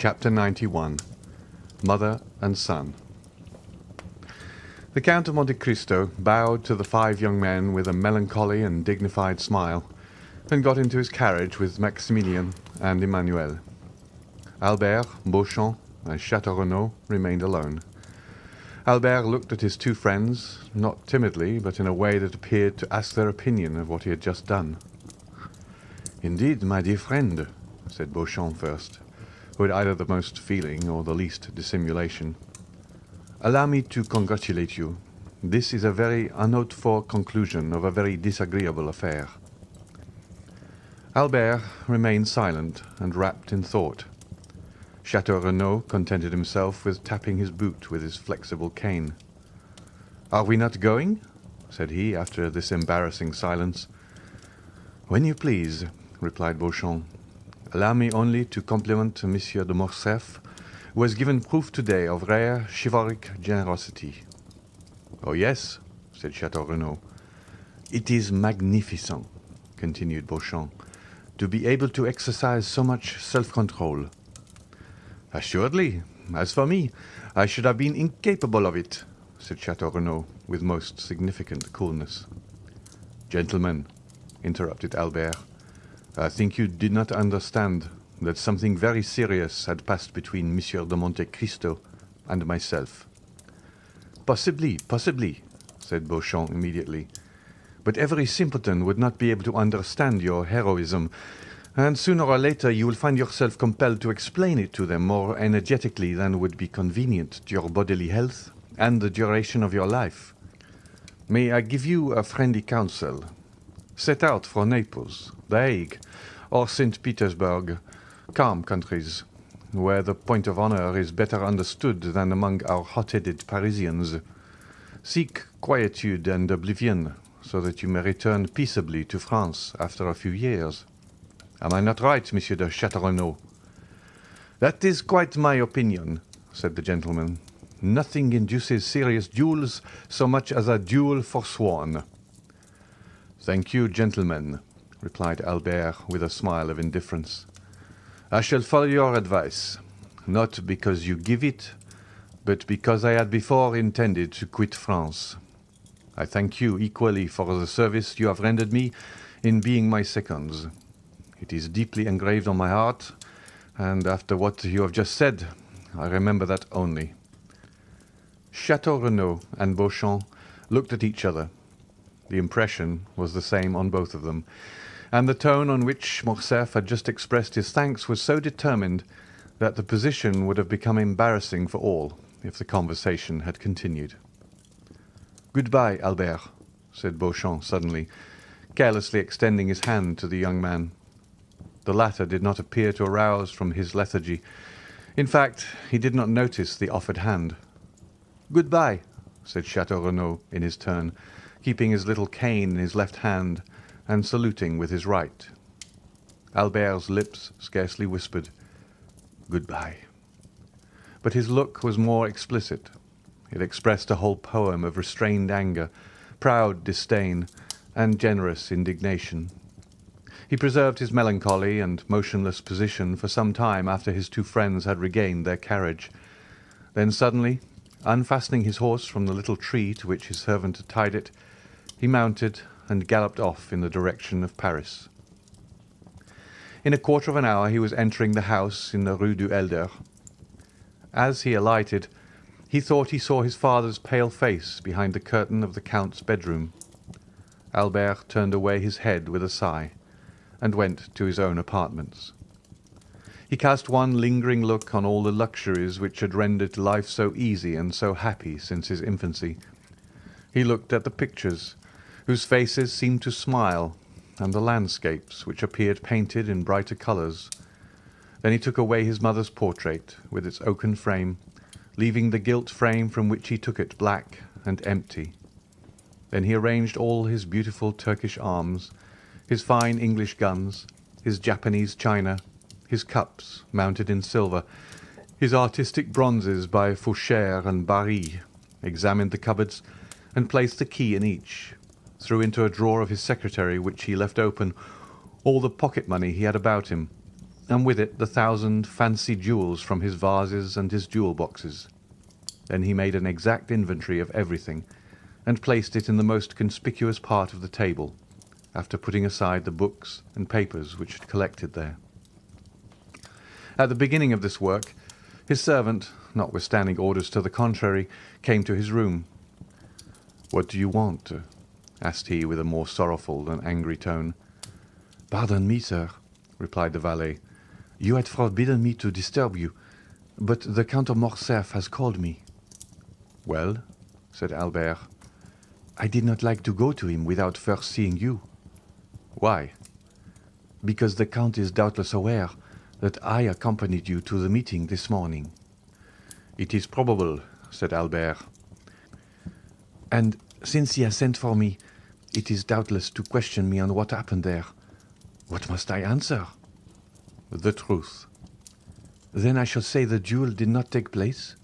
Chapter 91. Mother and Son. The Count of Monte Cristo bowed to the five young men with a melancholy and dignified smile, and got into his carriage with Maximilian and Emmanuel. Albert, Beauchamp, and Chateau Renaud remained alone. Albert looked at his two friends, not timidly, but in a way that appeared to ask their opinion of what he had just done. "Indeed, my dear friend," said Beauchamp first, who had either the most feeling or the least dissimulation, "allow me to congratulate you. This is a very unhoped-for conclusion of a very disagreeable affair." Albert remained silent and wrapped in thought. Chateau Renaud contented himself with tapping his boot with his flexible cane. "Are we not going?" said he, after this embarrassing silence. "When you please," replied Beauchamp. "Allow me only to compliment Monsieur de Morcerf, who has given proof today of rare chivalric generosity." "Oh, yes," said Chateau Renaud. "It is magnificent," continued Beauchamp, "to be able to exercise so much self-control." "Assuredly. As for me, I should have been incapable of it," said Chateau Renaud, with most significant coolness. "Gentlemen," interrupted Albert, "I think you did not understand that something very serious had passed between Monsieur de Monte Cristo and myself." "Possibly, said Beauchamp immediately. "But every simpleton would not be able to understand your heroism, and sooner or later you will find yourself compelled to explain it to them more energetically than would be convenient to your bodily health and the duration of your life. May I give you a friendly counsel? Set out for Naples, The Hague, or St. Petersburg, calm countries, where the point of honor is better understood than among our hot-headed Parisians. Seek quietude and oblivion, so that you may return peaceably to France after a few years. Am I not right, Monsieur de Château-Renaud?" "That is quite my opinion," said the gentleman. "Nothing induces serious duels so much as a duel forsworn." "Thank you, gentlemen," replied Albert with a smile of indifference. "I shall follow your advice, not because you give it, but because I had before intended to quit France. I thank you equally for the service you have rendered me in being my seconds. It is deeply engraved on my heart, and after what you have just said, I remember that only." Chateau Renaud and Beauchamp looked at each other. The impression was the same on both of them, and the tone on which Morcerf had just expressed his thanks was so determined that the position would have become embarrassing for all if the conversation had continued. "Good-bye, Albert," said Beauchamp suddenly, carelessly extending his hand to the young man. The latter did not appear to arouse from his lethargy. In fact, he did not notice the offered hand. "Good-bye," said Chateau Renaud in his turn, keeping his little cane in his left hand and saluting with his right. Albert's lips scarcely whispered, "Good-bye." But his look was more explicit. It expressed a whole poem of restrained anger, proud disdain, and generous indignation. He preserved his melancholy and motionless position for some time after his two friends had regained their carriage. Then suddenly, unfastening his horse from the little tree to which his servant had tied it, he mounted and galloped off in the direction of Paris. In a quarter of an hour he was entering the house in the Rue du Helder. As he alighted, he thought he saw his father's pale face behind the curtain of the Count's bedroom. Albert turned away his head with a sigh, and went to his own apartments. He cast one lingering look on all the luxuries which had rendered life so easy and so happy since his infancy. He looked at the pictures, whose faces seemed to smile, and the landscapes, which appeared painted in brighter colours. Then he took away his mother's portrait, with its oaken frame, leaving the gilt frame from which he took it black and empty. Then he arranged all his beautiful Turkish arms, his fine English guns, his Japanese china, his cups mounted in silver, his artistic bronzes by Foucher and Barye, examined the cupboards, and placed the key in each, threw into a drawer of his secretary, which he left open, all the pocket-money he had about him, and with it the 1,000 fancy jewels from his vases and his jewel boxes. Then he made an exact inventory of everything, and placed it in the most conspicuous part of the table, after putting aside the books and papers which had collected there. At the beginning of this work, his servant, notwithstanding orders to the contrary, came to his room. "What do you want?" asked he with a more sorrowful than angry tone. "Pardon me, sir," replied the valet. "You had forbidden me to disturb you, but the Count of Morcerf has called me." "Well?" said Albert. "I did not like to go to him without first seeing you." "Why?" "Because the Count is doubtless aware that I accompanied you to the meeting this morning." "It is probable," said Albert. "And since he has sent for me, it is doubtless to question me on what happened there. What must I answer?" "The truth." "Then I shall say the duel did not take place?"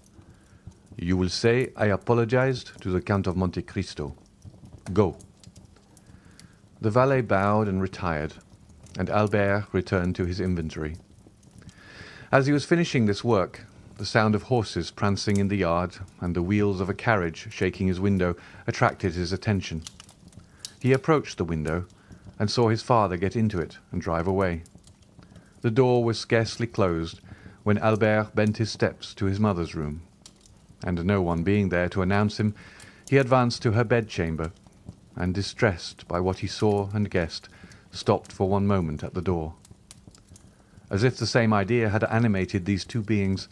"You will say I apologized to the Count of Monte Cristo. Go." The valet bowed and retired, and Albert returned to his inventory. As he was finishing this work, the sound of horses prancing in the yard and the wheels of a carriage shaking his window attracted his attention. He approached the window and saw his father get into it and drive away. The door was scarcely closed when Albert bent his steps to his mother's room, and no one being there to announce him, he advanced to her bedchamber, and, distressed by what he saw and guessed, stopped for one moment at the door. As if the same idea had animated these two beings,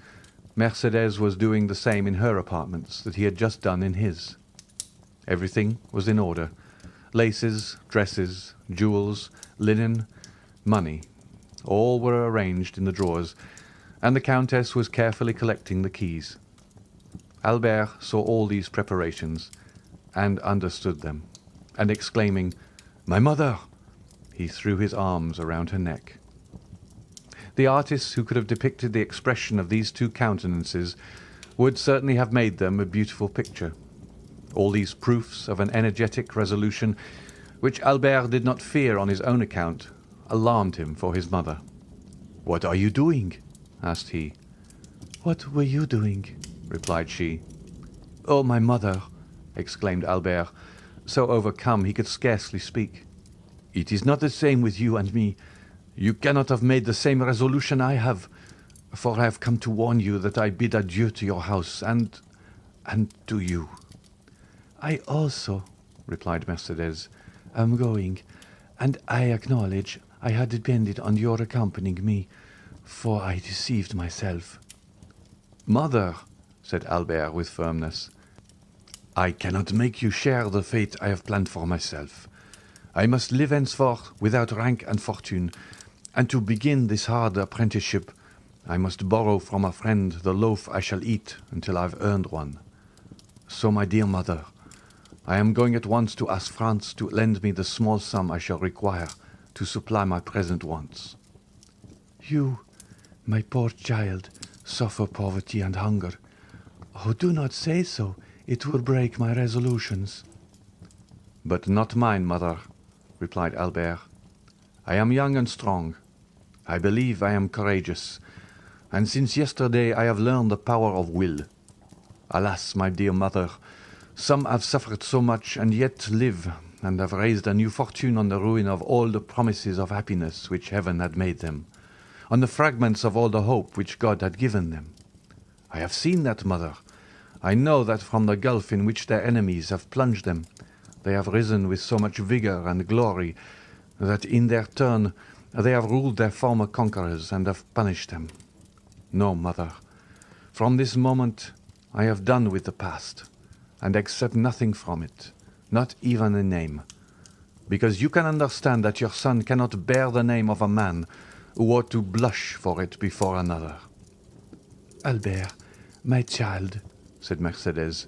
Mercédès was doing the same in her apartments that he had just done in his. Everything was in order: laces, dresses, jewels, linen, money. All were arranged in the drawers, and the Countess was carefully collecting the keys. Albert saw all these preparations, and understood them, and exclaiming, "My mother!" he threw his arms around her neck. The artists who could have depicted the expression of these two countenances would certainly have made them a beautiful picture. All these proofs of an energetic resolution, which Albert did not fear on his own account, alarmed him for his mother. "What are you doing?" asked he. "What were you doing?" replied she. "Oh, my mother!" exclaimed Albert, so overcome he could scarcely speak. "It is not the same with you and me. You cannot have made the same resolution I have, for I have come to warn you that I bid adieu to your house and to you." "I also," replied Mercédès, "am going, and I acknowledge I had depended on your accompanying me, for I deceived myself." "Mother," said Albert with firmness, "I cannot make you share the fate I have planned for myself. I must live henceforth without rank and fortune, and to begin this hard apprenticeship, I must borrow from a friend the loaf I shall eat until I have earned one. So, my dear mother, I am going at once to ask France to lend me the small sum I shall require to supply my present wants." "You, my poor child, suffer poverty and hunger. Oh, do not say so. It will break my resolutions." "But not mine, mother," replied Albert. "I am young and strong. I believe I am courageous, and since yesterday I have learned the power of will. Alas, my dear mother, some have suffered so much and yet live, and have raised a new fortune on the ruin of all the promises of happiness which heaven had made them, on the fragments of all the hope which God had given them. I have seen that, mother. I know that from the gulf in which their enemies have plunged them, they have risen with so much vigor and glory that in their turn they have ruled their former conquerors and have punished them. No, mother, from this moment I have done with the past, and accept nothing from it, not even a name, because you can understand that your son cannot bear the name of a man who ought to blush for it before another." "Albert, my child," said Mercédès,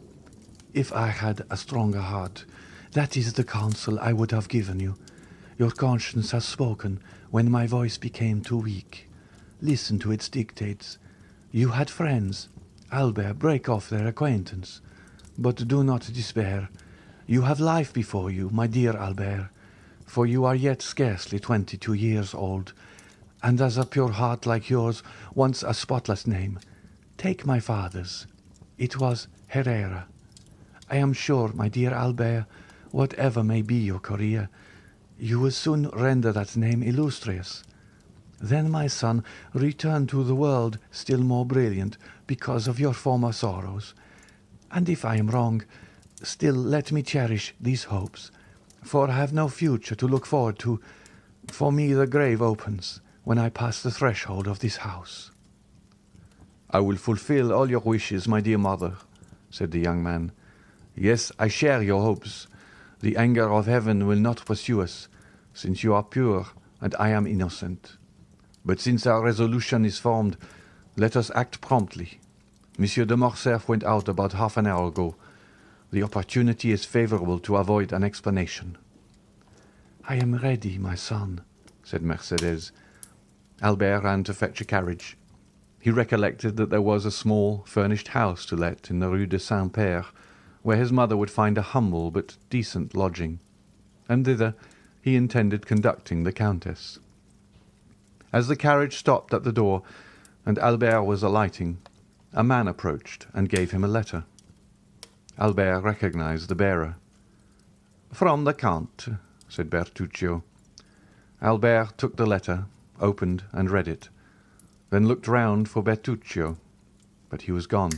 "if I had a stronger heart, that is the counsel I would have given you. Your conscience has spoken when my voice became too weak. Listen to its dictates. You had friends. Albert, break off their acquaintance. But do not despair. You have life before you, my dear Albert, for you are yet scarcely 22 years old, and as a pure heart like yours wants a spotless name, take my father's. It was Herrera. I am sure, my dear Albert, whatever may be your career, you will soon render that name illustrious. Then, my son, return to the world still more brilliant because of your former sorrows. And if I am wrong, still let me cherish these hopes, for I have no future to look forward to. For me the grave opens when I pass the threshold of this house." "I will fulfill all your wishes, my dear mother," said the young man. "Yes, I share your hopes. The anger of heaven will not pursue us, since you are pure and I am innocent. But since our resolution is formed, let us act promptly. Monsieur de Morcerf went out about half an hour ago. The opportunity is favorable to avoid an explanation." "I am ready, my son," said Mercédès. Albert ran to fetch a carriage. He recollected that there was a small furnished house to let in the Rue de Saint-Père, where his mother would find a humble but decent lodging, and thither he intended conducting the Countess. As the carriage stopped at the door, and Albert was alighting, a man approached and gave him a letter. Albert recognized the bearer. "From the Count," said Bertuccio. Albert took the letter, opened and read it, then looked round for Bertuccio, but he was gone.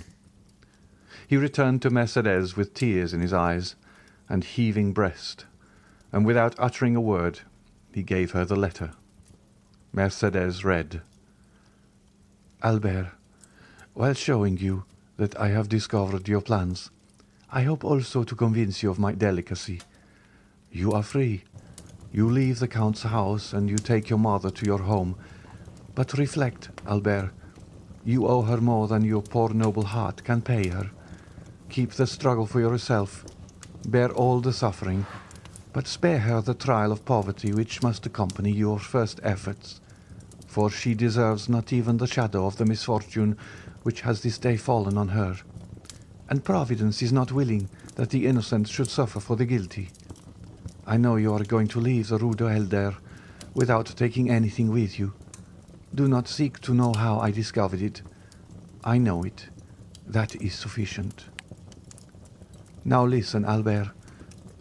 He returned to Mercédès with tears in his eyes and heaving breast, and without uttering a word he gave her the letter. Mercédès read: "Albert, while showing you that I have discovered your plans, I hope also to convince you of my delicacy. You are free. You leave the Count's house and you take your mother to your home. But reflect, Albert, you owe her more than your poor noble heart can pay her. Keep the struggle for yourself. Bear all the suffering, but spare her the trial of poverty which must accompany your first efforts, for she deserves not even the shadow of the misfortune which has this day fallen on her, and Providence is not willing that the innocent should suffer for the guilty. I know you are going to leave the Rue de Helder without taking anything with you. Do not seek to know how I discovered it. I know it. That is sufficient. Now listen, Albert.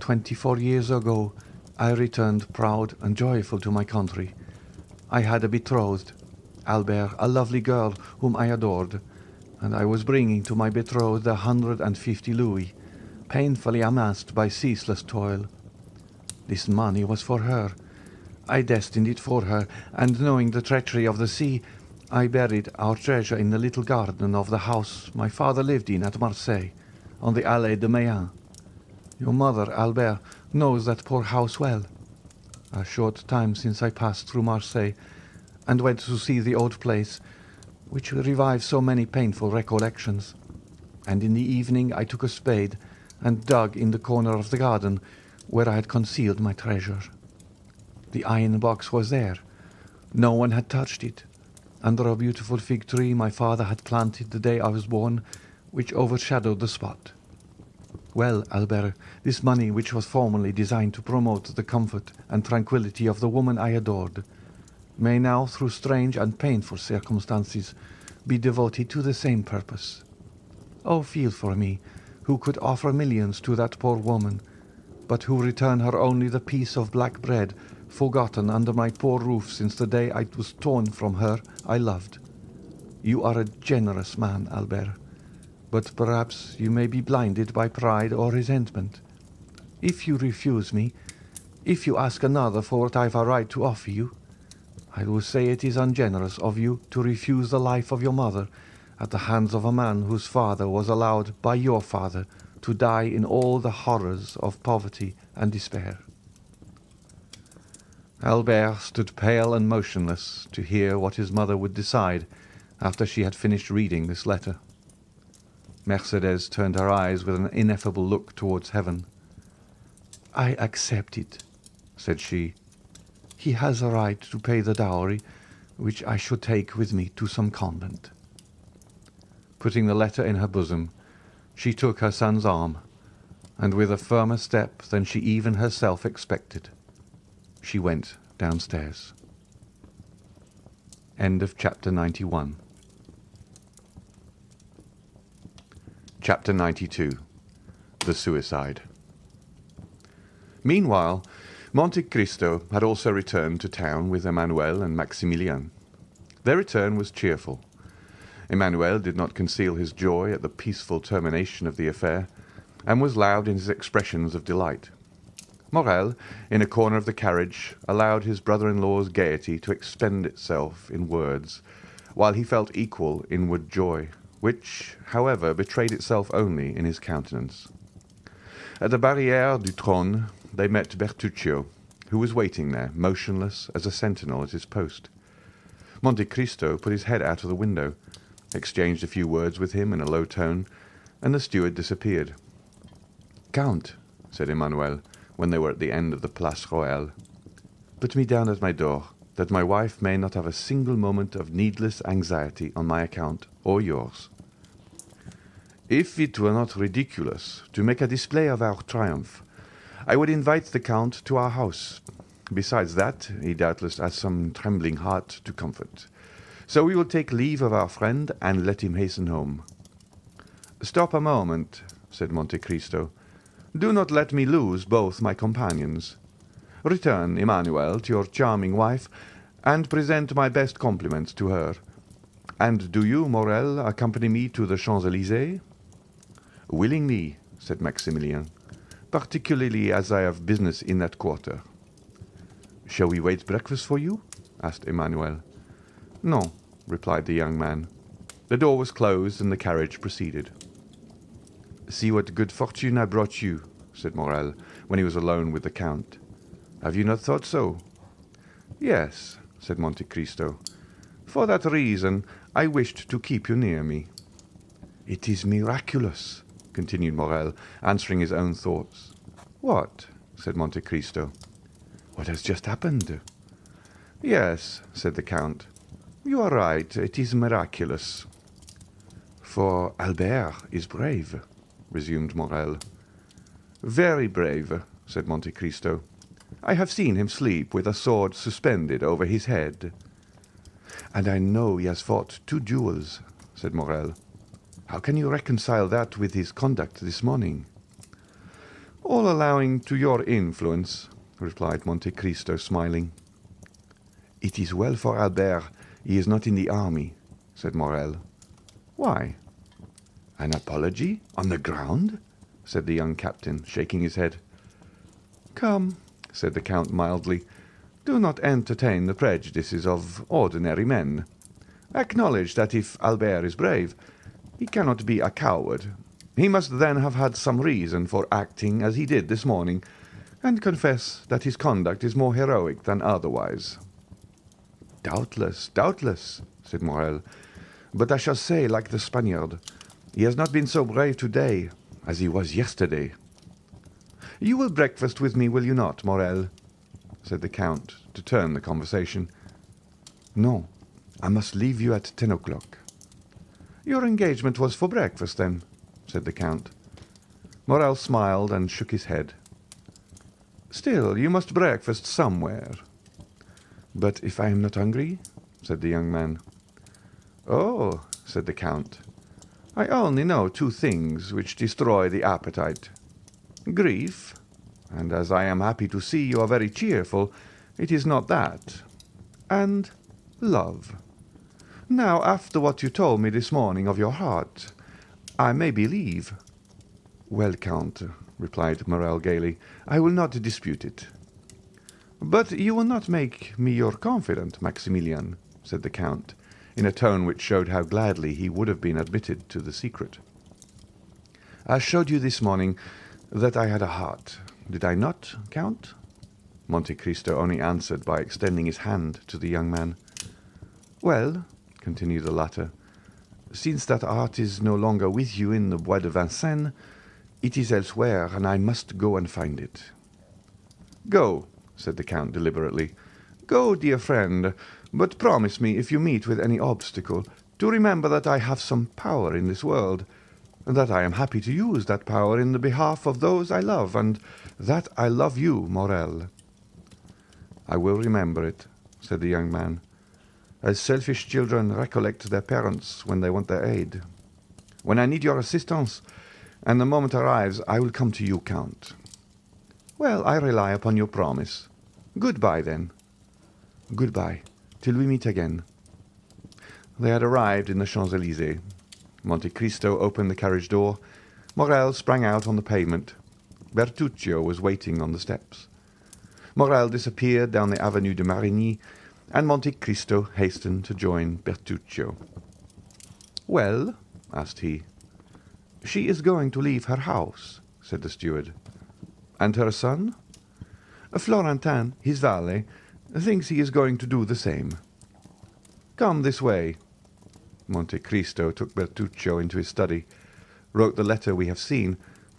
24 years ago, I returned proud and joyful to my country. I had a betrothed, Albert, a lovely girl whom I adored, and I was bringing to my betrothed 150 louis, painfully amassed by ceaseless toil. This money was for her. I destined it for her, and knowing the treachery of the sea, I buried our treasure in the little garden of the house my father lived in at Marseille, on the Allée de Meilhan. Your mother, Albert, knows that poor house well. A short time since I passed through Marseille, and went to see the old place, which revives so many painful recollections. And in the evening I took a spade and dug in the corner of the garden where I had concealed my treasure. The iron box was there. No one had touched it, under a beautiful fig tree my father had planted the day I was born, which overshadowed the spot. Well, Albert, this money, which was formerly designed to promote the comfort and tranquillity of the woman I adored, may now, through strange and painful circumstances, be devoted to the same purpose. Oh, feel for me, who could offer millions to that poor woman, but who return her only the piece of black bread forgotten under my poor roof since the day I was torn from her I loved. You are a generous man, Albert, but perhaps you may be blinded by pride or resentment. If you refuse me, if you ask another for what I have a right to offer you, I will say it is ungenerous of you to refuse the life of your mother at the hands of a man whose father was allowed by your father to die in all the horrors of poverty and despair." Albert stood pale and motionless to hear what his mother would decide after she had finished reading this letter. Mercédès turned her eyes with an ineffable look towards heaven. "I accept it," said she. "He has a right to pay the dowry, which I should take with me to some convent." Putting the letter in her bosom, she took her son's arm, and with a firmer step than she even herself expected, she went downstairs. End of Chapter 91. Chapter 92. The Suicide. Meanwhile, Monte Cristo had also returned to town with Emmanuel and Maximilien. Their return was cheerful. Emmanuel did not conceal his joy at the peaceful termination of the affair, and was loud in his expressions of delight. Morel, in a corner of the carriage, allowed his brother-in-law's gaiety to expend itself in words, while he felt equal inward joy, which, however, betrayed itself only in his countenance. At the Barrière du Trône they met Bertuccio, who was waiting there, motionless as a sentinel at his post. Monte Cristo put his head out of the window, exchanged a few words with him in a low tone, and the steward disappeared. "Count," said Emmanuel, when they were at the end of the Place Royale, "put me down at my door, that my wife may not have a single moment of needless anxiety on my account or yours. If it were not ridiculous to make a display of our triumph, I would invite the Count to our house. Besides that, he doubtless has some trembling heart to comfort. So we will take leave of our friend and let him hasten home." "Stop a moment," said Monte Cristo. "Do not let me lose both my companions. Return, Emmanuel, to your charming wife, and present my best compliments to her. And do you, Morel, accompany me to the Champs-Élysées?" "Willingly," said Maximilien, "particularly as I have business in that quarter." "Shall we wait breakfast for you?" asked Emmanuel. "No," replied the young man. The door was closed, and the carriage proceeded. "See what good fortune I brought you," said Morel, when he was alone with the Count. "Have you not thought so?" "Yes," said Monte Cristo. "For that reason I wished to keep you near me." "It is miraculous," continued Morel, answering his own thoughts. "What?" said Monte Cristo. "What has just happened?" "Yes," said the Count. "You are right, it is miraculous." "For Albert is brave," resumed Morel. "Very brave," said Monte Cristo. "I have seen him sleep with a sword suspended over his head." "And I know he has fought 2 duels," said Morel. "How can you reconcile that with his conduct this morning?" "All allowing to your influence," replied Monte Cristo, smiling. "It is well for Albert he is not in the army," said Morel. "Why?" "An apology on the ground?" said the young captain, shaking his head. "Come," said the Count mildly, "do not entertain the prejudices of ordinary men. Acknowledge that if Albert is brave, he cannot be a coward. He must then have had some reason for acting as he did this morning, and confess that his conduct is more heroic than otherwise." "Doubtless, doubtless," said Morel, "but I shall say, like the Spaniard, he has not been so brave today as he was yesterday." "You will breakfast with me, will you not, Morel?" said the Count, to turn the conversation. "No, I must leave you at 10 o'clock." "Your engagement was for breakfast, then?" said the Count. Morel smiled and shook his head. "Still, you must breakfast somewhere." "But if I am not hungry?" said the young man. "Oh," said the Count, "I only know 2 things which destroy the appetite. Grief, and as I am happy to see you are very cheerful, it is not that, and love. Now, after what you told me this morning of your heart, I may believe." "Well, Count," replied Morel gaily, "I will not dispute it." "But you will not make me your confidant, Maximilien," said the Count, in a tone which showed how gladly he would have been admitted to the secret. "I showed you this morning that I had a heart, did I not, Count?" Monte Cristo only answered by extending his hand to the young man. "Well," continued the latter, "since that heart is no longer with you in the Bois de Vincennes, it is elsewhere, and I must go and find it." "Go," said the Count deliberately. "Go, dear friend, but promise me, if you meet with any obstacle, to remember that I have some power in this world, and that I am happy to use that power in the behalf of those I love, and that I love you, Morel." "I will remember it," said the young man. as selfish children recollect their parents when they want their aid. When I need your assistance, and the moment arrives, I will come to you, Count. Well, I rely upon your promise. Goodbye, then. Goodbye, till we meet again. They had arrived in the Champs-Élysées. Monte Cristo opened the carriage door. Morel sprang out on the pavement. Bertuccio was waiting on the steps. Morel disappeared down the Avenue de Marigny, and Monte Cristo hastened to join Bertuccio. "Well?" asked he. "She is going to leave her house," said the steward. "And her son?" "Florentin, his valet, thinks he is going to do the same." "Come this way." Monte Cristo took Bertuccio into his study, wrote the letter we have seen,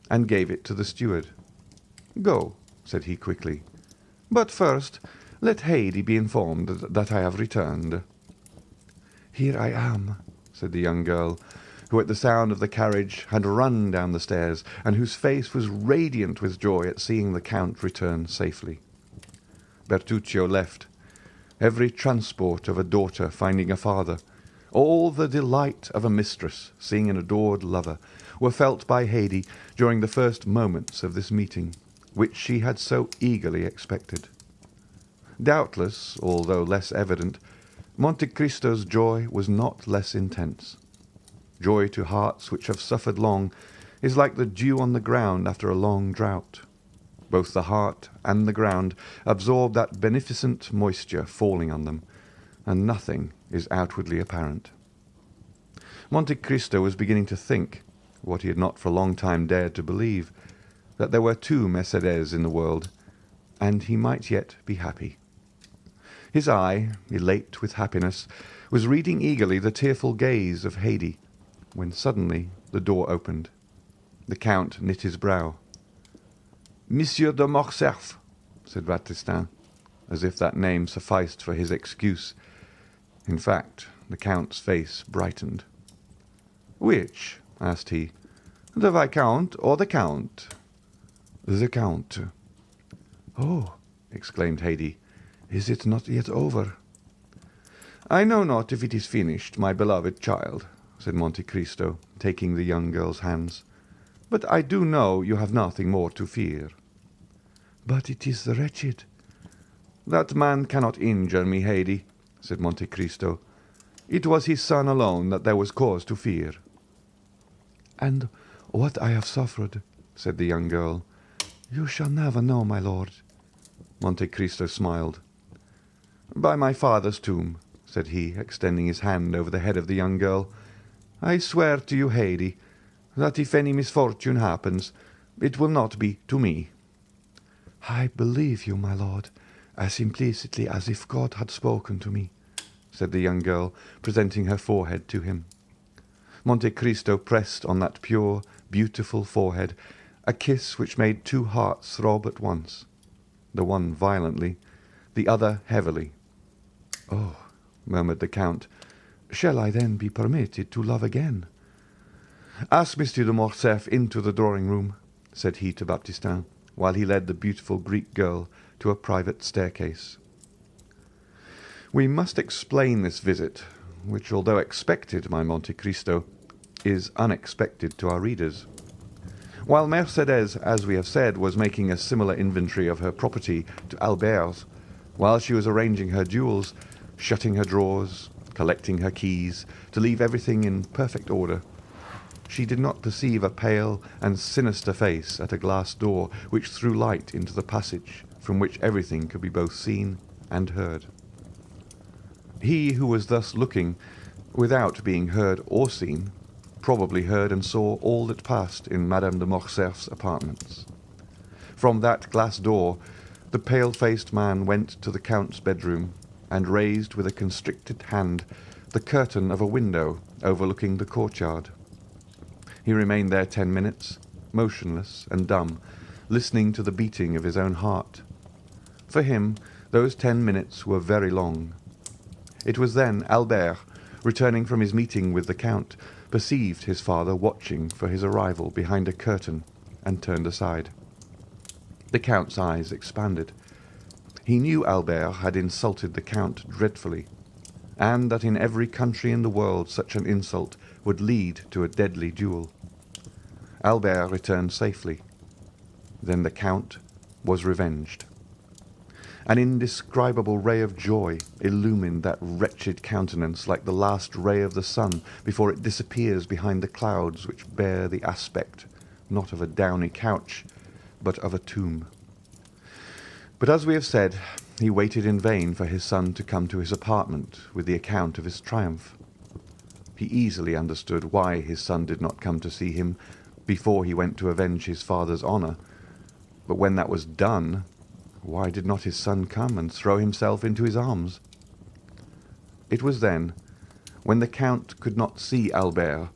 and gave it to the steward. "Go," said he quickly. "But first let Haydée be informed that I have returned." "Here I am," said the young girl, who at the sound of the carriage had run down the stairs, and whose face was radiant with joy at seeing the Count return safely. Bertuccio left. Every transport of a daughter finding a father, all the delight of a mistress seeing an adored lover, were felt by Haydée during the first moments of this meeting, which she had so eagerly expected. Doubtless, although less evident, Monte Cristo's joy was not less intense. Joy to hearts which have suffered long is like the dew on the ground after a long drought. Both the heart and the ground absorb that beneficent moisture falling on them, and nothing is outwardly apparent. Monte Cristo was beginning to think, what he had not for a long time dared to believe, that there were two Mercedes in the world, and he might yet be happy. His eye, elate with happiness, was reading eagerly the tearful gaze of Haydée, when suddenly the door opened. The Count knit his brow. "Monsieur de Morcerf," said Baptistin, as if that name sufficed for his excuse. In fact, the Count's face brightened. "Which?" asked he. "The Viscount or the Count?" "The Count." "Oh!" exclaimed Haydée, "is it not yet over?" "I know not if it is finished, my beloved child," said Monte Cristo, taking the young girl's hands. "But I do know you have nothing more to fear." "But it is wretched." "That man cannot injure me, Haydée," said Monte Cristo. "It was his son alone that there was cause to fear." "And what I have suffered," said the young girl, "you shall never know, my lord." Monte Cristo smiled. "By my father's tomb," said he, extending his hand over the head of the young girl, "I swear to you, Haydée, that if any misfortune happens, it will not be to me." "I believe you, my lord, as implicitly as if God had spoken to me," said the young girl, presenting her forehead to him. Monte Cristo pressed on that pure, beautiful forehead a kiss which made two hearts throb at once, the one violently, the other heavily. "Oh," murmured the Count, "shall I then be permitted to love again?" "Ask Monsieur de Morcerf into the drawing-room," said he to Baptistin, while he led the beautiful Greek girl to a private staircase. We must explain this visit, which, although expected by Monte Cristo, is unexpected to our readers. While Mercédès, as we have said, was making a similar inventory of her property to Albert's, while she was arranging her jewels, shutting her drawers, collecting her keys, to leave everything in perfect order, she did not perceive a pale and sinister face at a glass door which threw light into the passage from which everything could be both seen and heard. He who was thus looking, without being heard or seen, probably heard and saw all that passed in Madame de Morcerf's apartments. From that glass door the pale-faced man went to the Count's bedroom and raised with a constricted hand the curtain of a window overlooking the courtyard. He remained there 10 minutes, motionless and dumb, listening to the beating of his own heart. For him, those 10 minutes were very long. It was then Albert, returning from his meeting with the Count, perceived his father watching for his arrival behind a curtain, and turned aside. The Count's eyes expanded. He knew Albert had insulted the Count dreadfully, and that in every country in the world such an insult would lead to a deadly duel. Albert returned safely. Then the Count was revenged. An indescribable ray of joy illumined that wretched countenance like the last ray of the sun before it disappears behind the clouds which bear the aspect, not of a downy couch, but of a tomb. But as we have said, he waited in vain for his son to come to his apartment with the account of his triumph. He easily understood why his son did not come to see him before he went to avenge his father's honour, but when that was done, why did not his son come and throw himself into his arms? It was then, when the Count could not see Albert,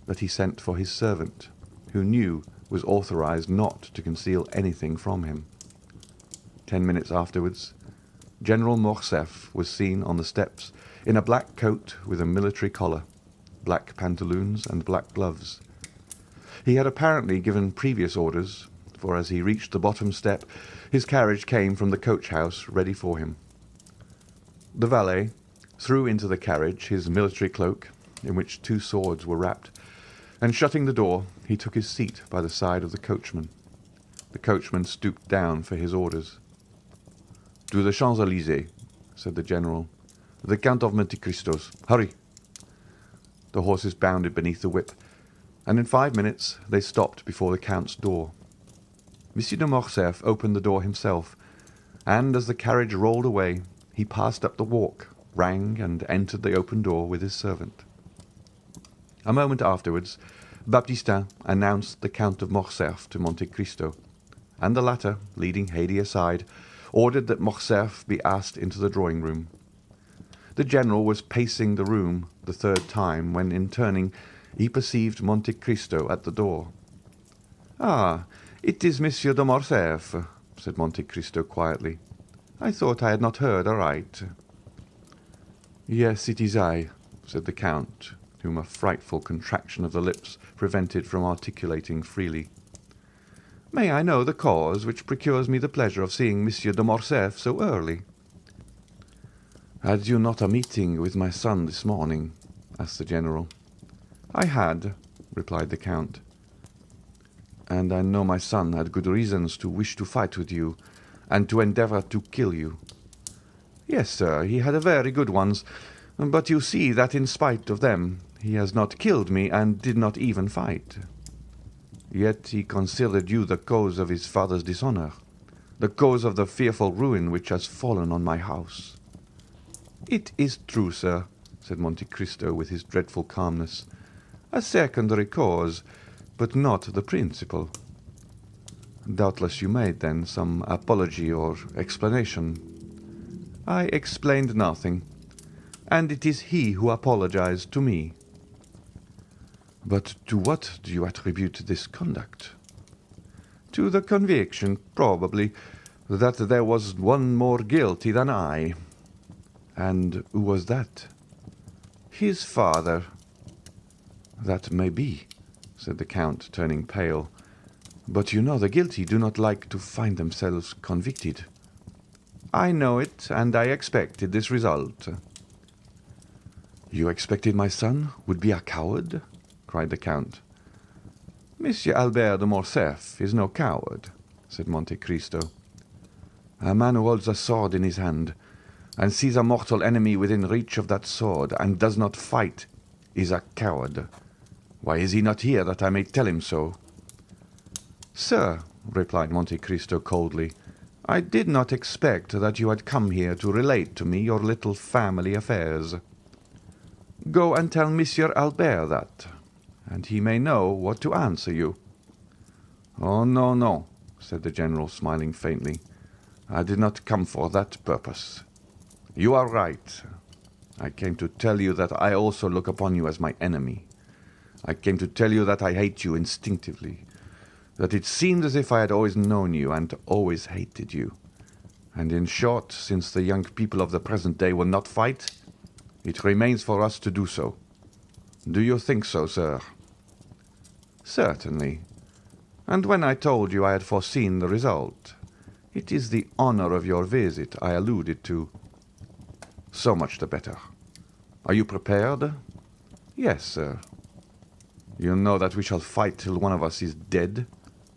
that he sent for his servant, who knew was authorized not to conceal anything from him. 10 minutes afterwards, General Morcerf was seen on the steps in a black coat with a military collar, black pantaloons, and black gloves. He had apparently given previous orders, for as he reached the bottom step, his carriage came from the coach-house ready for him. The valet threw into the carriage his military cloak, in which 2 swords were wrapped, and shutting the door, he took his seat by the side of the coachman. The coachman stooped down for his orders. "To the Champs-Élysées," said the general. "The Count of Monte Cristo's. Hurry!" The horses bounded beneath the whip, and in 5 minutes they stopped before the Count's door. Monsieur de Morcerf opened the door himself, and as the carriage rolled away, he passed up the walk, rang, and entered the open door with his servant. A moment afterwards, Baptistin announced the Count of Morcerf to Monte Cristo, and the latter, leading Haydée aside, ordered that Morcerf be asked into the drawing-room. The general was pacing the room the 3rd time when, in turning, he perceived Monte Cristo at the door. "Ah, it is Monsieur de Morcerf," said Monte Cristo quietly. "I thought I had not heard aright." "Yes, it is I," said the Count, whom a frightful contraction of the lips prevented from articulating freely. "May I know the cause which procures me the pleasure of seeing Monsieur de Morcerf so early?" "Had you not a meeting with my son this morning?" asked the general. "I had," replied the Count. "And I know my son had good reasons to wish to fight with you, and to endeavour to kill you." "Yes, sir, he had very good ones, but you see that in spite of them he has not killed me and did not even fight." "Yet he considered you the cause of his father's dishonour, the cause of the fearful ruin which has fallen on my house." "It is true, sir," said Monte Cristo with his dreadful calmness. "A secondary cause, but not the principal." "Doubtless you made, then, some apology or explanation." "I explained nothing, and it is he who apologized to me." "But to what do you attribute this conduct?" "To the conviction, probably, that there was one more guilty than I." "And who was that?" "His father." "That may be," said the Count, turning pale. "But you know the guilty do not like to find themselves convicted." "I know it, and I expected this result." "You expected my son would be a coward?" cried the Count. "Monsieur Albert de Morcerf is no coward," said Monte Cristo. "A man who holds a sword in his hand, and sees a mortal enemy within reach of that sword, and does not fight, is a coward. Why is he not here that I may tell him so?" "Sir," replied Monte Cristo coldly, "I did not expect that you had come here to relate to me your little family affairs. Go and tell Monsieur Albert that, and he may know what to answer you." "Oh, no, no," said the general, smiling faintly. "I did not come for that purpose. You are right. I came to tell you that I also look upon you as my enemy. I came to tell you that I hate you instinctively, that it seemed as if I had always known you and always hated you. And in short, since the young people of the present day will not fight, it remains for us to do so. Do you think so, sir?" "Certainly. And when I told you I had foreseen the result, it is the honor of your visit I alluded to." "So much the better. Are you prepared?" "Yes, sir." "You know that we shall fight till one of us is dead?"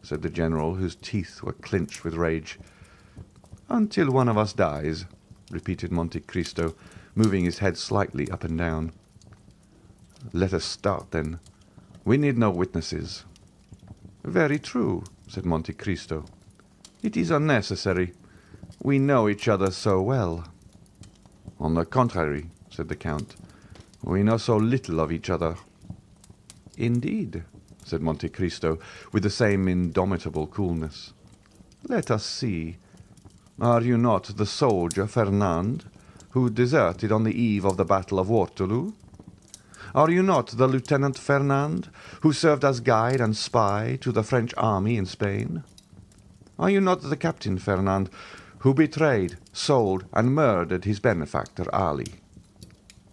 said the general, whose teeth were clinched with rage. "Until one of us dies," repeated Monte Cristo, moving his head slightly up and down. "Let us start, then. We need no witnesses." "Very true," said Monte Cristo. "It is unnecessary. We know each other so well." "On the contrary," said the count, "we know so little of each other." "Indeed," said Monte Cristo, with the same indomitable coolness. "Let us see. Are you not the soldier Fernand, who deserted on the eve of the Battle of Waterloo? Are you not the Lieutenant Fernand, who served as guide and spy to the French army in Spain? Are you not the Captain Fernand, who betrayed, sold, and murdered his benefactor Ali?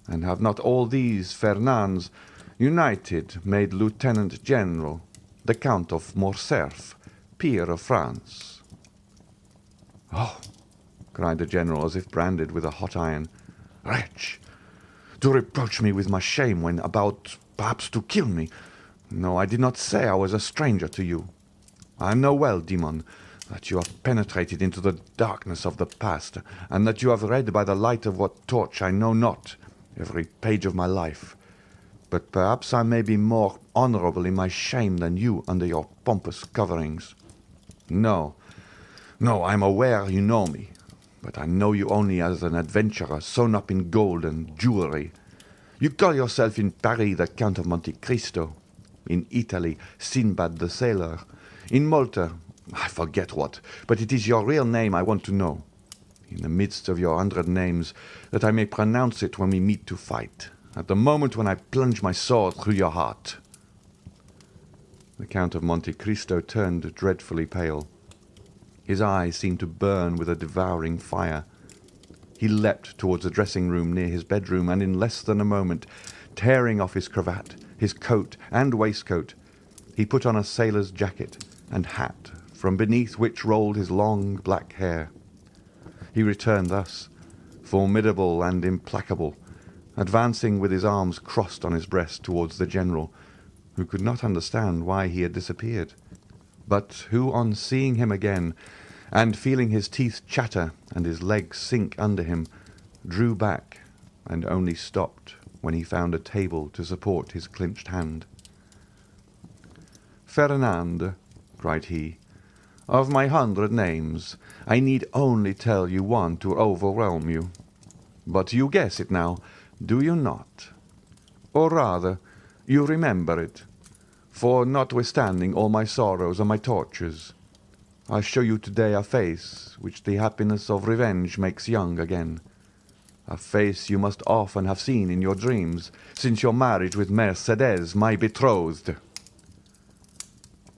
And have not all these Fernands united made Lieutenant General the Count of Morcerf, peer of France?" "Oh!" cried the general, as if branded with a hot iron. "Wretch! To reproach me with my shame when about, perhaps, to kill me! No, I did not say I was a stranger to you. I know well, demon, that you have penetrated into the darkness of the past, and that you have read by the light of what torch I know not every page of my life. But perhaps I may be more honorable in my shame than you under your pompous coverings. No, no, I am aware you know me, but I know you only as an adventurer sewn up in gold and jewelry. You call yourself in Paris the Count of Monte Cristo, in Italy Sinbad the Sailor, in Malta I forget what, but it is your real name I want to know, in the midst of your 100 names, that I may pronounce it when we meet to fight, at the moment when I plunge my sword through your heart." The Count of Monte Cristo turned dreadfully pale. His eyes seemed to burn with a devouring fire. He leapt towards the dressing-room near his bedroom, and in less than a moment, tearing off his cravat, his coat and waistcoat, he put on a sailor's jacket and hat, from beneath which rolled his long black hair. He returned thus, formidable and implacable, advancing with his arms crossed on his breast towards the general, who could not understand why he had disappeared, but who, on seeing him again, and feeling his teeth chatter and his legs sink under him, drew back and only stopped when he found a table to support his clinched hand. "Fernand," cried he, "of my 100 names, I need only tell you one to overwhelm you. But you guess it now, do you not? Or rather, you remember it, for notwithstanding all my sorrows and my tortures, I show you today a face which the happiness of revenge makes young again, a face you must often have seen in your dreams since your marriage with Mercédès, my betrothed."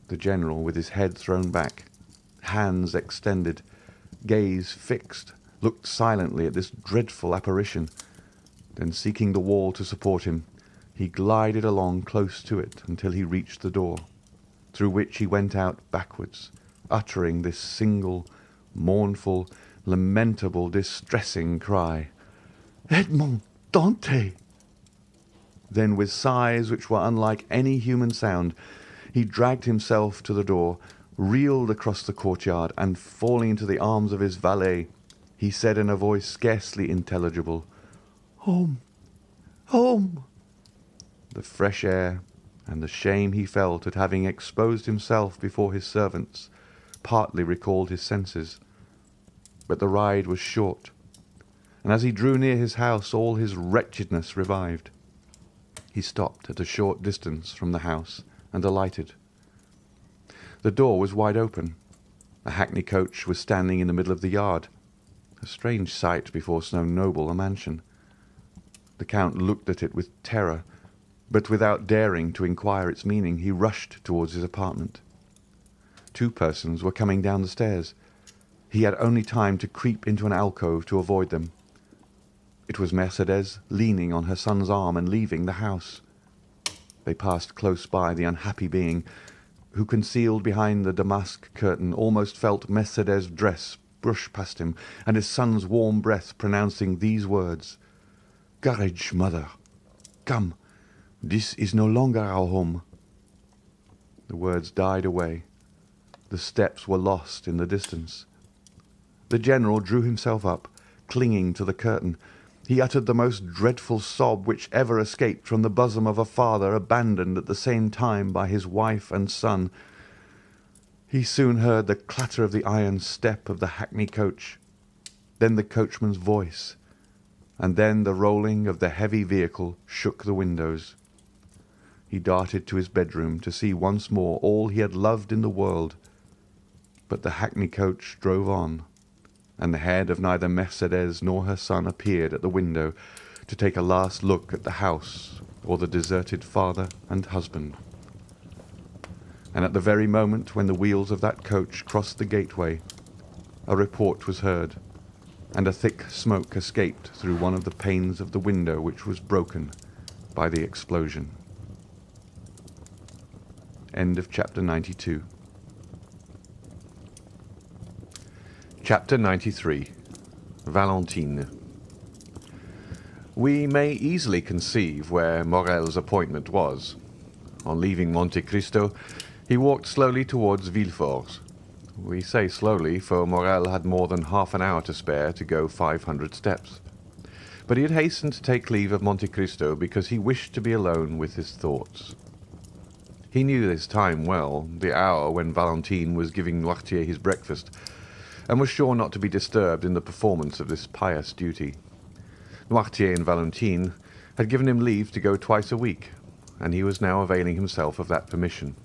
The general, with his head thrown back, hands extended, gaze fixed, looked silently at this dreadful apparition. Then, seeking the wall to support him, he glided along close to it until he reached the door, through which he went out backwards, uttering this single, mournful, lamentable, distressing cry, "Edmond Dantès!" Then, with sighs which were unlike any human sound, he dragged himself to the door, reeled across the courtyard, and falling into the arms of his valet, he said in a voice scarcely intelligible, "Home, home!" The fresh air and the shame he felt at having exposed himself before his servants partly recalled his senses. But the ride was short, and as he drew near his house all his wretchedness revived. He stopped at a short distance from the house and alighted. The door was wide open. A hackney coach was standing in the middle of the yard, a strange sight before so noble a mansion. The count looked at it with terror, but without daring to inquire its meaning, he rushed towards his apartment. 2 persons were coming down the stairs. He had only time to creep into an alcove to avoid them. It was Mercédès leaning on her son's arm and leaving the house. They passed close by the unhappy being, who, concealed behind the damask curtain, almost felt Mercédès' dress brush past him, and his son's warm breath pronouncing these words, Courage, mother. Come, this is no longer our home." The words died away. The steps were lost in the distance. The general drew himself up, clinging to the curtain. He uttered the most dreadful sob which ever escaped from the bosom of a father abandoned at the same time by his wife and son. He soon heard the clatter of the iron step of the hackney coach, then the coachman's voice, and then the rolling of the heavy vehicle shook the windows. He darted to his bedroom to see once more all he had loved in the world. But the hackney coach drove on, and the head of neither Mercedes nor her son appeared at the window to take a last look at the house or the deserted father and husband. And at the very moment when the wheels of that coach crossed the gateway, a report was heard, and a thick smoke escaped through one of the panes of the window which was broken by the explosion. End of chapter 92. Chapter 93. Valentine. We may easily conceive where Morel's appointment was. On leaving Monte Cristo, he walked slowly towards Villefort. We say slowly, for Morel had more than half an hour to spare to go 500 steps. But he had hastened to take leave of Monte Cristo because he wished to be alone with his thoughts. He knew this time well, the hour when Valentine was giving Noirtier his breakfast, and was sure not to be disturbed in the performance of this pious duty. Noirtier and Valentine had given him leave to go twice a week, and he was now availing himself of that permission.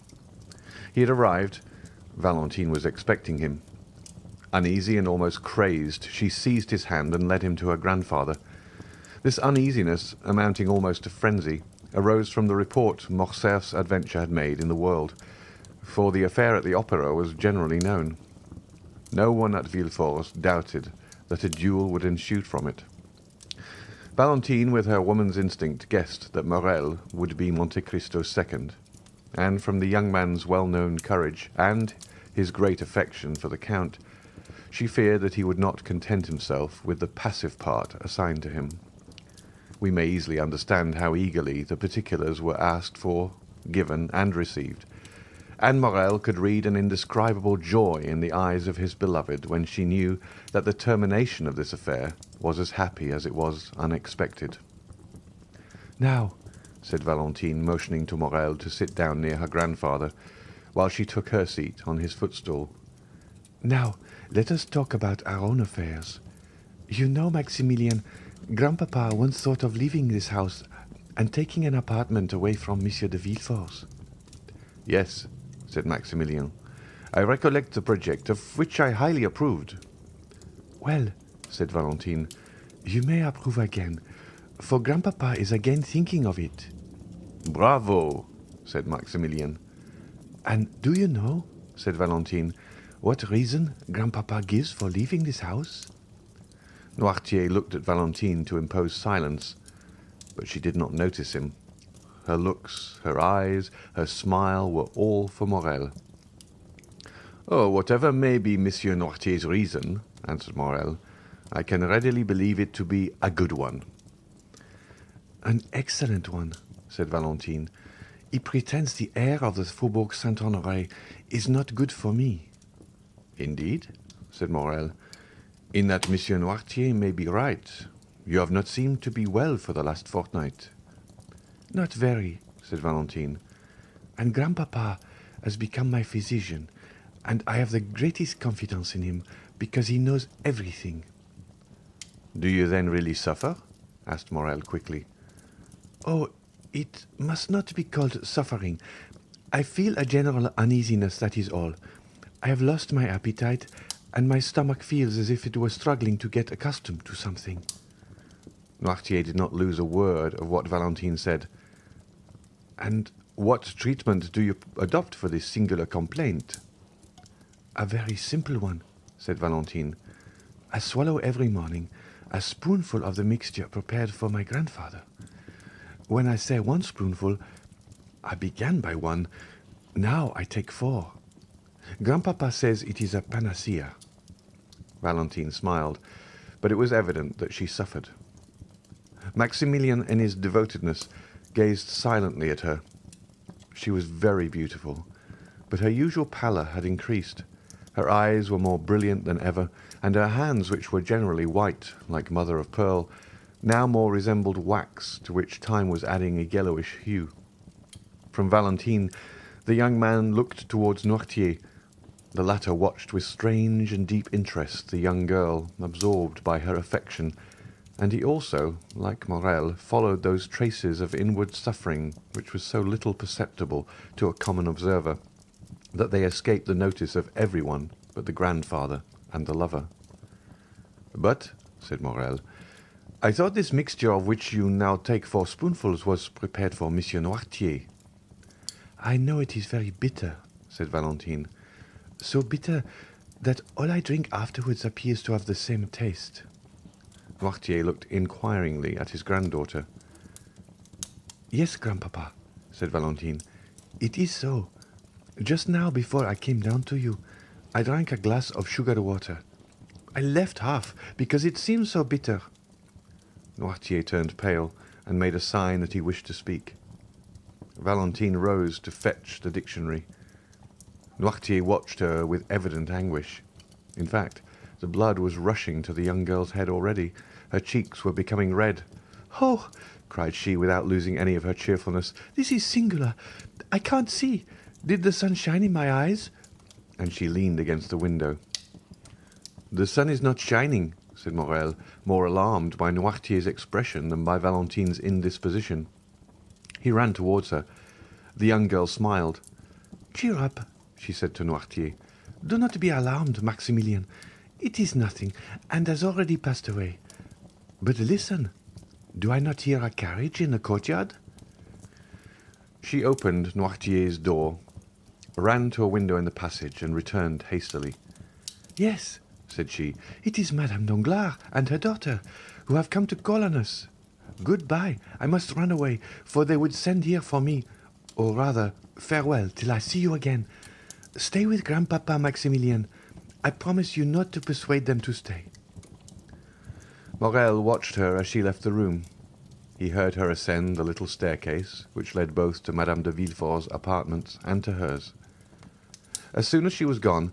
He had arrived. Valentine was expecting him. Uneasy and almost crazed, she seized his hand and led him to her grandfather. This uneasiness, amounting almost to frenzy, arose from the report Morcerf's adventure had made in the world, for the affair at the opera was generally known. No one at Villefort doubted that a duel would ensue from it. Valentine, with her woman's instinct, guessed that Morel would be Monte Cristo's second, and from the young man's well-known courage and his great affection for the Count, she feared that he would not content himself with the passive part assigned to him. We may easily understand how eagerly the particulars were asked for, given, and received, and Morel could read an indescribable joy in the eyes of his beloved when she knew that the termination of this affair was as happy as it was unexpected. "Now," said Valentine, motioning to Morel to sit down near her grandfather, while she took her seat on his footstool. "Now, let us talk about our own affairs. You know, Maximilien, Grandpapa once thought of leaving this house and taking an apartment away from Monsieur de Villefort's." "Yes," said Maximilien. "I recollect the project, of which I highly approved." "Well," said Valentine, "you may approve again, for Grandpapa is again thinking of it." "Bravo!" said Maximilien. "And do you know," said Valentine, "what reason Grandpapa gives for leaving this house?" Noirtier looked at Valentine to impose silence, but she did not notice him. Her looks, her eyes, her smile were all for Morel. "Oh, whatever may be Monsieur Noirtier's reason," answered Morel, "I can readily believe it to be a good one." "An excellent one," said Valentine. "He pretends the air of the Faubourg Saint-Honoré is not good for me." "Indeed?" said Morel. "In that Monsieur Noirtier may be right. You have not seemed to be well for the last fortnight." "Not very," said Valentine. "And Grandpapa has become my physician, and I have the greatest confidence in him because he knows everything." "Do you then really suffer?" asked Morel quickly. "Oh, it must not be called suffering. I feel a general uneasiness, that is all. I have lost my appetite, and my stomach feels as if it were struggling to get accustomed to something." Noirtier did not lose a word of what Valentine said. "And what treatment do you adopt for this singular complaint?" "A very simple one," said Valentine. "I swallow every morning a spoonful of the mixture prepared for my grandfather. When I say 1 spoonful, I began by 1. Now I take 4. Grandpapa says it is a panacea." Valentine smiled, but it was evident that she suffered. Maximilian, in his devotedness, gazed silently at her. She was very beautiful, but her usual pallor had increased. Her eyes were more brilliant than ever, and her hands, which were generally white, like mother of pearl, now more resembled wax, to which time was adding a yellowish hue. From Valentine, the young man looked towards Noirtier. The latter watched with strange and deep interest the young girl, absorbed by her affection, and he also, like Morel, followed those traces of inward suffering which was so little perceptible to a common observer, that they escaped the notice of everyone but the grandfather and the lover. "But," said Morel, "I thought this mixture of which you now take 4 spoonfuls was prepared for Monsieur Noirtier." "I know it is very bitter," said Valentine, "so bitter that all I drink afterwards appears to have the same taste." Noirtier looked inquiringly at his granddaughter. "Yes, grandpapa," said Valentine, "it is so. Just now, before I came down to you, I drank a glass of sugar water. I left half because it seemed so bitter." Noirtier turned pale and made a sign that he wished to speak. Valentine rose to fetch the dictionary. Noirtier watched her with evident anguish. In fact, the blood was rushing to the young girl's head already. Her cheeks were becoming red. "Oh," cried she, without losing any of her cheerfulness, "this is singular. I can't see. Did the sun shine in my eyes?" and she leaned against the window. "The sun is not shining," said Morel, more alarmed by Noirtier's expression than by Valentine's indisposition. He ran towards her. The young girl smiled. "Cheer up," she said to Noirtier. "Do not be alarmed, Maximilian. It is nothing, and has already passed away. But listen, do I not hear a carriage in the courtyard?" She opened Noirtier's door, ran to a window in the passage, and returned hastily. "Yes," said she, "it is Madame Danglars and her daughter, who have come to call on us. Good-bye, I must run away, for they would send here for me, or rather, farewell till I see you again. Stay with grandpapa, Maximilian. I promise you not to persuade them to stay." Morel watched her as she left the room. He heard her ascend the little staircase, which led both to Madame de Villefort's apartments and to hers. As soon as she was gone,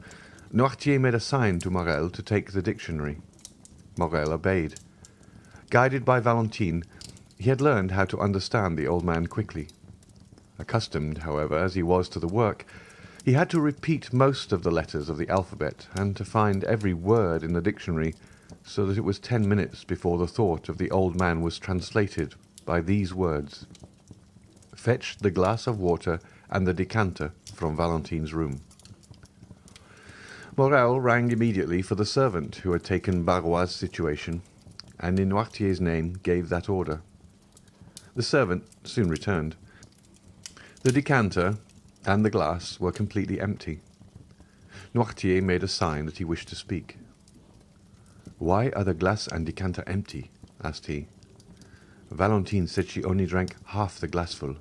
Noirtier made a sign to Morel to take the dictionary. Morel obeyed. Guided by Valentine, he had learned how to understand the old man quickly. Accustomed, however, as he was to the work, he had to repeat most of the letters of the alphabet and to find every word in the dictionary, so that it was 10 minutes before the thought of the old man was translated by these words: "Fetch the glass of water and the decanter from Valentine's room." Morel rang immediately for the servant who had taken Barrois's situation, and in Noirtier's name gave that order. The servant soon returned. The decanter and the glass were completely empty. Noirtier made a sign that he wished to speak. "Why are the glass and decanter empty?" asked he. "Valentine said she only drank half the glassful."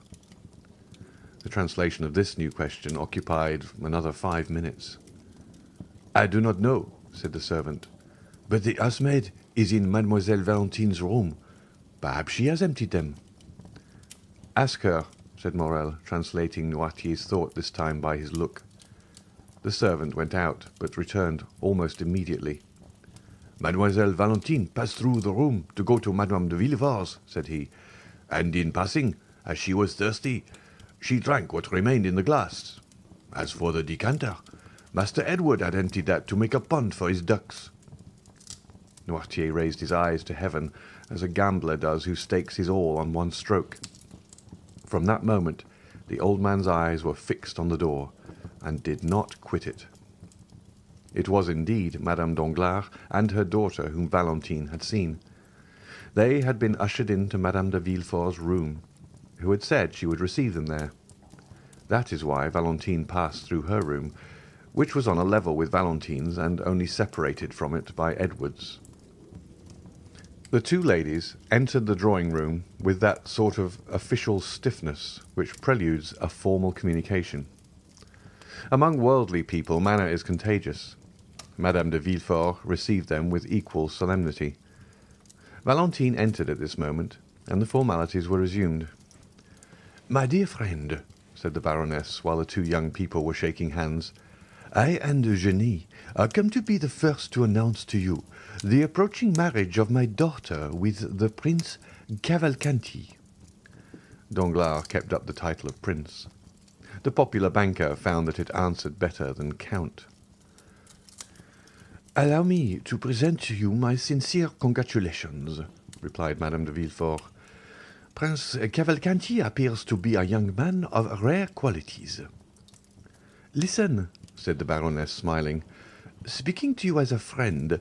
The translation of this new question occupied another 5 minutes. "I do not know," said the servant, "but the housemaid is in Mademoiselle Valentine's room. Perhaps she has emptied them." "Ask her," said Morel, translating Noirtier's thought this time by his look. The servant went out, but returned almost immediately. "Mademoiselle Valentine passed through the room to go to Madame de Villefort's," said he, "and in passing, as she was thirsty, she drank what remained in the glass. As for the decanter, Master Edward had emptied that to make a pond for his ducks." Noirtier raised his eyes to heaven, as a gambler does who stakes his all on one stroke. From that moment, the old man's eyes were fixed on the door, and did not quit it. It was indeed Madame Danglars and her daughter whom Valentine had seen. They had been ushered into Madame de Villefort's room, who had said she would receive them there. That is why Valentine passed through her room, which was on a level with Valentine's and only separated from it by Edward's. The two ladies entered the drawing-room with that sort of official stiffness which preludes a formal communication. Among worldly people manner is contagious. Madame de Villefort received them with equal solemnity. Valentine entered at this moment, and the formalities were resumed. "My dear friend," said the Baroness, while the two young people were shaking hands, "I and Eugenie are come to be the first to announce to you the approaching marriage of my daughter with the Prince Cavalcanti." Danglars kept up the title of Prince. The popular banker found that it answered better than Count. "Allow me to present to you my sincere congratulations," replied Madame de Villefort. "Prince Cavalcanti appears to be a young man of rare qualities." "Listen," said the Baroness, smiling. "Speaking to you as a friend,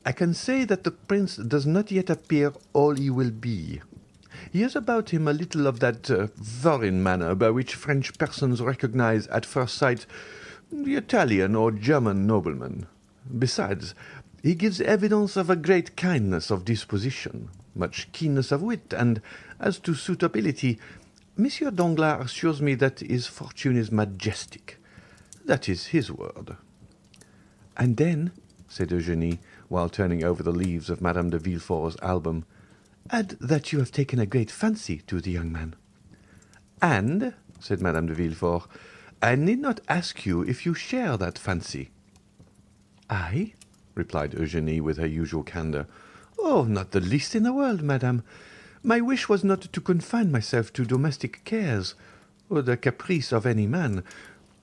I can say that the prince does not yet appear all he will be. He has about him a little of that foreign manner by which French persons recognize at first sight the Italian or German nobleman. Besides, he gives evidence of a great kindness of disposition, much keenness of wit, and, as to suitability, Monsieur Danglars assures me that his fortune is majestic. That is his word." "And then," said Eugenie, while turning over the leaves of Madame de Villefort's album, "add that you have taken a great fancy to the young man." "And," said Madame de Villefort, "I need not ask you if you share that fancy." "I?" replied Eugenie with her usual candour. "Oh, not the least in the world, madame. My wish was not to confine myself to domestic cares, or the caprice of any man,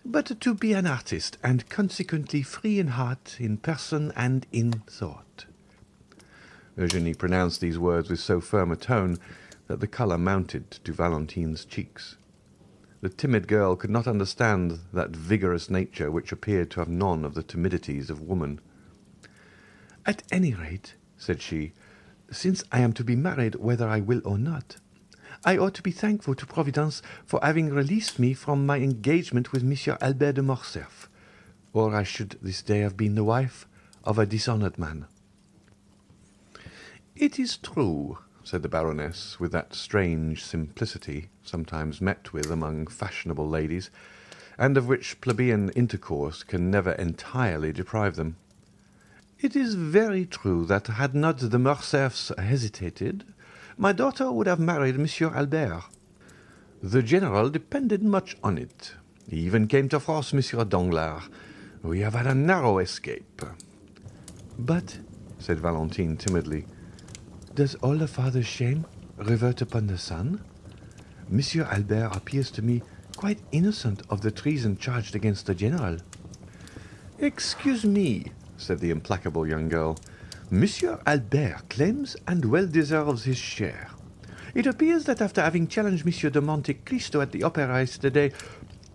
but to be an artist, and consequently free in heart, in person, and in thought." Eugenie pronounced these words with so firm a tone that the colour mounted to Valentine's cheeks. The timid girl could not understand that vigorous nature which appeared to have none of the timidities of woman. "At any rate," said she, "since I am to be married whether I will or not, I ought to be thankful to Providence for having released me from my engagement with Monsieur Albert de Morcerf, or I should this day have been the wife of a dishonoured man." "It is true," said the Baroness, with that strange simplicity sometimes met with among fashionable ladies, and of which plebeian intercourse can never entirely deprive them. "It is very true that had not the Morcerfs hesitated, my daughter would have married Monsieur Albert. The General depended much on it. He even came to force Monsieur Danglars. We have had a narrow escape." "But," said Valentine timidly, "does all the father's shame revert upon the son? Monsieur Albert appears to me quite innocent of the treason charged against the General." "Excuse me," said the implacable young girl. "Monsieur Albert claims and well deserves his share. It appears that after having challenged Monsieur de Monte Cristo at the opera yesterday,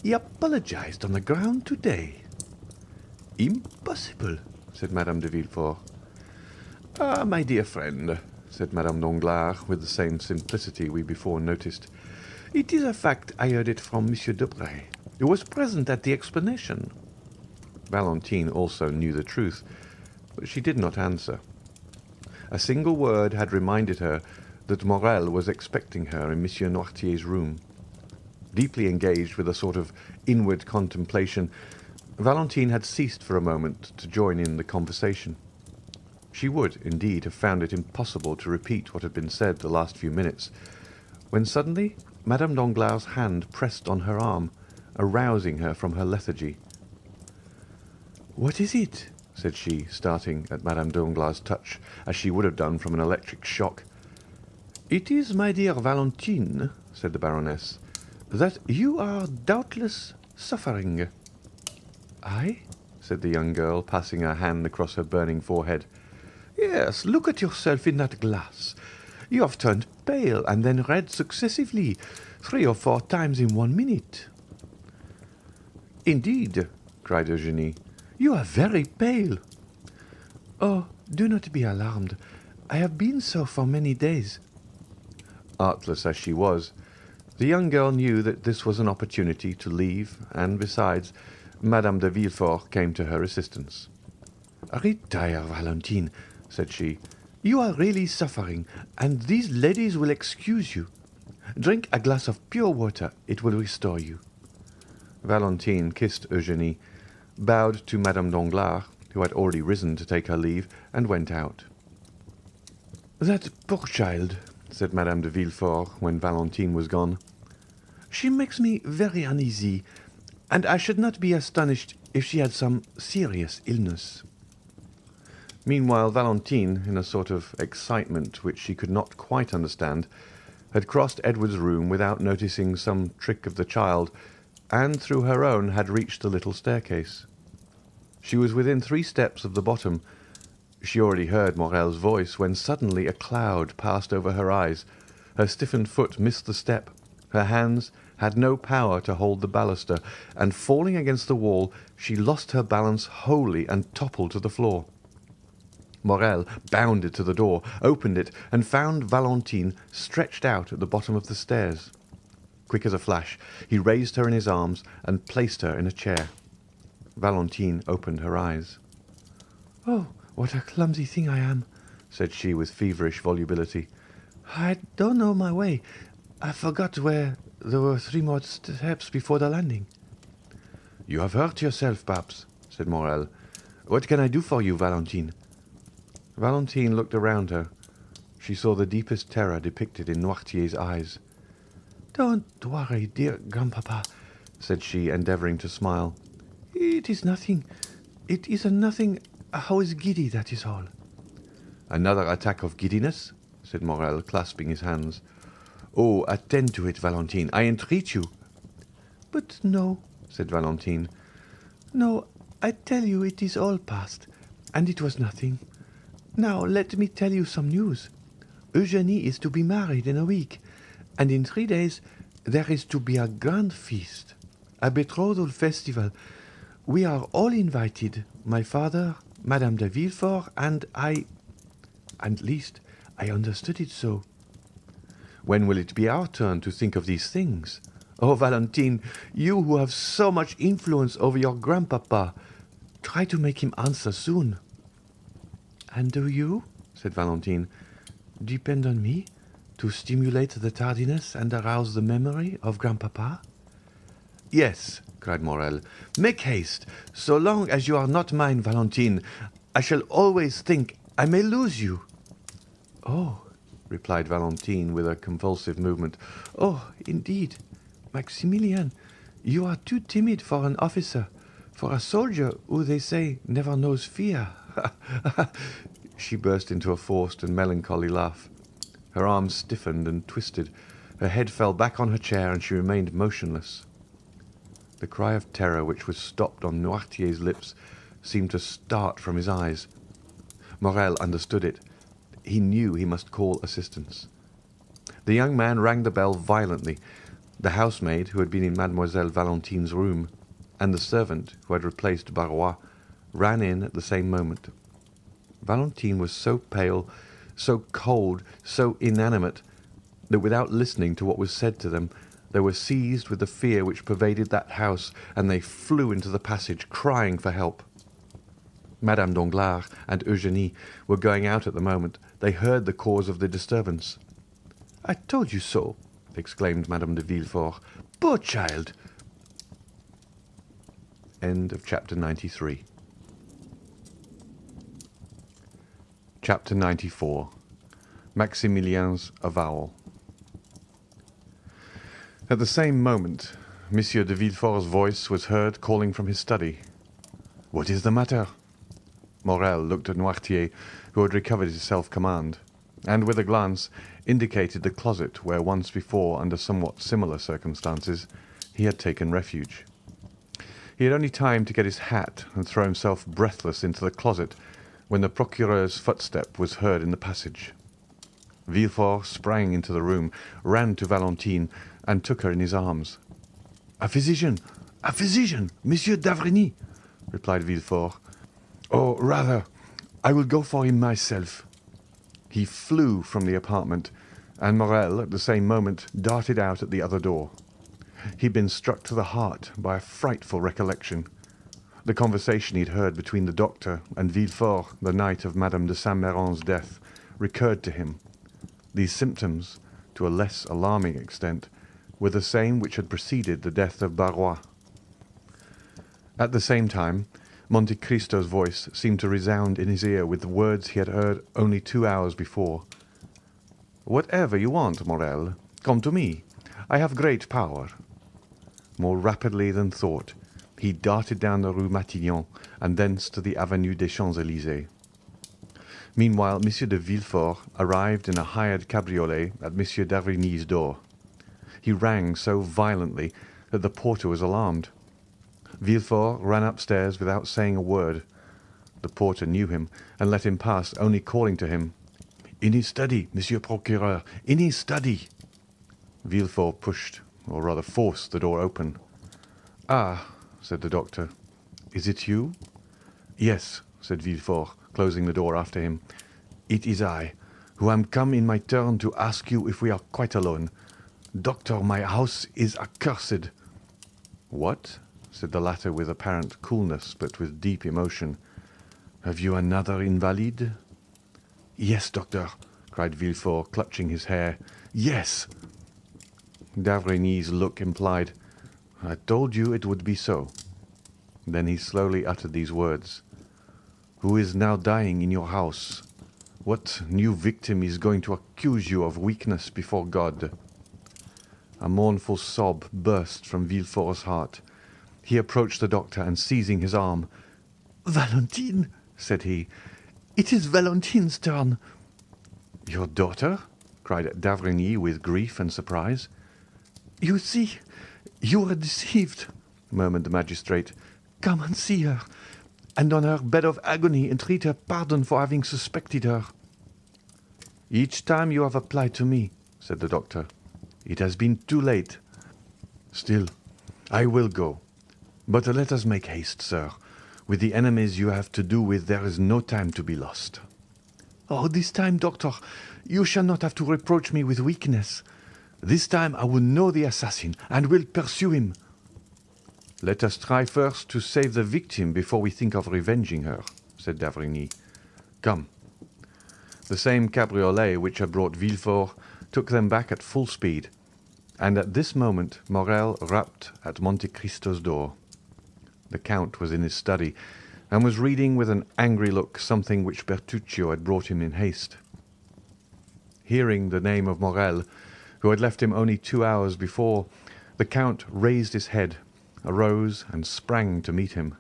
he apologized on the ground today." "Impossible," said Madame de Villefort. "Ah, my dear friend," said Madame Danglars, with the same simplicity we before noticed, "it is a fact. I heard it from Monsieur Debray, who was present at the explanation." Valentine also knew the truth, but she did not answer. A single word had reminded her that Morel was expecting her in Monsieur Noirtier's room. Deeply engaged with a sort of inward contemplation, Valentine had ceased for a moment to join in the conversation. She would, indeed, have found it impossible to repeat what had been said the last few minutes, when suddenly Madame Danglars' hand pressed on her arm, arousing her from her lethargy. "What is it?" said she, starting at Madame Danglars' touch, as she would have done from an electric shock. "It is, my dear Valentine," said the Baroness, "that you are doubtless suffering." "I?" said the young girl, passing her hand across her burning forehead. "Yes, look at yourself in that glass. You have turned pale and then red successively, 3 or 4 times in 1 minute." "Indeed," cried Eugenie, "you are very pale." "Oh, do not be alarmed. I have been so for many days." Artless as she was, the young girl knew that this was an opportunity to leave, and besides, Madame de Villefort came to her assistance. "Retire, Valentine," said she. "You are really suffering, and these ladies will excuse you. Drink a glass of pure water. It will restore you." Valentine kissed Eugenie, bowed to Madame Danglars, who had already risen to take her leave, and went out. "That poor child," said Madame de Villefort when Valentine was gone. "She makes me very uneasy, and I should not be astonished if she had some serious illness." Meanwhile, Valentine, in a sort of excitement which she could not quite understand, had crossed Edward's room without noticing some trick of the child, and through her own had reached the little staircase. She was within 3 steps of the bottom. She already heard Morel's voice when suddenly a cloud passed over her eyes. Her stiffened foot missed the step. Her hands had no power to hold the baluster, and falling against the wall, she lost her balance wholly and toppled to the floor. Morel bounded to the door, opened it, and found Valentine stretched out at the bottom of the stairs. Quick as a flash, he raised her in his arms and placed her in a chair. Valentine opened her eyes. "Oh, what a clumsy thing I am," said she with feverish volubility. "I don't know my way. I forgot where there were 3 more steps before the landing." "You have hurt yourself, perhaps," said Morel. "What can I do for you, Valentine?" Valentine looked around her. She saw the deepest terror depicted in Noirtier's eyes. "Don't worry, dear grandpapa," said she, endeavouring to smile. "It is nothing. It is a nothing. I was giddy, that is all." "Another attack of giddiness?" said Morel, clasping his hands. "Oh, attend to it, Valentine, I entreat you." "But no," said Valentine. "no, I tell you it is all past, and it was nothing. Now let me tell you some news. Eugenie is to be married in a week, and in 3 days there is to be a grand feast, a betrothal festival. We are all invited, my father, Madame de Villefort, and I. At least, I understood it so." "When will it be our turn to think of these things? Oh, Valentine, you who have so much influence over your grandpapa, try to make him answer soon." "And do you," said Valentine, "depend on me to stimulate the tardiness and arouse the memory of grandpapa?" "Yes," cried Morel. "Make haste. So long as you are not mine, Valentine, I shall always think I may lose you." "Oh," replied Valentine with a convulsive movement. "Oh, indeed, Maximilian, you are too timid for an officer, for a soldier who, they say, never knows fear." She burst into a forced and melancholy laugh. Her arms stiffened and twisted. Her head fell back on her chair, and she remained motionless. The cry of terror which was stopped on Noirtier's lips seemed to start from his eyes. Morel understood it. He knew he must call assistance. The young man rang the bell violently. The housemaid, who had been in Mademoiselle Valentine's room, and the servant, who had replaced Barrois, ran in at the same moment. Valentine was so pale, so cold, so inanimate, that without listening to what was said to them, they were seized with the fear which pervaded that house, and they flew into the passage, crying for help. Madame Danglars and Eugenie were going out at the moment. They heard the cause of the disturbance. "I told you so!" exclaimed Madame de Villefort. "Poor child!" End of chapter 93. Chapter 94. Maximilien's avowal. At the same moment, Monsieur de Villefort's voice was heard calling from his study. "What is the matter?" Morel looked at Noirtier, who had recovered his self-command, and with a glance indicated the closet where once before, under somewhat similar circumstances, he had taken refuge. He had only time to get his hat and throw himself breathless into the closet when the procureur's footstep was heard in the passage. Villefort sprang into the room, ran to Valentine, and took her in his arms. "A physician! A physician! Monsieur d'Avrigny!" replied Villefort. "Or rather, I will go for him myself." He flew from the apartment, and Morel, at the same moment, darted out at the other door. He had been struck to the heart by a frightful recollection. The conversation he had heard between the doctor and Villefort the night of Madame de Saint-Méran's death recurred to him. These symptoms, to a less alarming extent, were the same which had preceded the death of Barrois. At the same time, Monte Cristo's voice seemed to resound in his ear with the words he had heard only 2 hours before. Whatever you want, Morel, come to me. I have great power." More rapidly than thought, he darted down the Rue Matignon and thence to the Avenue des Champs-Élysées. Meanwhile, Monsieur de Villefort arrived in a hired cabriolet at Monsieur d'Avrigny's door. He rang so violently that the porter was alarmed. Villefort ran upstairs without saying a word. The porter knew him and let him pass, only calling to him, "In his study, Monsieur Procureur, in his study." Villefort pushed, or rather forced, the door open. "Ah," said the doctor, "is it you?" "Yes," said Villefort, closing the door after him. "It is I, who am come in my turn to ask you if we are quite alone. Doctor, my house is accursed." "What?" said the latter with apparent coolness, but with deep emotion. "Have you another invalid?" "Yes, doctor," cried Villefort, clutching his hair. "Yes." D'Avrigny's look implied, "I told you it would be so." Then he slowly uttered these words: "Who is now dying in your house? What new victim is going to accuse you of weakness before God?" A mournful sob burst from Villefort's heart. He approached the doctor, and seizing his arm, "Valentine," said he, "it is Valentine's turn." "Your daughter?" cried d'Avrigny with grief and surprise. "You see, you were deceived," murmured the magistrate. "Come and see her, and on her bed of agony entreat her pardon for having suspected her." "Each time you have applied to me," said the doctor, "it has been too late. Still, I will go. But let us make haste, sir. With the enemies you have to do with there is no time to be lost." "Oh, this time, doctor, you shall not have to reproach me with weakness. This time I will know the assassin and will pursue him." "Let us try first to save the victim before we think of revenging her," said d'Avrigny. "Come." The same cabriolet which had brought Villefort took them back at full speed, and at this moment Morel rapped at Monte Cristo's door. The Count was in his study, and was reading with an angry look something which Bertuccio had brought him in haste. Hearing the name of Morel, who had left him only 2 hours before, the Count raised his head, arose, and sprang to meet him.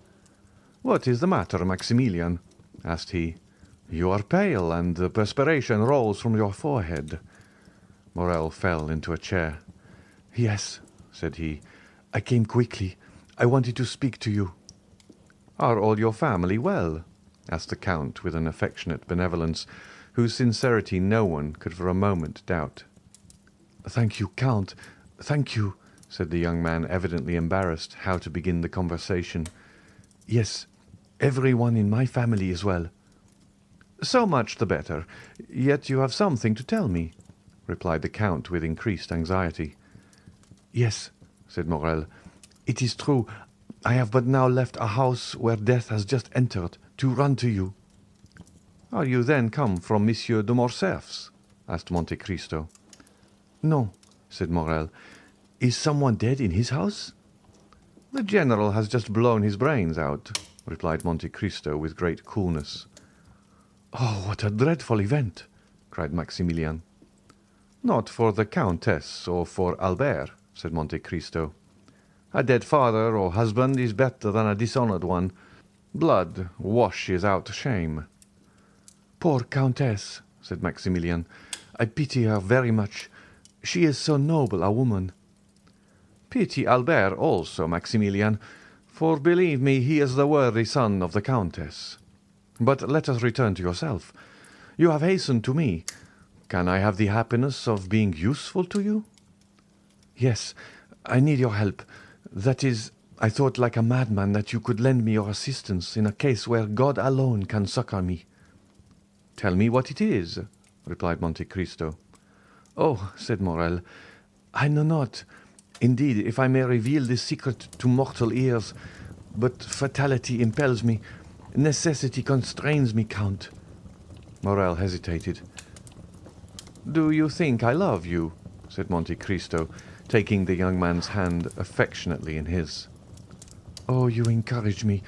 "What is the matter, Maximilian?" asked he. "You are pale, and the perspiration rolls from your forehead." Morel fell into a chair. "Yes," said he, "I came quickly. I wanted to speak to you." "Are all your family well?" asked the Count with an affectionate benevolence, whose sincerity no one could for a moment doubt. "Thank you, Count, thank you," said the young man, evidently embarrassed how to begin the conversation. "Yes, every one in my family is well." "So much the better. Yet you have something to tell me," replied the Count with increased anxiety. "Yes," said Morel, "it is true. I have but now left a house where death has just entered to run to you." "Are you then come from Monsieur de Morcerf's?" asked Monte Cristo. "No," said Morel. "Is someone dead in his house?" "The general has just blown his brains out," replied Monte Cristo with great coolness. "Oh, what a dreadful event!" cried Maximilian. "Not for the Countess or for Albert," said Monte Cristo. "A dead father or husband is better than a dishonoured one. Blood washes out shame." "Poor Countess," said Maximilian. "I pity her very much. She is so noble a woman." "Pity Albert also, Maximilian, for believe me he is the worthy son of the Countess. But let us return to yourself. You have hastened to me. Can I have the happiness of being useful to you?" "Yes, I need your help. That is, I thought like a madman that you could lend me your assistance in a case where God alone can succour me." "Tell me what it is," replied Monte Cristo. "Oh," said Morel, "I know not, indeed, if I may reveal this secret to mortal ears, but fatality impels me, necessity constrains me, Count." Morel hesitated. "Do you think I love you?" said Monte Cristo, taking the young man's hand affectionately in his. "Oh, you encourage me,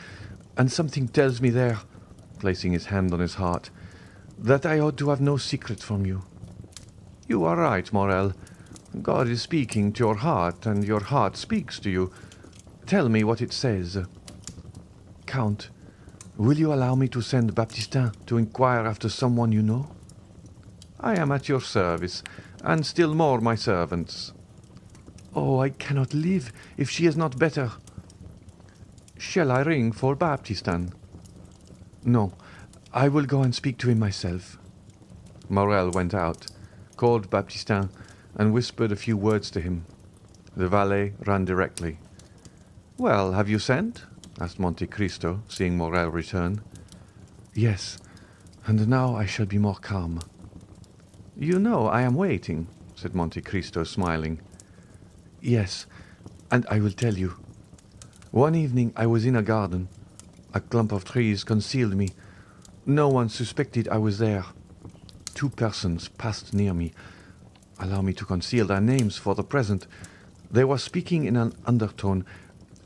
and something tells me there," placing his hand on his heart, "that I ought to have no secret from you." You are right, Morel. God is speaking to your heart, and your heart speaks to you. Tell me what it says. Count, will you allow me to send Baptistin to inquire after someone you know? I am at your service, and still more my servants. Oh, I cannot live if she is not better. Shall I ring for Baptistin? No, I will go and speak to him myself. Morel went out, called Baptistin, and whispered a few words to him. The valet ran directly. "Well, have you sent?" asked Monte Cristo, seeing Morel return. "Yes, and now I shall be more calm." "You know I am waiting," said Monte Cristo, smiling. "Yes, and I will tell you. One evening I was in a garden. A clump of trees concealed me. No one suspected I was there. Two persons passed near me. Allow me to conceal their names for the present. They were speaking in an undertone,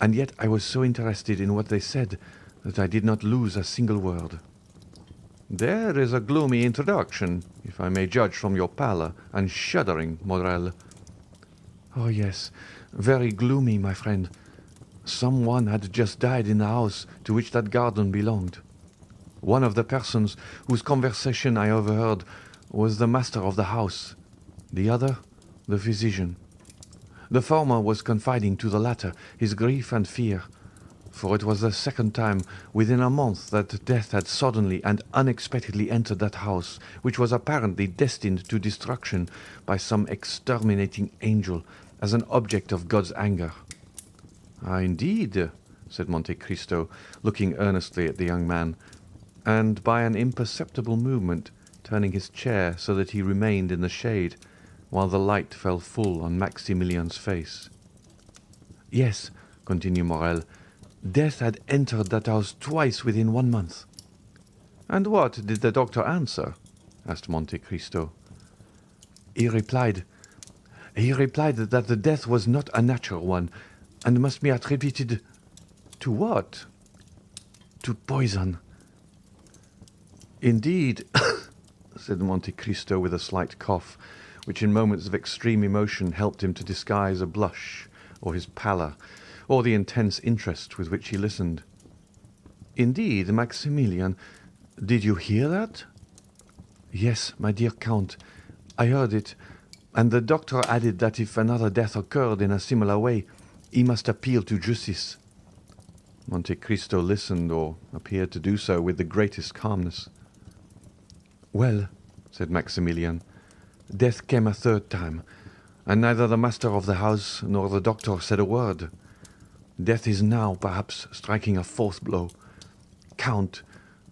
and yet I was so interested in what they said that I did not lose a single word." "There is a gloomy introduction, if I may judge from your pallor and shuddering, Morel." "Oh, yes, very gloomy, my friend. Someone had just died in the house to which that garden belonged. One of the persons whose conversation I overheard was the master of the house, the other the physician. The former was confiding to the latter his grief and fear, for it was the second time within a month that death had suddenly and unexpectedly entered that house, which was apparently destined to destruction by some exterminating angel as an object of God's anger. "Ah, indeed," said Monte Cristo, looking earnestly at the young man, and by an imperceptible movement turning his chair so that he remained in the shade, while the light fell full on Maximilian's face. "Yes," continued Morel, "death had entered that house twice within 1 month." "And what did the doctor answer?" asked Monte Cristo. He replied that the death was not a natural one, and must be attributed to what? To poison. "Indeed," said Monte Cristo with a slight cough, which in moments of extreme emotion helped him to disguise a blush, or his pallor, or the intense interest with which he listened. "Indeed, Maximilian, did you hear that?" "Yes, my dear Count, I heard it, and the doctor added that if another death occurred in a similar way, he must appeal to justice." Monte Cristo listened, or appeared to do so, with the greatest calmness. "Well," said Maximilian, "death came a third time, and neither the master of the house nor the doctor said a word. Death is now, perhaps, striking a fourth blow. Count,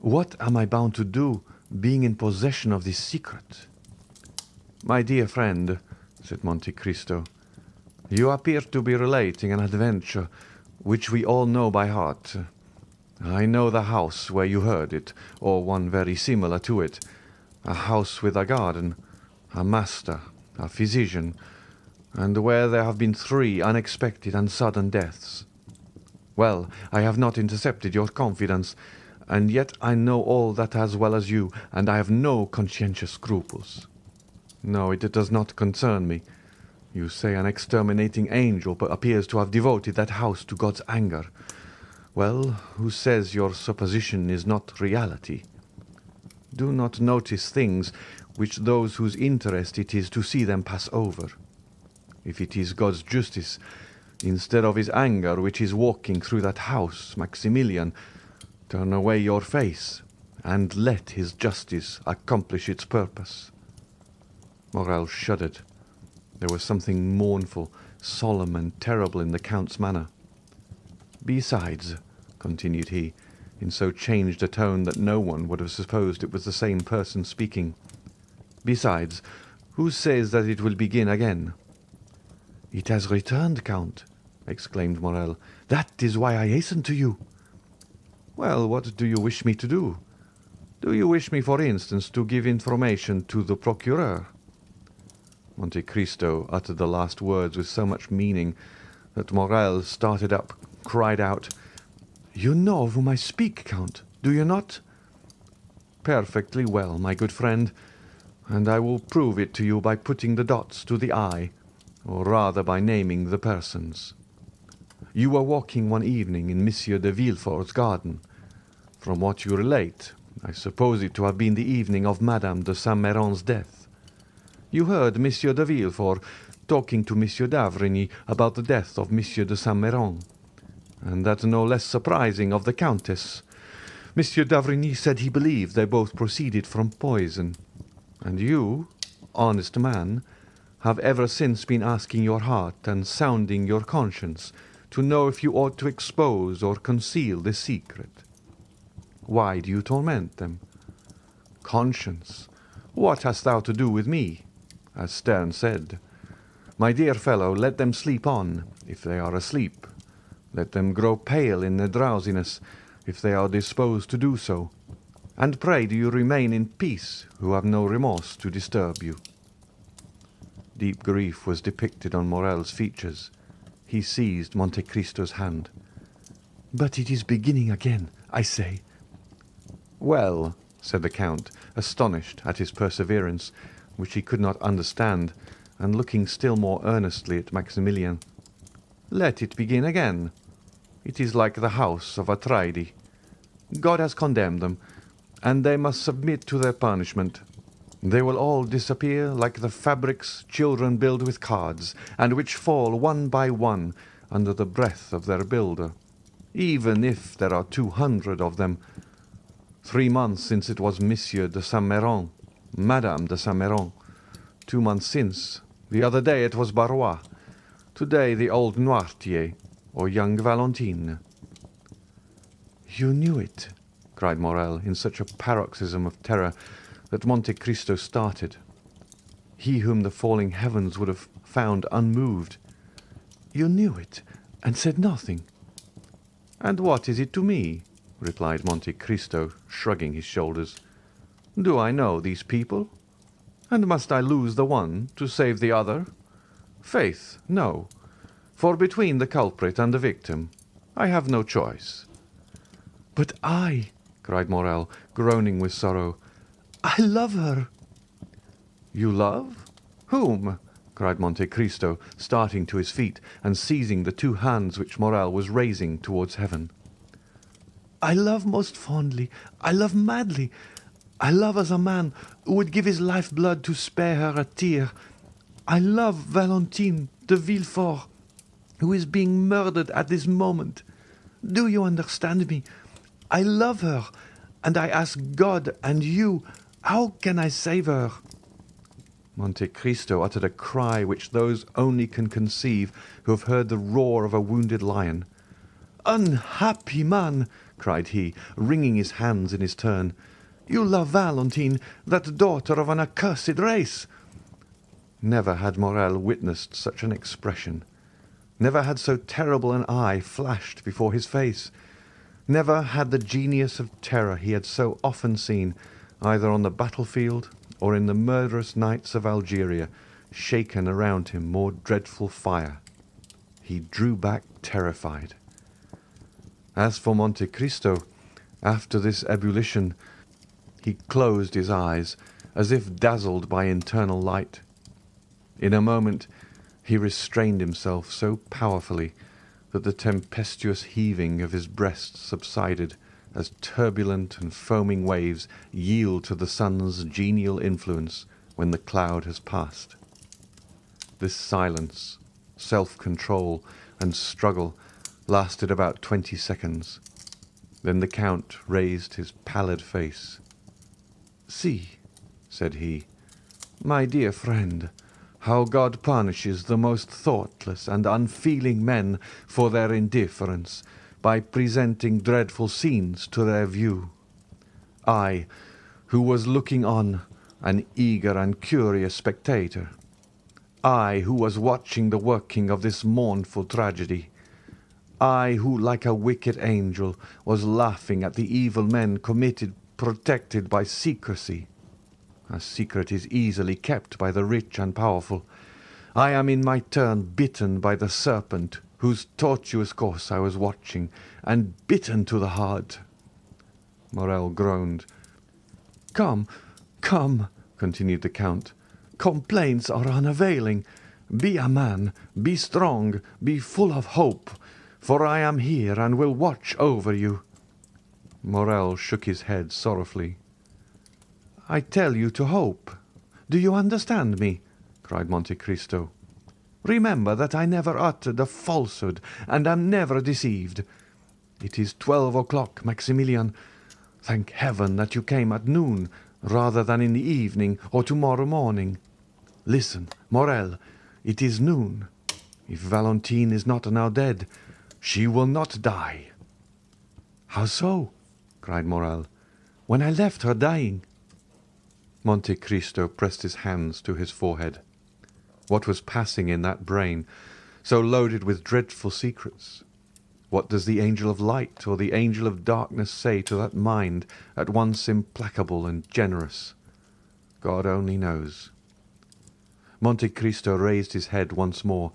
what am I bound to do, being in possession of this secret?" "My dear friend," said Monte Cristo, "you appear to be relating an adventure which we all know by heart. I know the house where you heard it, or one very similar to it, a house with a garden, a master, a physician, and where there have been 3 unexpected and sudden deaths. Well, I have not intercepted your confidence, and yet I know all that as well as you, and I have no conscientious scruples. No, it does not concern me. You say an exterminating angel appears to have devoted that house to God's anger. Well, who says your supposition is not reality? Do not notice things which those whose interest it is to see them pass over. If it is God's justice, instead of his anger, which is walking through that house, Maximilian, turn away your face, and let his justice accomplish its purpose." Morel shuddered. There was something mournful, solemn, and terrible in the Count's manner. "Besides," continued he, in so changed a tone that no one would have supposed it was the same person speaking, "besides, who says that it will begin again?" "It has returned, Count," exclaimed Morel. "That is why I hasten to you." "Well, what do you wish me to do? Do you wish me, for instance, to give information to the procureur?" Monte Cristo uttered the last words with so much meaning that Morel started up, cried out, "You know of whom I speak, Count, do you not?" "Perfectly well, my good friend. and I will prove it to you by putting the dots to the I, or rather by naming the persons. You were walking one evening in Monsieur de Villefort's garden. From what you relate, I suppose it to have been the evening of Madame de Saint-Méran's death. You heard Monsieur de Villefort talking to Monsieur d'Avrigny about the death of Monsieur de Saint-Méran, and that no less surprising of the Countess. Monsieur d'Avrigny said he believed they both proceeded from poison, and you, honest man, have ever since been asking your heart and sounding your conscience to know if you ought to expose or conceal this secret. Why do you torment them? Conscience, what hast thou to do with me? As Sterne said, my dear fellow, let them sleep on, if they are asleep. Let them grow pale in their drowsiness, if they are disposed to do so. And pray do you remain in peace, who have no remorse to disturb you. Deep grief was depicted on Morel's features. He seized Monte Cristo's hand. But it is beginning again, I say. Well, said the Count, astonished at his perseverance, which he could not understand, and looking still more earnestly at Maximilian. Let it begin again. It is like the house of Atrides. God has condemned them, and they must submit to their punishment. They will all disappear like the fabrics children build with cards, and which fall one by one under the breath of their builder, even if there are 200 of them. 3 months since it was Monsieur de Saint-Méran, Madame de Saint-Méran. 2 months since, the other day it was Barrois. Today the old Noirtier, or young Valentine. You knew it, cried Morel in such a paroxysm of terror that Monte Cristo started. He whom the falling heavens would have found unmoved. You knew it, and said nothing. And what is it to me? Replied Monte Cristo, shrugging his shoulders. Do I know these people? And must I lose the one to save the other? Faith, no, for between the culprit and the victim, I have no choice. But I, cried Morel, groaning with sorrow, I love her. You love? Whom? Cried Monte Cristo, starting to his feet and seizing the 2 hands which Morel was raising towards heaven. I love most fondly, I love madly, I love as a man who would give his life-blood to spare her a tear. I love Valentine de Villefort, who is being murdered at this moment. Do you understand me? I love her, and I ask God and you, how can I save her? Monte Cristo uttered a cry which those only can conceive who have heard the roar of a wounded lion. Unhappy man, cried he, wringing his hands in his turn. You love Valentine, that daughter of an accursed race. Never had Morel witnessed such an expression. Never had so terrible an eye flashed before his face. Never had the genius of terror he had so often seen, either on the battlefield or in the murderous nights of Algeria, shaken around him more dreadful fire. He drew back terrified. As for Monte Cristo, after this ebullition, he closed his eyes, as if dazzled by internal light. In a moment he restrained himself so powerfully that the tempestuous heaving of his breast subsided, as turbulent and foaming waves yield to the sun's genial influence when the cloud has passed. This silence, self-control, and struggle lasted about 20 seconds. Then the Count raised his pallid face. See, said he, my dear friend, how God punishes the most thoughtless and unfeeling men for their indifference by presenting dreadful scenes to their view. I, who was looking on, an eager and curious spectator. I, who was watching the working of this mournful tragedy. I, who, like a wicked angel, was laughing at the evil men committed, protected by secrecy. A secret is easily kept by the rich and powerful. I am in my turn bitten by the serpent, whose tortuous course I was watching, and bitten to the heart. Morel groaned. Come, come, continued the Count. "Complaints are unavailing. Be a man, be strong, be full of hope, for I am here and will watch over you." Morel shook his head sorrowfully. "I tell you to hope. Do you understand me?" cried Monte Cristo. "Remember that I never uttered a falsehood and am never deceived. It is 12 o'clock, Maximilian. Thank heaven that you came at noon rather than in the evening or tomorrow morning. Listen, Morel, it is noon. If Valentine is not now dead, she will not die." "How so?" cried Morel. "When I left her dying." Monte Cristo pressed his hands to his forehead. What was passing in that brain, so loaded with dreadful secrets? What does the angel of light or the angel of darkness say to that mind at once implacable and generous? God only knows. Monte Cristo raised his head once more,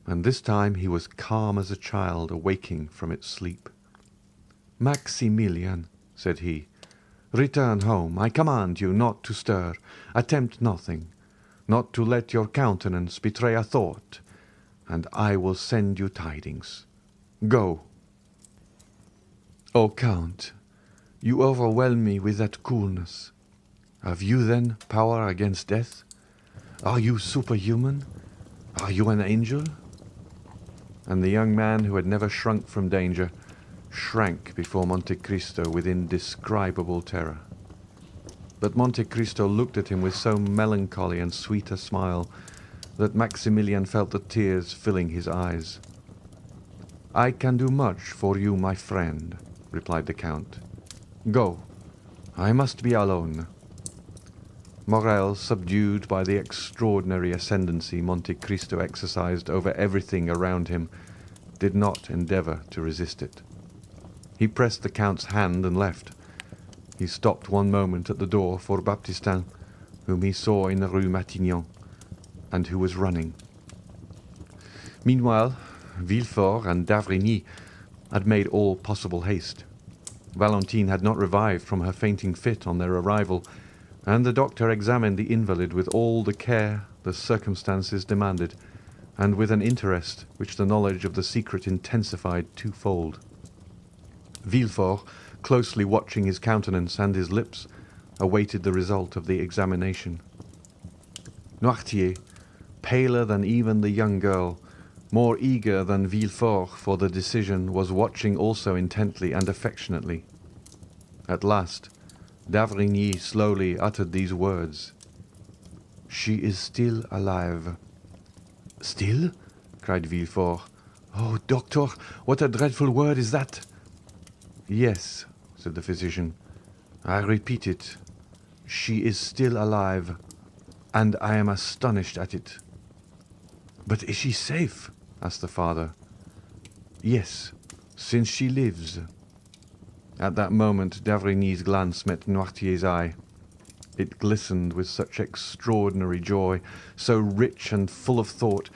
and this time he was calm as a child awaking from its sleep. "Maximilian," said he, "return home. I command you not to stir. Attempt nothing, not to let your countenance betray a thought, and I will send you tidings. Go." "O Count, you overwhelm me with that coolness. Have you, then, power against death? Are you superhuman? Are you an angel?" And the young man, who had never shrunk from danger, shrank before Monte Cristo with indescribable terror. But Monte Cristo looked at him with so melancholy and sweet a smile that Maximilian felt the tears filling his eyes. "I can do much for you, my friend," replied the Count. "Go. I must be alone." Morel, subdued by the extraordinary ascendancy Monte Cristo exercised over everything around him, did not endeavour to resist it. He pressed the Count's hand and left. He stopped one moment at the door for Baptistin, whom he saw in the Rue Matignon, and who was running. Meanwhile, Villefort and d'Avrigny had made all possible haste. Valentine had not revived from her fainting fit on their arrival, and the doctor examined the invalid with all the care the circumstances demanded, and with an interest which the knowledge of the secret intensified twofold. Villefort, closely watching his countenance and his lips, awaited the result of the examination. Noirtier, paler than even the young girl, more eager than Villefort for the decision, was watching also intently and affectionately. At last, d'Avrigny slowly uttered these words: "She is still alive." "Still?" cried Villefort. "Oh, doctor, what a dreadful word is that!" "Yes," said the physician, "I repeat it. She is still alive, and I am astonished at it." "But is she safe?" asked the father. "Yes, since she lives." At that moment d'Avrigny's glance met Noirtier's eye. It glistened with such extraordinary joy, so rich and full of thought,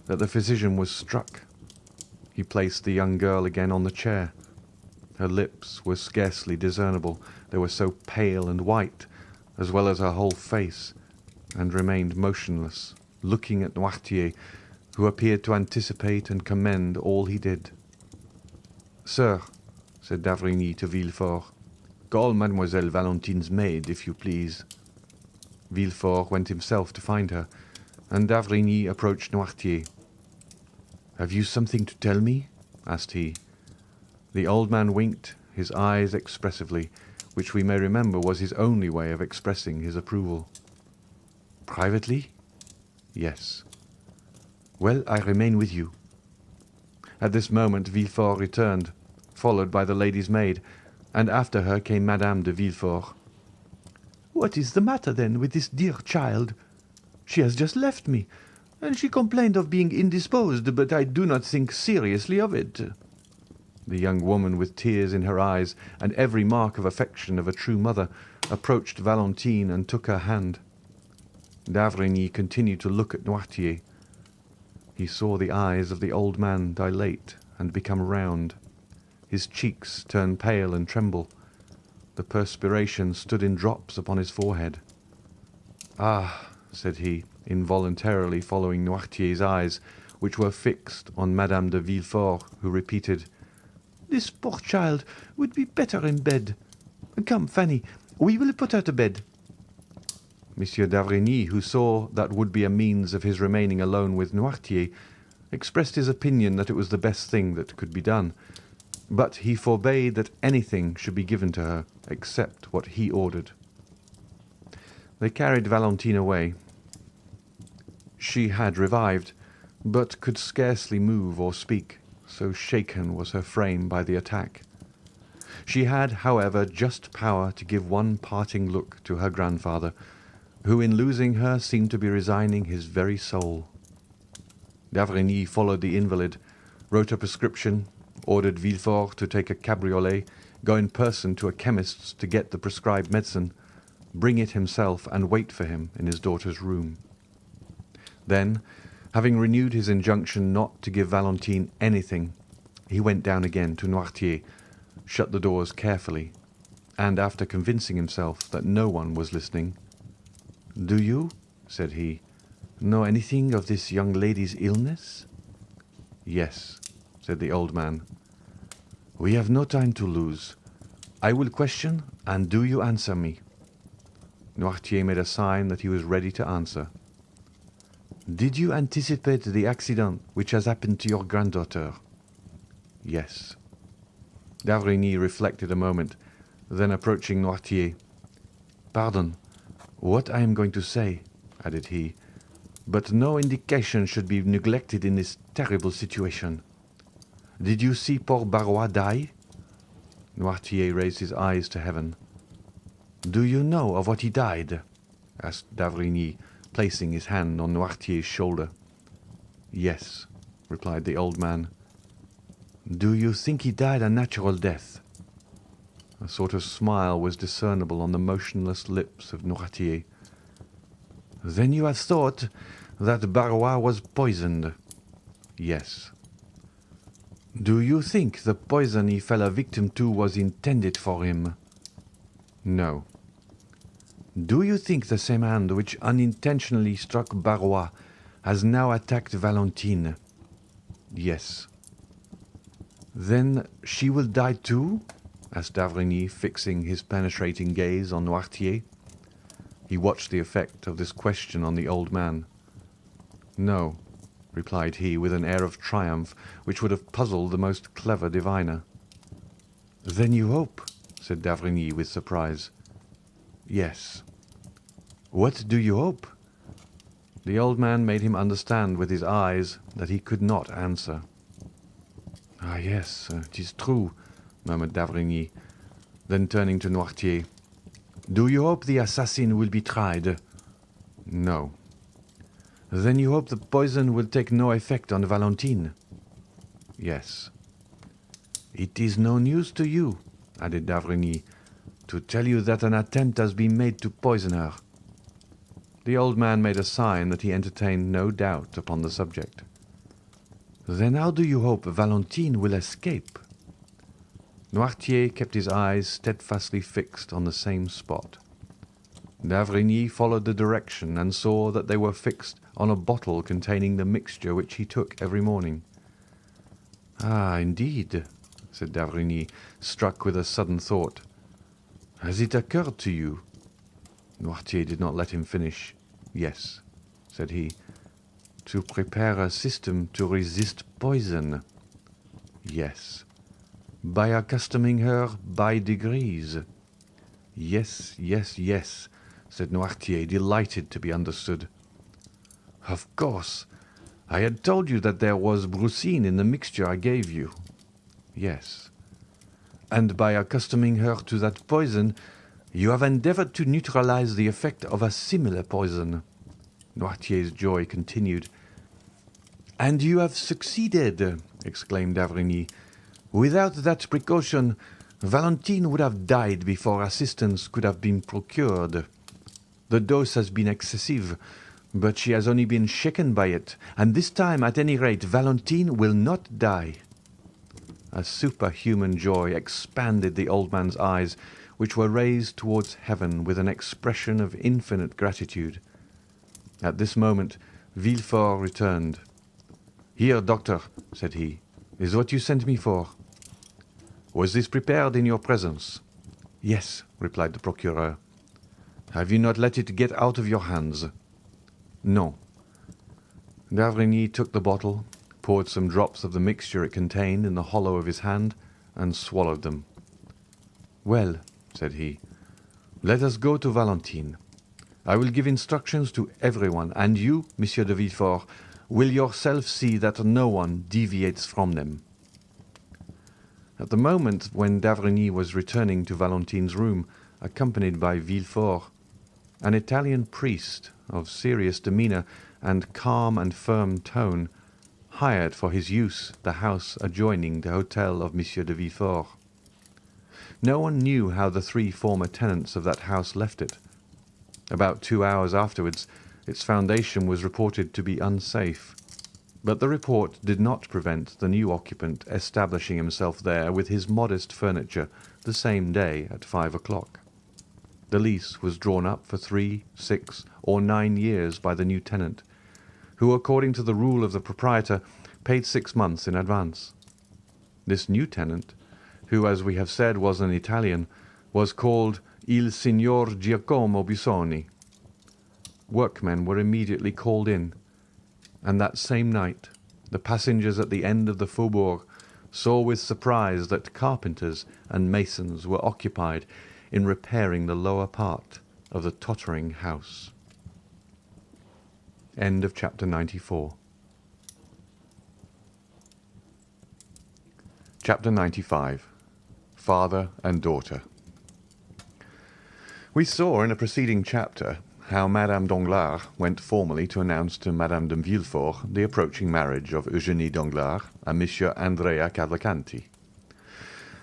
that the physician was struck. He placed the young girl again on the chair. Her lips were scarcely discernible, they were so pale and white, as well as her whole face, and remained motionless, looking at Noirtier, who appeared to anticipate and commend all he did. "Sir," said d'Avrigny to Villefort, "call Mademoiselle Valentine's maid, if you please." Villefort went himself to find her, and d'Avrigny approached Noirtier. "Have you something to tell me?" asked he. The old man winked, his eyes expressively, which we may remember was his only way of expressing his approval. "Privately?" "Yes." "Well, I remain with you." At this moment Villefort returned, followed by the lady's maid, and after her came Madame de Villefort. "What is the matter, then, with this dear child? She has just left me, and she complained of being indisposed, but I do not think seriously of it." The young woman, with tears in her eyes and every mark of affection of a true mother, approached Valentine and took her hand. D'Avrigny continued to look at Noirtier. He saw the eyes of the old man dilate and become round. His cheeks turn pale and tremble. The perspiration stood in drops upon his forehead. Ah, said he, involuntarily following Noirtier's eyes, which were fixed on Madame de Villefort, who repeated, "This poor child would be better in bed. Come, Fanny, we will put her to bed." Monsieur d'Avrigny, who saw that would be a means of his remaining alone with Noirtier, expressed his opinion that it was the best thing that could be done, but he forbade that anything should be given to her except what he ordered. They carried Valentine away. She had revived, but could scarcely move or speak, so shaken was her frame by the attack. She had, however, just power to give one parting look to her grandfather, who in losing her seemed to be resigning his very soul. D'Avrigny followed the invalid, wrote a prescription, ordered Villefort to take a cabriolet, go in person to a chemist's to get the prescribed medicine, bring it himself, and wait for him in his daughter's room. Then, having renewed his injunction not to give Valentine anything, he went down again to Noirtier, shut the doors carefully, and after convincing himself that no one was listening, "Do you," said he, "know anything of this young lady's illness?" "Yes," said the old man. "We have no time to lose. I will question, and do you answer me?" Noirtier made a sign that he was ready to answer. "Did you anticipate the accident which has happened to your granddaughter?" "Yes." D'Avrigny reflected a moment, then approaching Noirtier, "Pardon what I am going to say," added he, "but no indication should be neglected in this terrible situation. Did you see poor Barrois die?" Noirtier raised his eyes to heaven. "Do you know of what he died?" asked d'Avrigny, placing his hand on Noirtier's shoulder. "Yes," replied the old man. "Do you think he died a natural death?" A sort of smile was discernible on the motionless lips of Noirtier. "Then you have thought that Barrois was poisoned?" "Yes." "Do you think the poison he fell a victim to was intended for him?" "No." "Do you think the same hand which unintentionally struck Barrois has now attacked Valentine?" "Yes." "Then she will die too?" asked d'Avrigny, fixing his penetrating gaze on Noirtier. He watched the effect of this question on the old man. "No," replied he with an air of triumph which would have puzzled the most clever diviner. "Then you hope?" said d'Avrigny with surprise. "Yes." "What do you hope?" The old man made him understand with his eyes that he could not answer. "Ah, yes, it is true," murmured d'Avrigny. Then turning to Noirtier, "Do you hope the assassin will be tried?" "No." "Then you hope the poison will take no effect on Valentine?" "Yes." "It is no news to you," added d'Avrigny, "to tell you that an attempt has been made to poison her." The old man made a sign that he entertained no doubt upon the subject. "Then how do you hope Valentine will escape?" Noirtier kept his eyes steadfastly fixed on the same spot. D'Avrigny followed the direction and saw that they were fixed on a bottle containing the mixture which he took every morning. "Ah, indeed," said d'Avrigny, struck with a sudden thought. "Has it occurred to you?" Noirtier did not let him finish. "Yes," said he. "To prepare a system to resist poison?" "Yes." "By accustoming her by degrees?" "Yes, yes, yes," said Noirtier, delighted to be understood. "Of course. I had told you that there was brucine in the mixture I gave you." "Yes." "And by accustoming her to that poison, you have endeavored to neutralize the effect of a similar poison." Noirtier's joy continued. "And you have succeeded!" exclaimed d'Avrigny. "Without that precaution, Valentine would have died before assistance could have been procured. The dose has been excessive, but she has only been shaken by it, and this time, at any rate, Valentine will not die." A superhuman joy expanded the old man's eyes, which were raised towards heaven with an expression of infinite gratitude. At this moment, Villefort returned. "Here, doctor," said he, "is what you sent me for." "Was this prepared in your presence?" "Yes," replied the procureur. "Have you not let it get out of your hands?" "No." D'Avrigny took the bottle, poured some drops of the mixture it contained in the hollow of his hand, and swallowed them. "Well," said he, "let us go to Valentine. I will give instructions to everyone, and you, Monsieur de Villefort, will yourself see that no one deviates from them." At the moment when d'Avrigny was returning to Valentine's room, accompanied by Villefort, an Italian priest of serious demeanour and calm and firm tone hired for his use the house adjoining the hotel of Monsieur de Villefort. No one knew how the three former tenants of that house left it. About 2 hours afterwards, its foundation was reported to be unsafe, but the report did not prevent the new occupant establishing himself there with his modest furniture the same day at 5 o'clock. The lease was drawn up for 3, 6, or 9 years by the new tenant, who, according to the rule of the proprietor, paid 6 months in advance. This new tenant, who, as we have said, was an Italian, was called Il Signor Giacomo Busoni. Workmen were immediately called in, and that same night the passengers at the end of the faubourg saw with surprise that carpenters and masons were occupied in repairing the lower part of the tottering house. End of chapter 94. Chapter 95. Father and Daughter. We saw in a preceding chapter how Madame Danglars went formally to announce to Madame de Villefort the approaching marriage of Eugénie Danglars and Monsieur Andrea Cavalcanti.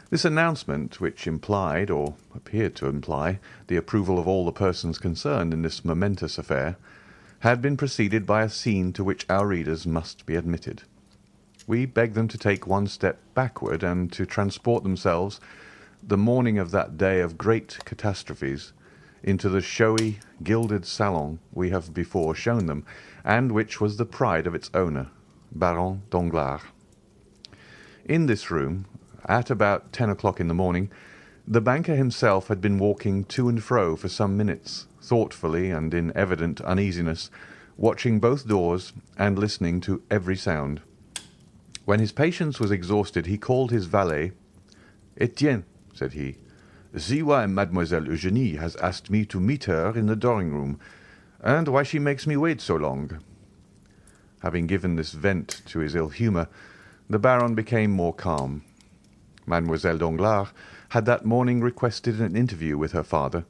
This announcement, which implied, or appeared to imply, the approval of all the persons concerned in this momentous affair, had been preceded by a scene to which our readers must be admitted. We beg them to take one step backward and to transport themselves, the morning of that day of great catastrophes, into the showy, gilded salon we have before shown them, and which was the pride of its owner, Baron Danglars. In this room, at about 10 o'clock in the morning, the banker himself had been walking to and fro for some minutes, thoughtfully and in evident uneasiness, watching both doors and listening to every sound. When his patience was exhausted, he called his valet. "Etienne," said he, "see why Mademoiselle Eugénie has asked me to meet her in the drawing-room, and why she makes me wait so long." Having given this vent to his ill humour, the Baron became more calm. Mademoiselle Danglars had that morning requested an interview with her father,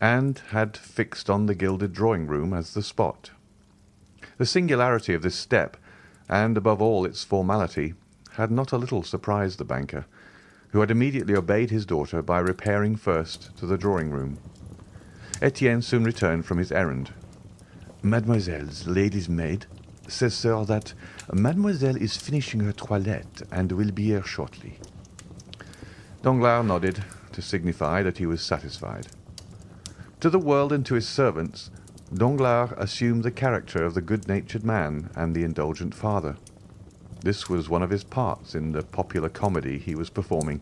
and had fixed on the gilded drawing-room as the spot. The singularity of this step, and above all its formality, had not a little surprised the banker, who had immediately obeyed his daughter by repairing first to the drawing-room. Etienne soon returned from his errand. "Mademoiselle's lady's maid says, sir, that mademoiselle is finishing her toilette and will be here shortly." Danglars nodded to signify that he was satisfied. To the world and to his servants, Danglars assumed the character of the good-natured man and the indulgent father. This was one of his parts in the popular comedy he was performing,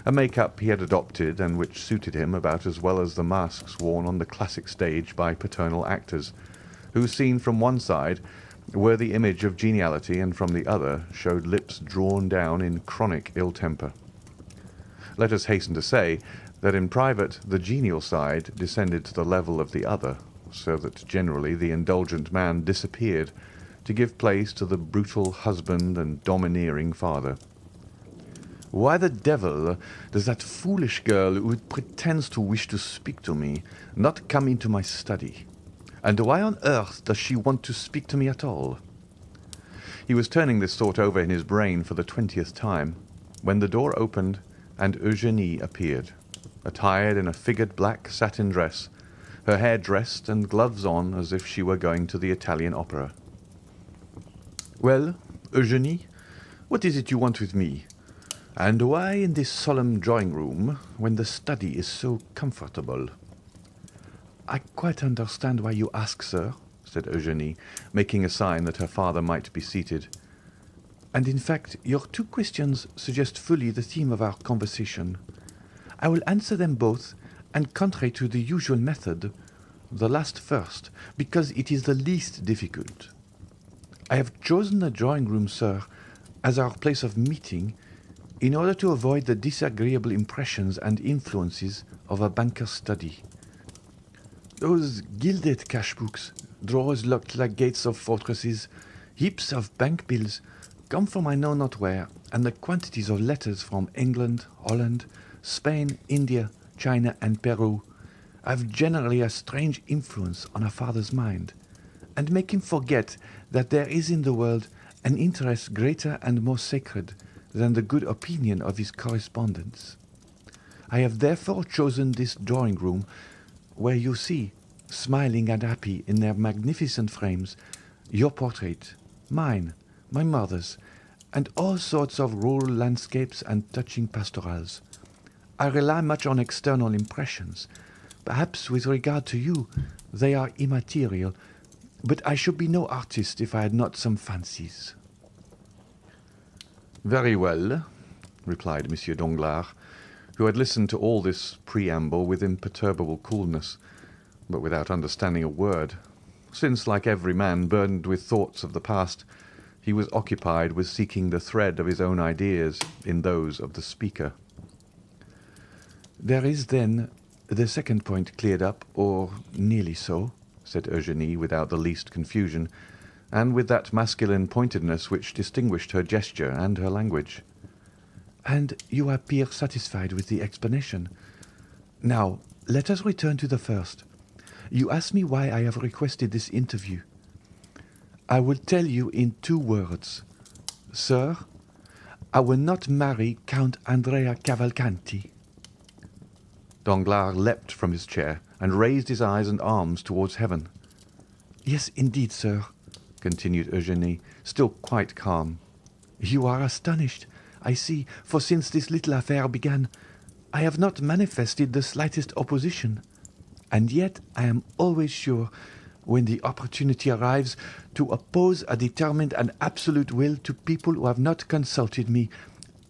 a make-up he had adopted and which suited him about as well as the masks worn on the classic stage by paternal actors, who, seen from one side, were the image of geniality and from the other showed lips drawn down in chronic ill-temper. Let us hasten to say that in private the genial side descended to the level of the other, so that generally the indulgent man disappeared to give place to the brutal husband and domineering father. "Why the devil does that foolish girl who pretends to wish to speak to me not come into my study? And why on earth does she want to speak to me at all?" He was turning this thought over in his brain for the 20th time, when the door opened and Eugénie appeared, attired in a figured black satin dress, her hair dressed and gloves on as if she were going to the Italian opera. "Well, Eugénie, what is it you want with me? And why in this solemn drawing-room when the study is so comfortable?" "I quite understand why you ask, sir," said Eugénie, making a sign that her father might be seated. And in fact, your two questions suggest fully the theme of our conversation. I will answer them both, and contrary to the usual method, the last first, because it is the least difficult. I have chosen the drawing-room, sir, as our place of meeting, in order to avoid the disagreeable impressions and influences of a banker's study. Those gilded cash-books, drawers locked like gates of fortresses, heaps of bank bills, come from I know not where, and the quantities of letters from England, Holland, Spain, India, China, and Peru have generally a strange influence on a father's mind, and make him forget that there is in the world an interest greater and more sacred than the good opinion of his correspondents. I have therefore chosen this drawing-room, where you see, smiling and happy in their magnificent frames, your portrait, mine, my mother's, and all sorts of rural landscapes and touching pastorals. I rely much on external impressions. Perhaps with regard to you, they are immaterial, but I should be no artist if I had not some fancies. Very well, replied Monsieur Danglars, who had listened to all this preamble with imperturbable coolness, but without understanding a word, since, like every man burdened with thoughts of the past, he was occupied with seeking the thread of his own ideas in those of the speaker. There is, then, the second point cleared up, or nearly so, said Eugénie without the least confusion, and with that masculine pointedness which distinguished her gesture and her language. And you appear satisfied with the explanation. Now, let us return to the first. You asked me why I have requested this interview. I will tell you in 2 words. Sir, I will not marry Count Andrea Cavalcanti. Danglars leapt from his chair and raised his eyes and arms towards heaven. Yes, indeed, sir, continued Eugénie, still quite calm. You are astonished, I see, for since this little affair began, I have not manifested the slightest opposition. And yet I am always sure, when the opportunity arrives, to oppose a determined and absolute will to people who have not consulted me,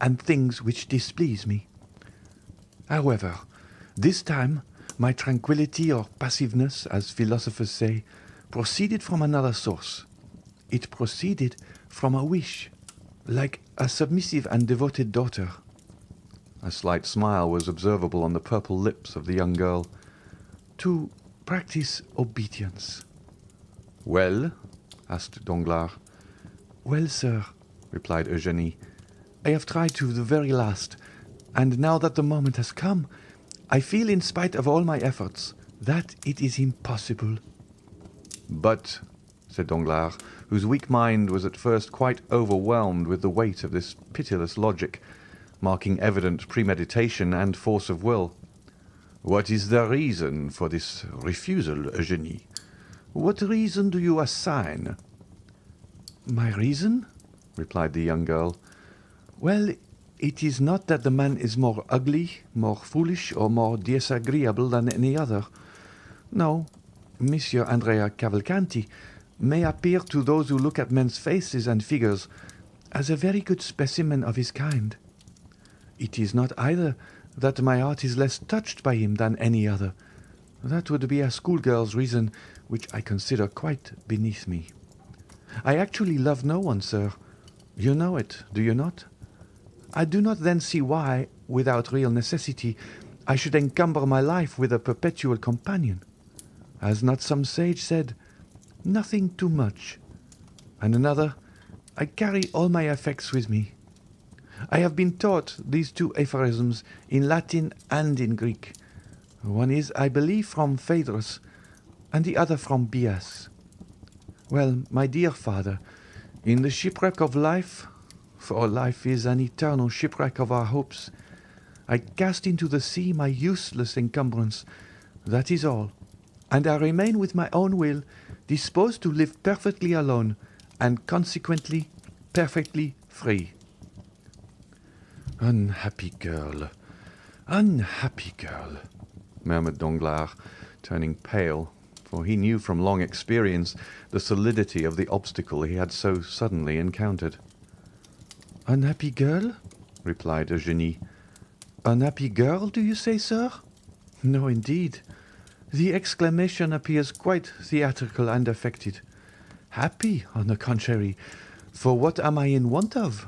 and things which displease me. However, this time my tranquillity or passiveness, as philosophers say, proceeded from another source. It proceeded from a wish, like a submissive and devoted daughter. A slight smile was observable on the purple lips of the young girl. To practice obedience. Well? asked Danglars. Well, sir, replied Eugénie. I have tried to the very last, and now that the moment has come, I feel, in spite of all my efforts, that it is impossible. But, said Danglars, whose weak mind was at first quite overwhelmed with the weight of this pitiless logic, marking evident premeditation and force of will, what is the reason for this refusal, Eugénie? What reason do you assign? My reason? replied the young girl. Well, it is not that the man is more ugly, more foolish, or more disagreeable than any other. No, Monsieur Andrea Cavalcanti may appear to those who look at men's faces and figures as a very good specimen of his kind. It is not either that my heart is less touched by him than any other. That would be a schoolgirl's reason, which I consider quite beneath me. I actually love no one, sir. You know it, do you not? I do not then see why, without real necessity, I should encumber my life with a perpetual companion. Has not some sage said, "Nothing too much," and another, "I carry all my effects with me." I have been taught these 2 aphorisms in Latin and in Greek. One is, I believe, from Phaedrus, and the other from Bias. Well, my dear father, in the shipwreck of life, for life is an eternal shipwreck of our hopes, I cast into the sea my useless encumbrance, that is all, and I remain with my own will disposed to live perfectly alone, and consequently perfectly free. Unhappy girl, murmured Danglars, turning pale, for he knew from long experience the solidity of the obstacle he had so suddenly encountered. "Unhappy girl?" replied Eugenie. "Unhappy girl, do you say, sir? No, indeed. The exclamation appears quite theatrical and affected. Happy, on the contrary, for what am I in want of?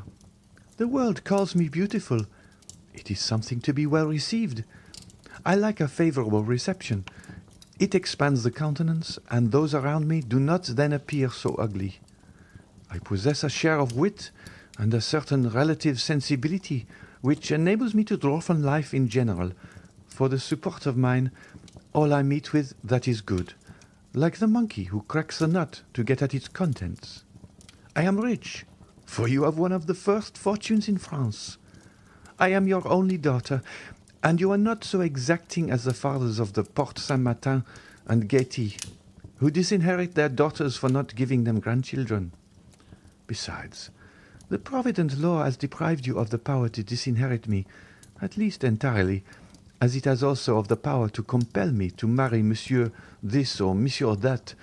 The world calls me beautiful. It is something to be well received. I like a favourable reception. It expands the countenance, and those around me do not then appear so ugly. I possess a share of wit and a certain relative sensibility which enables me to draw from life in general, for the support of mine, all I meet with that is good, like the monkey who cracks the nut to get at its contents. I am rich, for you have one of the first fortunes in France. I am your only daughter, and you are not so exacting as the fathers of the Porte Saint-Martin and Gaiety, who disinherit their daughters for not giving them grandchildren. Besides, the provident law has deprived you of the power to disinherit me, at least entirely, as it has also of the power to compel me to marry Monsieur this or Monsieur that,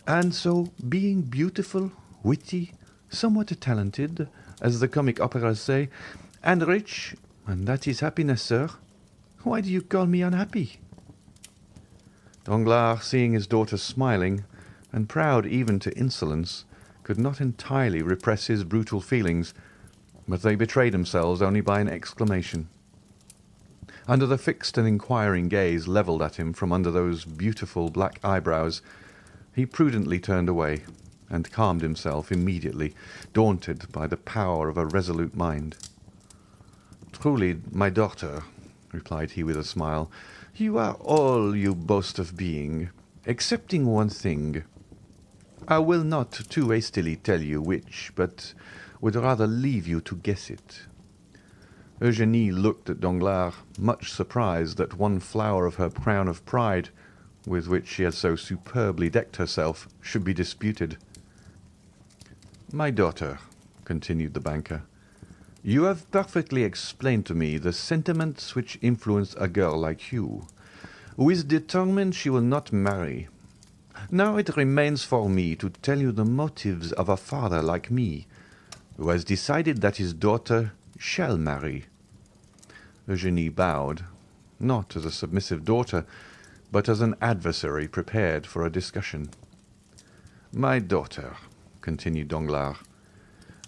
and so, being beautiful, witty, somewhat talented, as the comic operas say, and rich, and that is happiness, sir, why do you call me unhappy?" Danglars, seeing his daughter smiling, and proud even to insolence, could not entirely repress his brutal feelings, but they betrayed themselves only by an exclamation. Under the fixed and inquiring gaze levelled at him from under those beautiful black eyebrows, he prudently turned away, and calmed himself immediately, daunted by the power of a resolute mind. "Truly, my daughter," replied he with a smile, "you are all you boast of being, excepting one thing. I will not too hastily tell you which, but would rather leave you to guess it." Eugenie looked at Danglars, much surprised that one flower of her crown of pride, with which she had so superbly decked herself, should be disputed. "My daughter," continued the banker, "you have perfectly explained to me the sentiments which influence a girl like you, who is determined she will not marry. Now it remains for me to tell you the motives of a father like me, who has decided that his daughter shall marry." Eugenie bowed, not as a submissive daughter, but as an adversary prepared for a discussion. "My daughter," continued Danglars,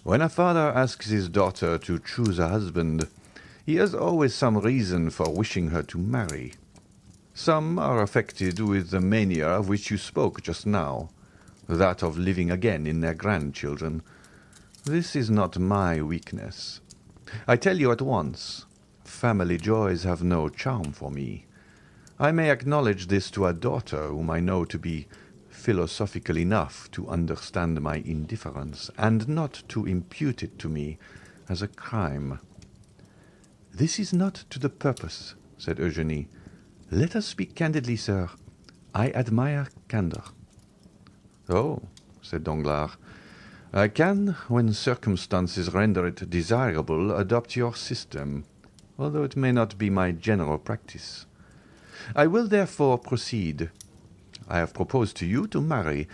"when a father asks his daughter to choose a husband, he has always some reason for wishing her to marry. Some are affected with the mania of which you spoke just now, that of living again in their grandchildren. This is not my weakness. I tell you at once, family joys have no charm for me. I may acknowledge this to a daughter whom I know to be philosophical enough to understand my indifference, and not to impute it to me as a crime." "This is not to the purpose," said Eugenie. "Let us speak candidly, sir. I admire candour." "Oh," said Danglars, "I can, when circumstances render it desirable, adopt your system, although it may not be my general practice. I will therefore proceed. I have proposed to you to marry,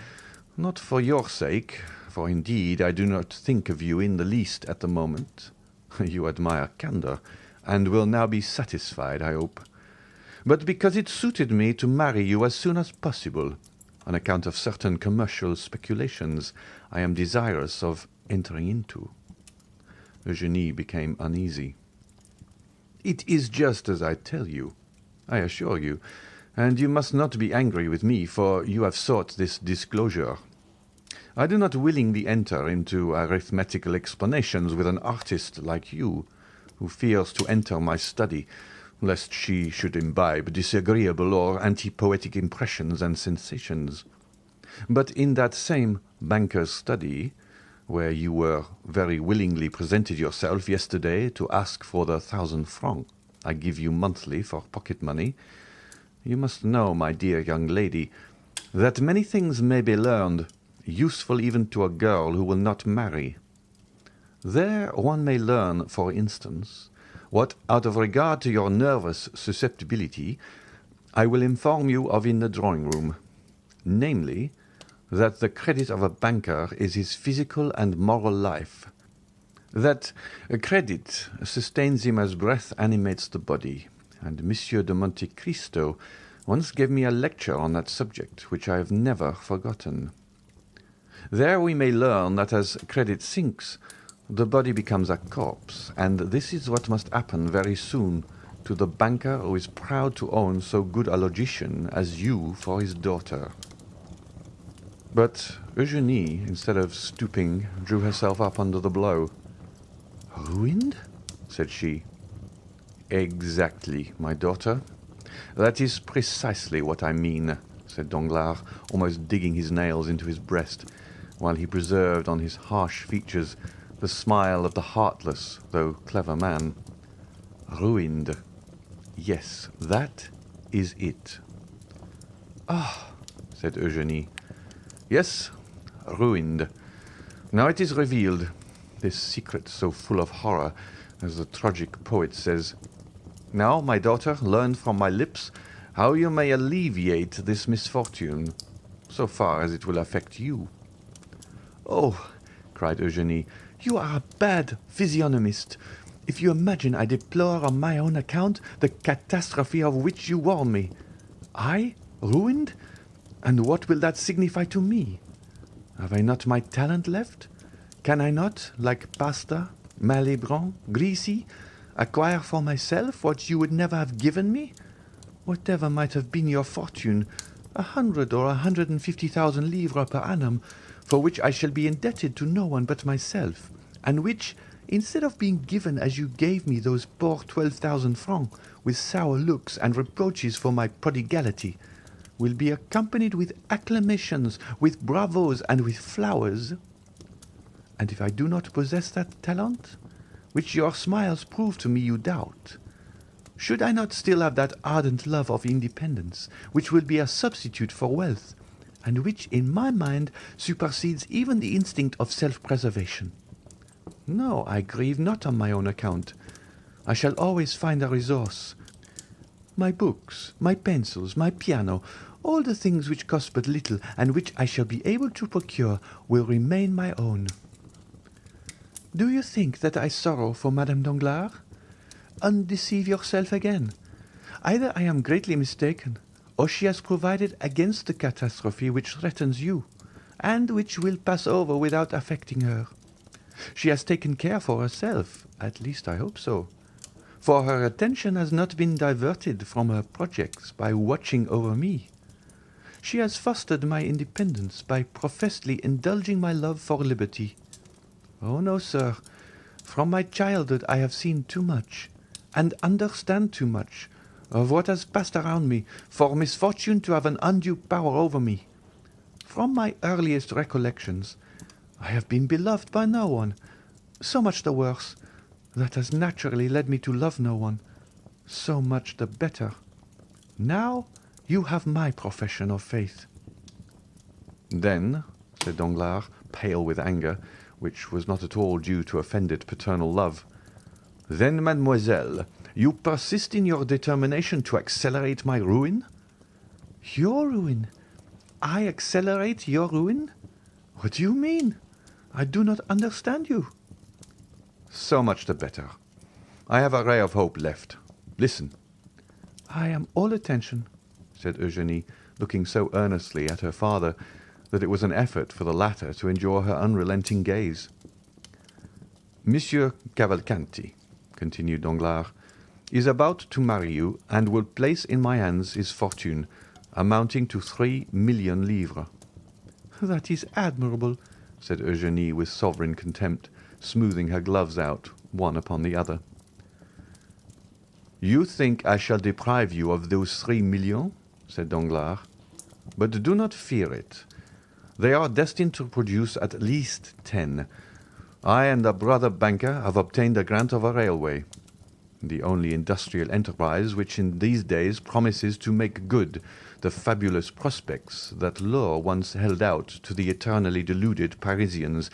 not for your sake, for indeed I do not think of you in the least at the moment. You admire candour, and will now be satisfied, I hope. But because it suited me to marry you as soon as possible, on account of certain commercial speculations I am desirous of entering into." Eugenie became uneasy. "It is just as I tell you, I assure you, and you must not be angry with me, for you have sought this disclosure. I do not willingly enter into arithmetical explanations with an artist like you, who fears to enter my study, lest she should imbibe disagreeable or anti-poetic impressions and sensations. But in that same banker's study, where you were very willingly presented yourself yesterday to ask for the 1,000 francs I give you monthly for pocket money, you must know, my dear young lady, that many things may be learned, useful even to a girl who will not marry. There one may learn, for instance, what, out of regard to your nervous susceptibility, I will inform you of in the drawing-room. namely, that the credit of a banker is his physical and moral life, that credit sustains him as breath animates the body, and Monsieur de Monte Cristo once gave me a lecture on that subject, which I have never forgotten. There we may learn that as credit sinks, the body becomes a corpse, and this is what must happen very soon to the banker who is proud to own so good a logician as you for his daughter." But Eugenie, instead of stooping, drew herself up under the blow. "Ruined?" said she. "Exactly, my daughter. That is precisely what I mean," said Danglars, almost digging his nails into his breast, while he preserved on his harsh features the smile of the heartless though clever man. "Ruined. Yes, that is it." "Ah," said Eugenie. "Yes, ruined. Now it is revealed, this secret so full of horror, as the tragic poet says. Now, my daughter, learn from my lips how you may alleviate this misfortune, so far as it will affect you." "Oh," cried Eugenie, "you are a bad physiognomist, if you imagine I deplore on my own account the catastrophe of which you warn me. I ruined? And what will that signify to me? Have I not my talent left? Can I not, like Pasta, Malebranche, Grisi, acquire for myself what you would never have given me? Whatever might have been your fortune, 100 or 150,000 livres per annum, for which I shall be indebted to no one but myself, and which, instead of being given as you gave me those poor 12,000 francs, with sour looks and reproaches for my prodigality, will be accompanied with acclamations, with bravos, and with flowers. And if I do not possess that talent, which your smiles prove to me you doubt, should I not still have that ardent love of independence, which will be a substitute for wealth, and which, in my mind, supersedes even the instinct of self-preservation? No, I grieve not on my own account. I shall always find a resource. My books, my pencils, my piano, all the things which cost but little, and which I shall be able to procure, will remain my own. Do you think that I sorrow for Madame Danglars? Undeceive yourself again. Either I am greatly mistaken, or she has provided against the catastrophe which threatens you, and which will pass over without affecting her. She has taken care for herself, at least I hope so, for her attention has not been diverted from her projects by watching over me. She has fostered my independence by professedly indulging my love for liberty. Oh no, sir, from my childhood I have seen too much, and understand too much, of what has passed around me, for misfortune to have an undue power over me. From my earliest recollections, I have been beloved by no one. So much the worse. That has naturally led me to love no one. So much the better. Now you have my profession of faith." "Then," said Danglars, pale with anger, which was not at all due to offended paternal love, "then, mademoiselle, you persist in your determination to accelerate my ruin?" "Your ruin? I accelerate your ruin? What do you mean? I do not understand you." "So much the better. I have a ray of hope left. Listen." "I am all attention," said Eugenie, looking so earnestly at her father that it was an effort for the latter to endure her unrelenting gaze. "Monsieur Cavalcanti," continued Danglars, "is about to marry you, and will place in my hands his fortune, amounting to 3,000,000 livres." "That is admirable," said Eugenie with sovereign contempt, smoothing her gloves out, one upon the other. "You think I shall deprive you of those 3,000,000?" said Danglars. "But do not fear it. They are destined to produce at least 10. I and a brother banker have obtained a grant of a railway, the only industrial enterprise which in these days promises to make good the fabulous prospects that lure once held out to the eternally deluded Parisians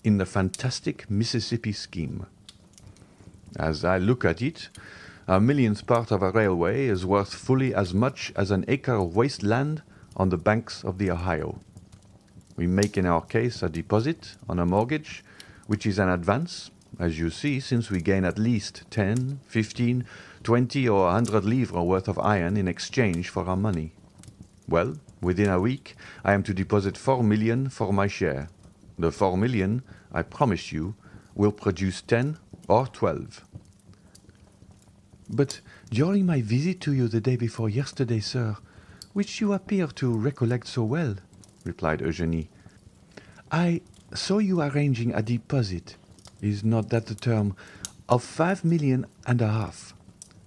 in the fantastic Mississippi scheme. As I look at it, a millionth part of a railway is worth fully as much as an acre of waste land on the banks of the Ohio. We make in our case a deposit on a mortgage, which is an advance, as you see, since we gain at least 10, 15, 20 or 100 livres worth of iron in exchange for our money. Well, within a week I am to deposit 4 million for my share. The 4 million, I promise you, will produce 10 or 12. But during my visit to you the day before yesterday, sir, which you appear to recollect so well, replied Eugénie, I saw you arranging a deposit, is not that the term, of 5 million and a half.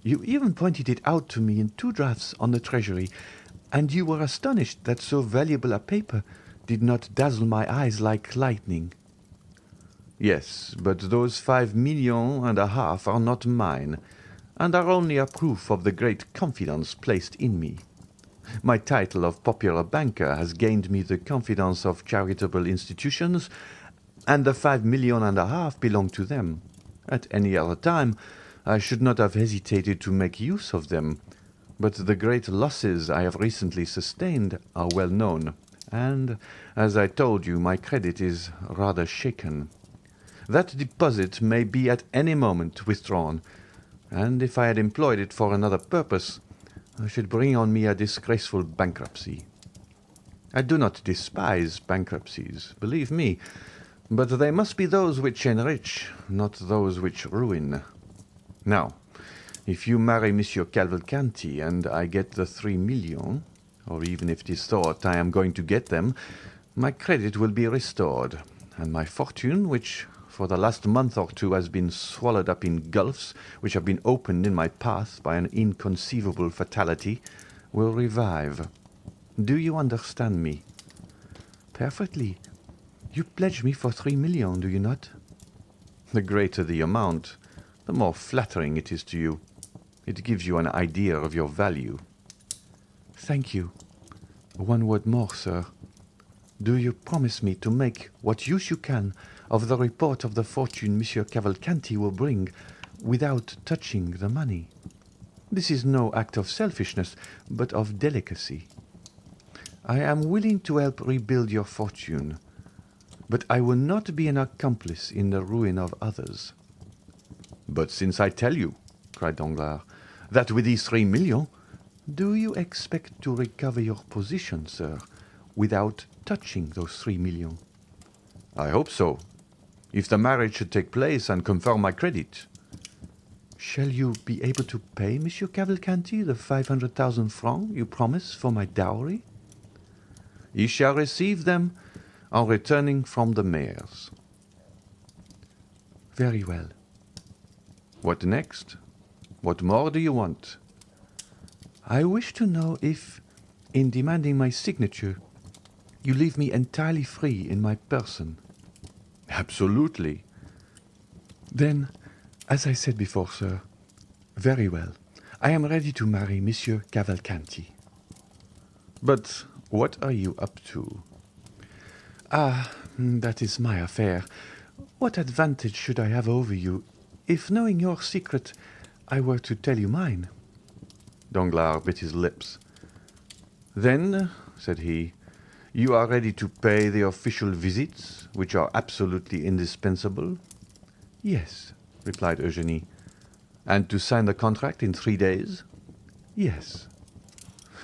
You even pointed it out to me in 2 drafts on the Treasury, and you were astonished that so valuable a paper did not dazzle my eyes like lightning. Yes, but those 5 millions and a half are not mine, and are only a proof of the great confidence placed in me. My title of popular banker has gained me the confidence of charitable institutions, and the 5 millions and a half belong to them. At any other time, I should not have hesitated to make use of them, but the great losses I have recently sustained are well known, and, as I told you, my credit is rather shaken. That deposit may be at any moment withdrawn, and if I had employed it for another purpose, I should bring on me a disgraceful bankruptcy. I do not despise bankruptcies, believe me, but they must be those which enrich, not those which ruin. Now, if you marry Monsieur Cavalcanti and I get the 3 millions, or even if it is thought I am going to get them, my credit will be restored, and my fortune, which for the last month or 2 has been swallowed up in gulfs which have been opened in my path by an inconceivable fatality, will revive. Do you understand me? Perfectly. You pledge me for 3 millions, do you not? The greater the amount, the more flattering it is to you. It gives you an idea of your value. Thank you. One word more, sir. Do you promise me to make what use you can of the report of the fortune Monsieur Cavalcanti will bring without touching the money? This is no act of selfishness, but of delicacy. I am willing to help rebuild your fortune, but I will not be an accomplice in the ruin of others. But since I tell you, cried Danglars, that with these 3 millions, do you expect to recover your position, sir, without touching those 3 millions? I hope so, if the marriage should take place and confirm my credit. Shall you be able to pay Monsieur Cavalcanti the 500,000 francs you promise for my dowry? He shall receive them on returning from the mayor's. Very well. What next? What more do you want? I wish to know if, in demanding my signature, you leave me entirely free in my person. Absolutely. Then, as I said before, sir, very well. I am ready to marry Monsieur Cavalcanti. But what are you up to? Ah, that is my affair. What advantage should I have over you if, knowing your secret, I were to tell you mine? Danglars bit his lips. Then, said he, you are ready to pay the official visits, which are absolutely indispensable? Yes, replied Eugénie. And to sign the contract in 3 days? Yes.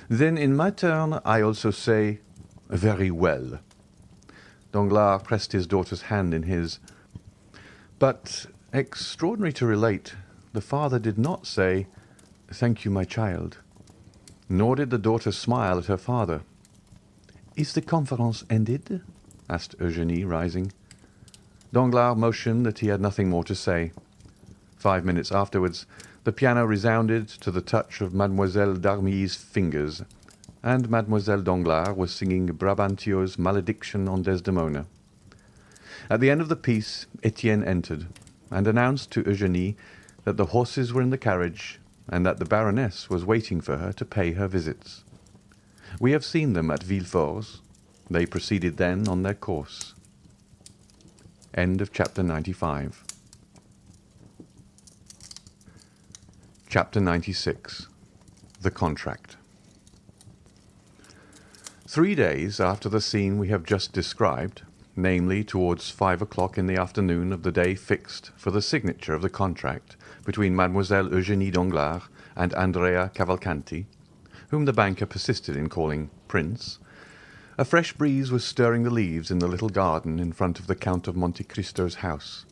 Then in my turn I also say, very well. Danglars pressed his daughter's hand in his. But, extraordinary to relate, the father did not say, thank you, my child. Nor did the daughter smile at her father. Is the conference ended? asked Eugénie, rising. Danglars motioned that he had nothing more to say. 5 minutes afterwards, the piano resounded to the touch of Mademoiselle d'Armilly's fingers, and Mademoiselle Danglars was singing Brabantio's Malediction on Desdemona. At the end of the piece, Etienne entered, and announced to Eugénie that the horses were in the carriage, and that the Baroness was waiting for her to pay her visits. We have seen them at Villefort. They proceeded then on their course. End of chapter 95. Chapter 96. The Contract. 3 days after the scene we have just described, namely towards 5 o'clock in the afternoon of the day fixed for the signature of the contract between Mademoiselle Eugénie Danglars and Andrea Cavalcanti, whom the banker persisted in calling Prince, a fresh breeze was stirring the leaves in the little garden in front of the Count of Monte Cristo's house,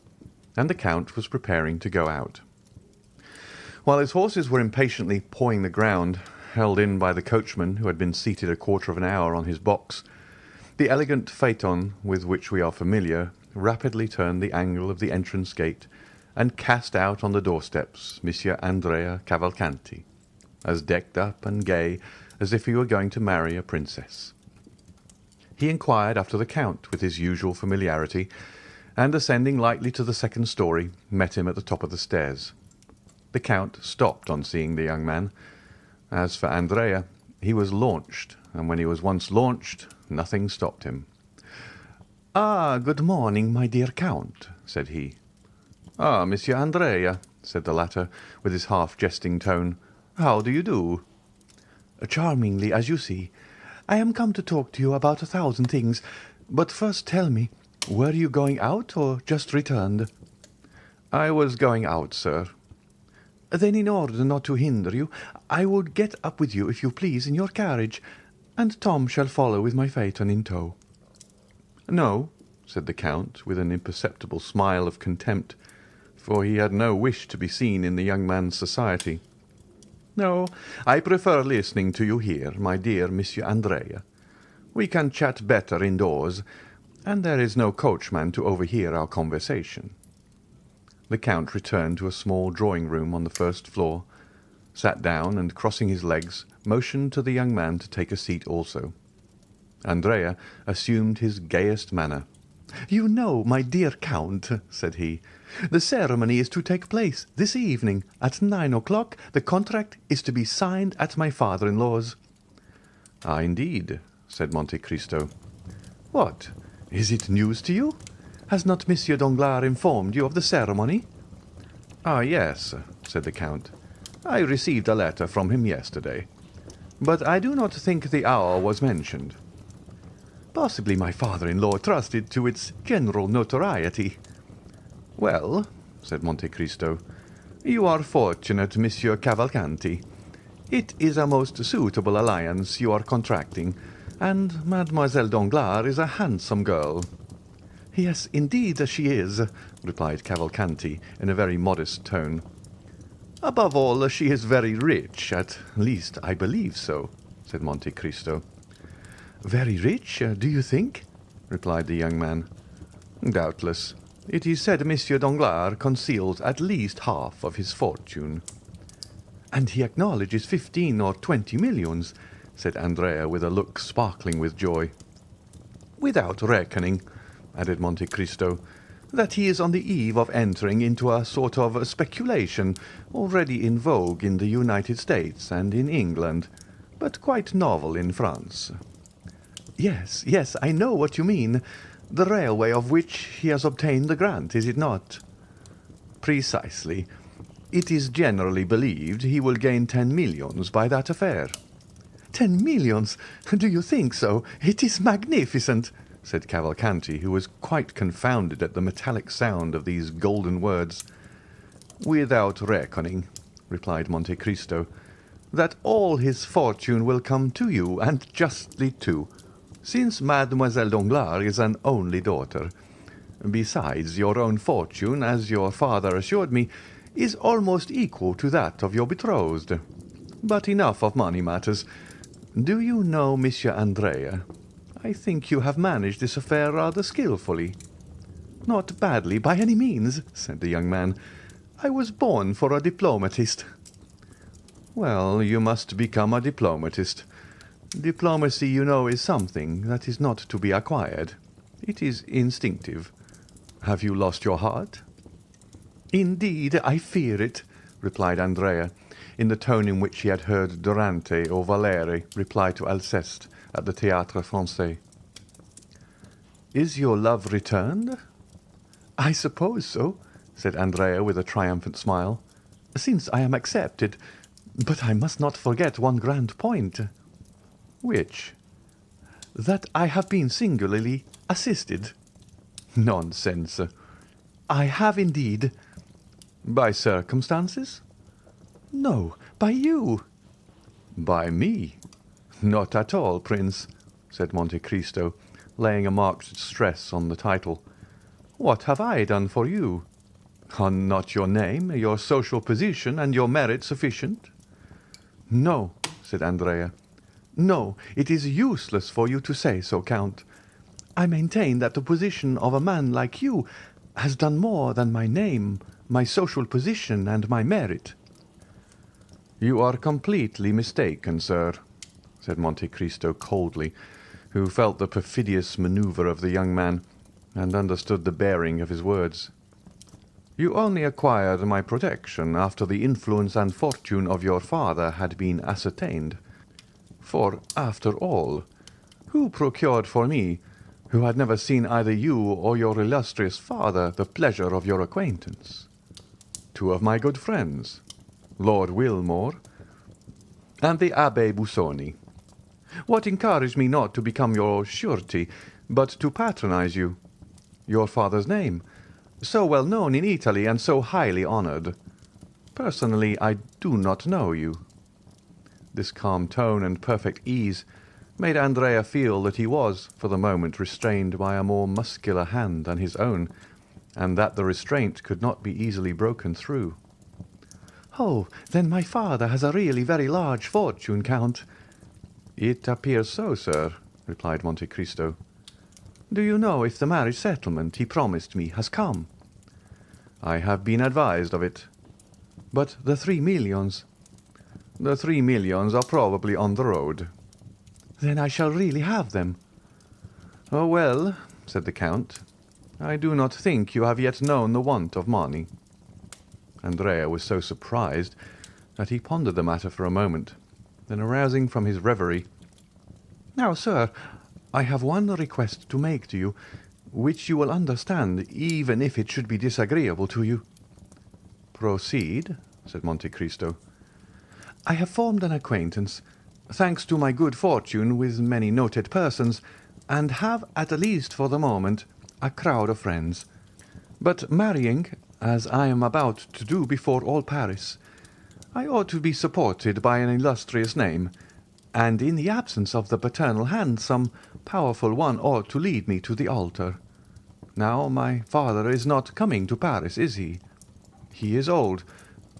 and the Count was preparing to go out. While his horses were impatiently pawing the ground, held in by the coachman who had been seated a quarter of an hour on his box, the elegant phaeton with which we are familiar rapidly turned the angle of the entrance gate and cast out on the doorsteps Monsieur Andrea Cavalcanti, as decked up and gay as if he were going to marry a princess. He inquired after the Count with his usual familiarity, and ascending lightly to the second story, met him at the top of the stairs. The Count stopped on seeing the young man. As for Andrea, he was launched, and when he was once launched, nothing stopped him. "Ah, good morning, my dear Count," said he. "Ah, Monsieur Andrea," said the latter, with his half-jesting tone. "How do you do?" "Charmingly, as you see. I am come to talk to you about 1,000 things, but first tell me, were you going out or just returned?" "I was going out, sir." "Then in order not to hinder you, I would get up with you, if you please, in your carriage, and Tom shall follow with my phaeton in tow." "No," said the Count, with an imperceptible smile of contempt, for he had no wish to be seen in the young man's society. "No, I prefer listening to you here, my dear Monsieur Andrea. We can chat better indoors, and there is no coachman to overhear our conversation." The Count returned to a small drawing-room on the first floor, sat down, and crossing his legs, motioned to the young man to take a seat also. Andrea assumed his gayest manner. "You know, my dear Count," said he, "the ceremony is to take place this evening. At 9 o'clock the contract is to be signed at my father-in-law's." "Ah, indeed," said Monte Cristo. "What? Is it news to you? Has not Monsieur Danglars informed you of the ceremony?" "Ah, yes," said the Count. "I received a letter from him yesterday, but I do not think the hour was mentioned." "Possibly my father-in-law trusted to its general notoriety." "Well," said Monte Cristo, "you are fortunate, Monsieur Cavalcanti. It is a most suitable alliance you are contracting, and Mademoiselle Danglars is a handsome girl." "Yes, indeed she is," replied Cavalcanti in a very modest tone. "Above all, she is very rich, at least I believe so," said Monte Cristo. "Very rich, do you think?" replied the young man. "Doubtless. It is said Monsieur Danglars conceals at least half of his fortune." "And he acknowledges 15 or 20 millions," said Andrea with a look sparkling with joy. "Without reckoning," added Monte Cristo, "that he is on the eve of entering into a sort of speculation already in vogue in the United States and in England, but quite novel in France." "Yes, yes, I know what you mean. The railway of which he has obtained the grant, is it not?" "Precisely. It is generally believed he will gain 10 millions by that affair." 10 millions? Do you think so? It is magnificent," said Cavalcanti, who was quite confounded at the metallic sound of these golden words. "Without reckoning," replied Monte Cristo, "that all his fortune will come to you, and justly too, since Mademoiselle Danglars is an only daughter. Besides, your own fortune, as your father assured me, is almost equal to that of your betrothed. But enough of money matters. Do you know, Monsieur Andrea, I think you have managed this affair rather skilfully." "Not badly, by any means," said the young man. "I was born for a diplomatist." "Well, you must become a diplomatist. Diplomacy, you know, is something that is not to be acquired. It is instinctive. Have you lost your heart?" "Indeed, I fear it," replied Andrea, in the tone in which he had heard Durante or Valere reply to Alceste at the Théâtre Français. "Is your love returned?" "I suppose so," said Andrea with a triumphant smile, "since I am accepted. But I must not forget one grand point." "Which?" that I have been singularly assisted." "Nonsense." "I have indeed." "By circumstances?" "No, by you." "By me? Not at all, Prince," said Monte Cristo, laying a marked stress on the title. "What have I done for you? Are not your name, your social position, and your merit sufficient?" "No," said Andrea. "No, it is useless for you to say so, Count. I maintain that the position of a man like you has done more than my name, my social position, and my merit." "You are completely mistaken, sir," said Monte Cristo coldly, who felt the perfidious manoeuvre of the young man, and understood the bearing of his words. "You only acquired my protection after the influence and fortune of your father had been ascertained. For, after all, who procured for me, who had never seen either you or your illustrious father, the pleasure of your acquaintance? Two of my good friends, Lord Wilmore and the Abbé Busoni. What encouraged me not to become your surety, but to patronize you? Your father's name, so well known in Italy and so highly honored. Personally, I do not know you." This calm tone and perfect ease made Andrea feel that he was, for the moment, restrained by a more muscular hand than his own, and that the restraint could not be easily broken through. "Oh, then my father has a really very large fortune, Count." "It appears so, sir," replied Monte Cristo. "Do you know if the marriage settlement he promised me has come?" "I have been advised of it." "But the 3 millions?" "The 3 millions are probably on the road." "Then I shall really have them." "Oh, well," said the Count, "I do not think you have yet known the want of money." Andrea was so surprised that he pondered the matter for a moment, then arousing from his reverie, "Now, sir, I have one request to make to you, which you will understand, even if it should be disagreeable to you." "Proceed," said Monte Cristo. "I have formed an acquaintance, thanks to my good fortune, with many noted persons, and have, at least for the moment, a crowd of friends. But marrying, as I am about to do before all Paris, I ought to be supported by an illustrious name, and in the absence of the paternal hand, some powerful one ought to lead me to the altar. Now, my father is not coming to Paris, is he? He is old,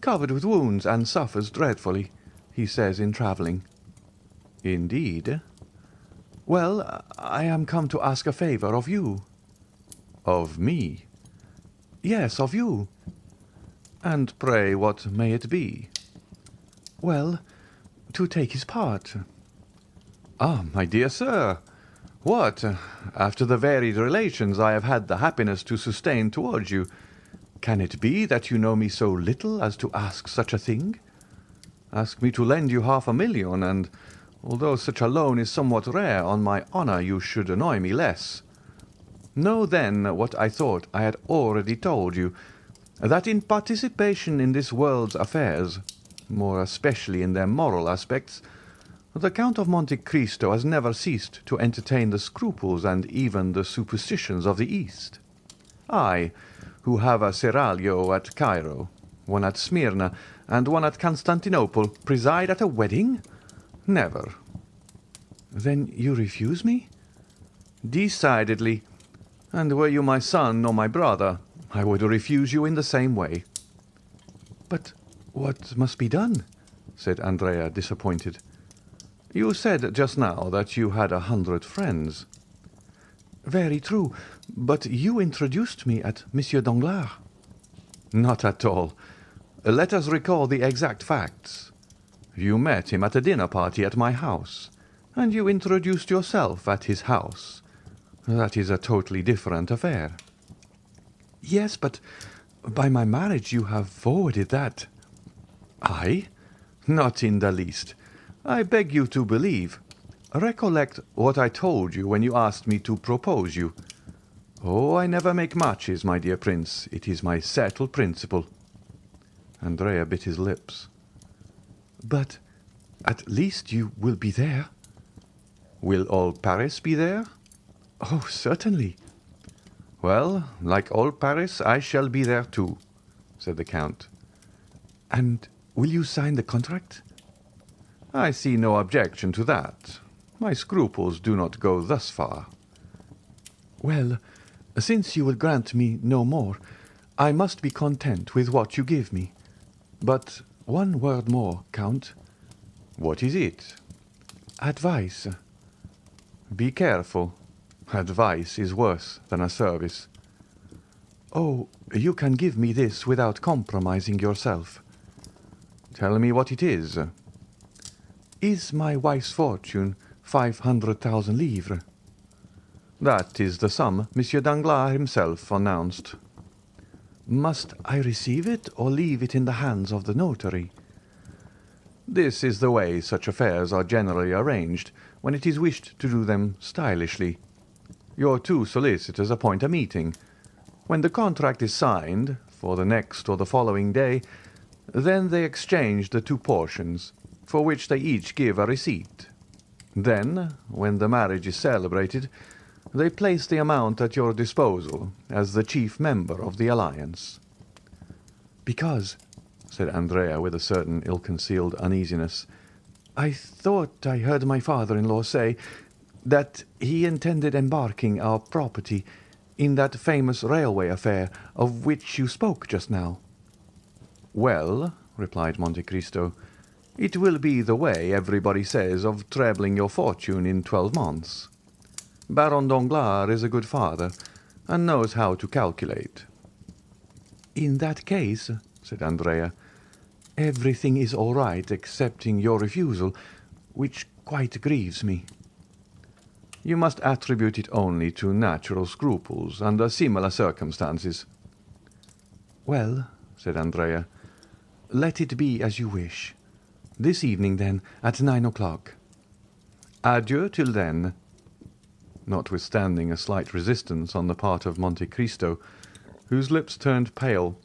covered with wounds, and suffers dreadfully, he says, in travelling." "Indeed?" "Well, I am come to ask a favour of you." "Of me?" "Yes, of you." "And pray what may it be?" "Well, to take his part." "Ah, my dear sir! What, after the varied relations I have had the happiness to sustain towards you, can it be that you know me so little as to ask such a thing? Ask me to lend you 500,000, and, although such a loan is somewhat rare, on my honour you should annoy me less. Know then what I thought I had already told you, that in participation in this world's affairs, more especially in their moral aspects, the Count of Monte Cristo has never ceased to entertain the scruples and even the superstitions of the East. I, who have a seraglio at Cairo, one at Smyrna, and one at Constantinople, preside at a wedding? Never." "Then you refuse me?" "Decidedly. And were you my son or my brother, I would refuse you in the same way." "But what must be done?" said Andrea, disappointed. "You said just now that you had 100 friends." "Very true, but you introduced me at Monsieur Danglars." "Not at all. Let us recall the exact facts. You met him at a dinner party at my house, and you introduced yourself at his house. That is a totally different affair." "Yes, but by my marriage you have forwarded that." "I? Not in the least. I beg you to believe. Recollect what I told you when you asked me to propose you. Oh, I never make matches, my dear Prince. It is my settled principle." Andrea bit his lips. "But at least you will be there?" Will all Paris be there? Oh, certainly. Well, like all Paris, I shall be there too, said the Count. And will you sign the contract? I see no objection to that. My scruples do not go thus far. Well, since you will grant me no more, I must be content with what you give me. But one word more, Count. What is it? Advice. Be careful. Advice is worse than a service. Oh, you can give me this without compromising yourself. Tell me what it is. Is my wife's fortune 500,000 livres? That is the sum Monsieur Danglars himself announced. Must I receive it or leave it in the hands of the notary? This is the way such affairs are generally arranged when it is wished to do them stylishly. Your two solicitors appoint a meeting. When the contract is signed, for the next or the following day, then they exchange the two portions, for which they each give a receipt. Then, when the marriage is celebrated, they place the amount at your disposal as the chief member of the alliance. Because, said Andrea with a certain ill-concealed uneasiness, I thought I heard my father-in-law say that he intended embarking our property in that famous railway affair of which you spoke just now. Well, replied Monte Cristo, it will be the way everybody says of trebling your fortune in 12 months. Baron Danglars is a good father, and knows how to calculate. In that case, said Andrea, everything is all right excepting your refusal, which quite grieves me. You must attribute it only to natural scruples under similar circumstances. Well, said Andrea, let it be as you wish. This evening, then, at 9 o'clock. Adieu till then. Notwithstanding a slight resistance on the part of Monte Cristo, whose lips turned pale,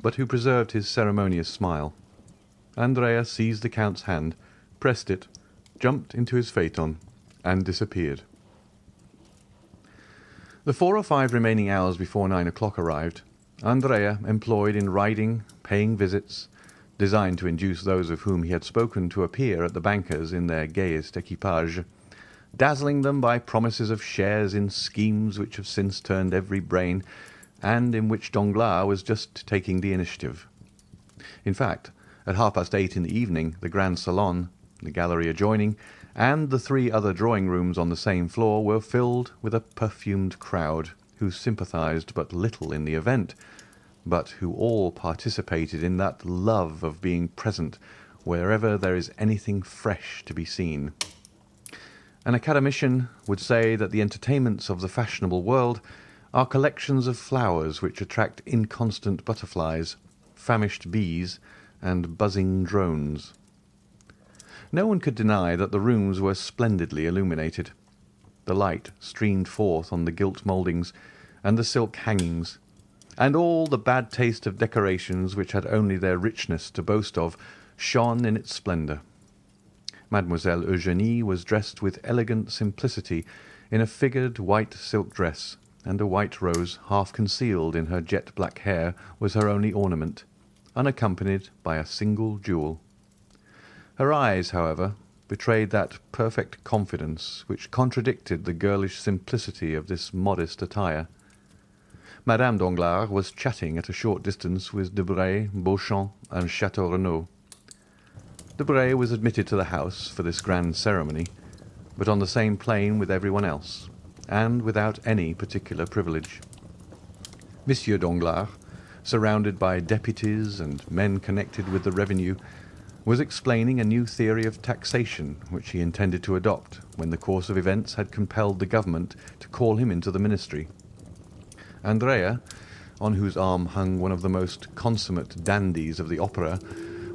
but who preserved his ceremonious smile, Andrea seized the Count's hand, pressed it, jumped into his phaeton, and disappeared. The 4 or 5 remaining hours before 9 o'clock arrived, Andrea employed in riding, paying visits, designed to induce those of whom he had spoken to appear at the banker's in their gayest equipage, dazzling them by promises of shares in schemes which have since turned every brain, and in which Danglars was just taking the initiative. In fact, at 8:30 in the evening, the grand salon, the gallery adjoining, and the 3 other drawing-rooms on the same floor were filled with a perfumed crowd, who sympathized but little in the event, but who all participated in that love of being present wherever there is anything fresh to be seen. An academician would say that the entertainments of the fashionable world are collections of flowers which attract inconstant butterflies, famished bees, and buzzing drones. No one could deny that the rooms were splendidly illuminated. The light streamed forth on the gilt mouldings and the silk hangings, and all the bad taste of decorations which had only their richness to boast of shone in its splendour. Mademoiselle Eugénie was dressed with elegant simplicity in a figured white silk dress, and a white rose half concealed in her jet-black hair was her only ornament, unaccompanied by a single jewel. Her eyes, however, betrayed that perfect confidence which contradicted the girlish simplicity of this modest attire. Madame Danglars was chatting at a short distance with Debray, Beauchamp, and Château Renaud. Debray was admitted to the house for this grand ceremony, but on the same plane with everyone else, and without any particular privilege. Monsieur Danglars, surrounded by deputies and men connected with the revenue, was explaining a new theory of taxation which he intended to adopt when the course of events had compelled the government to call him into the ministry. Andrea, on whose arm hung one of the most consummate dandies of the opera,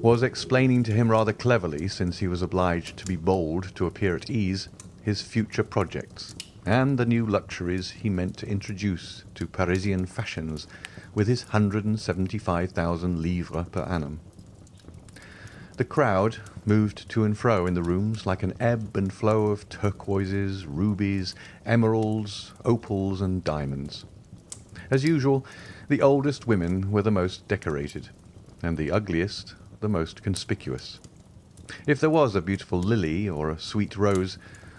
was explaining to him rather cleverly, since he was obliged to be bold to appear at ease, his future projects, and the new luxuries he meant to introduce to Parisian fashions with his 175,000 livres per annum. The crowd moved to and fro in the rooms like an ebb and flow of turquoises, rubies, emeralds, opals, and diamonds. As usual, the oldest women were the most decorated, and the ugliest the most conspicuous. If there was a beautiful lily or a sweet rose,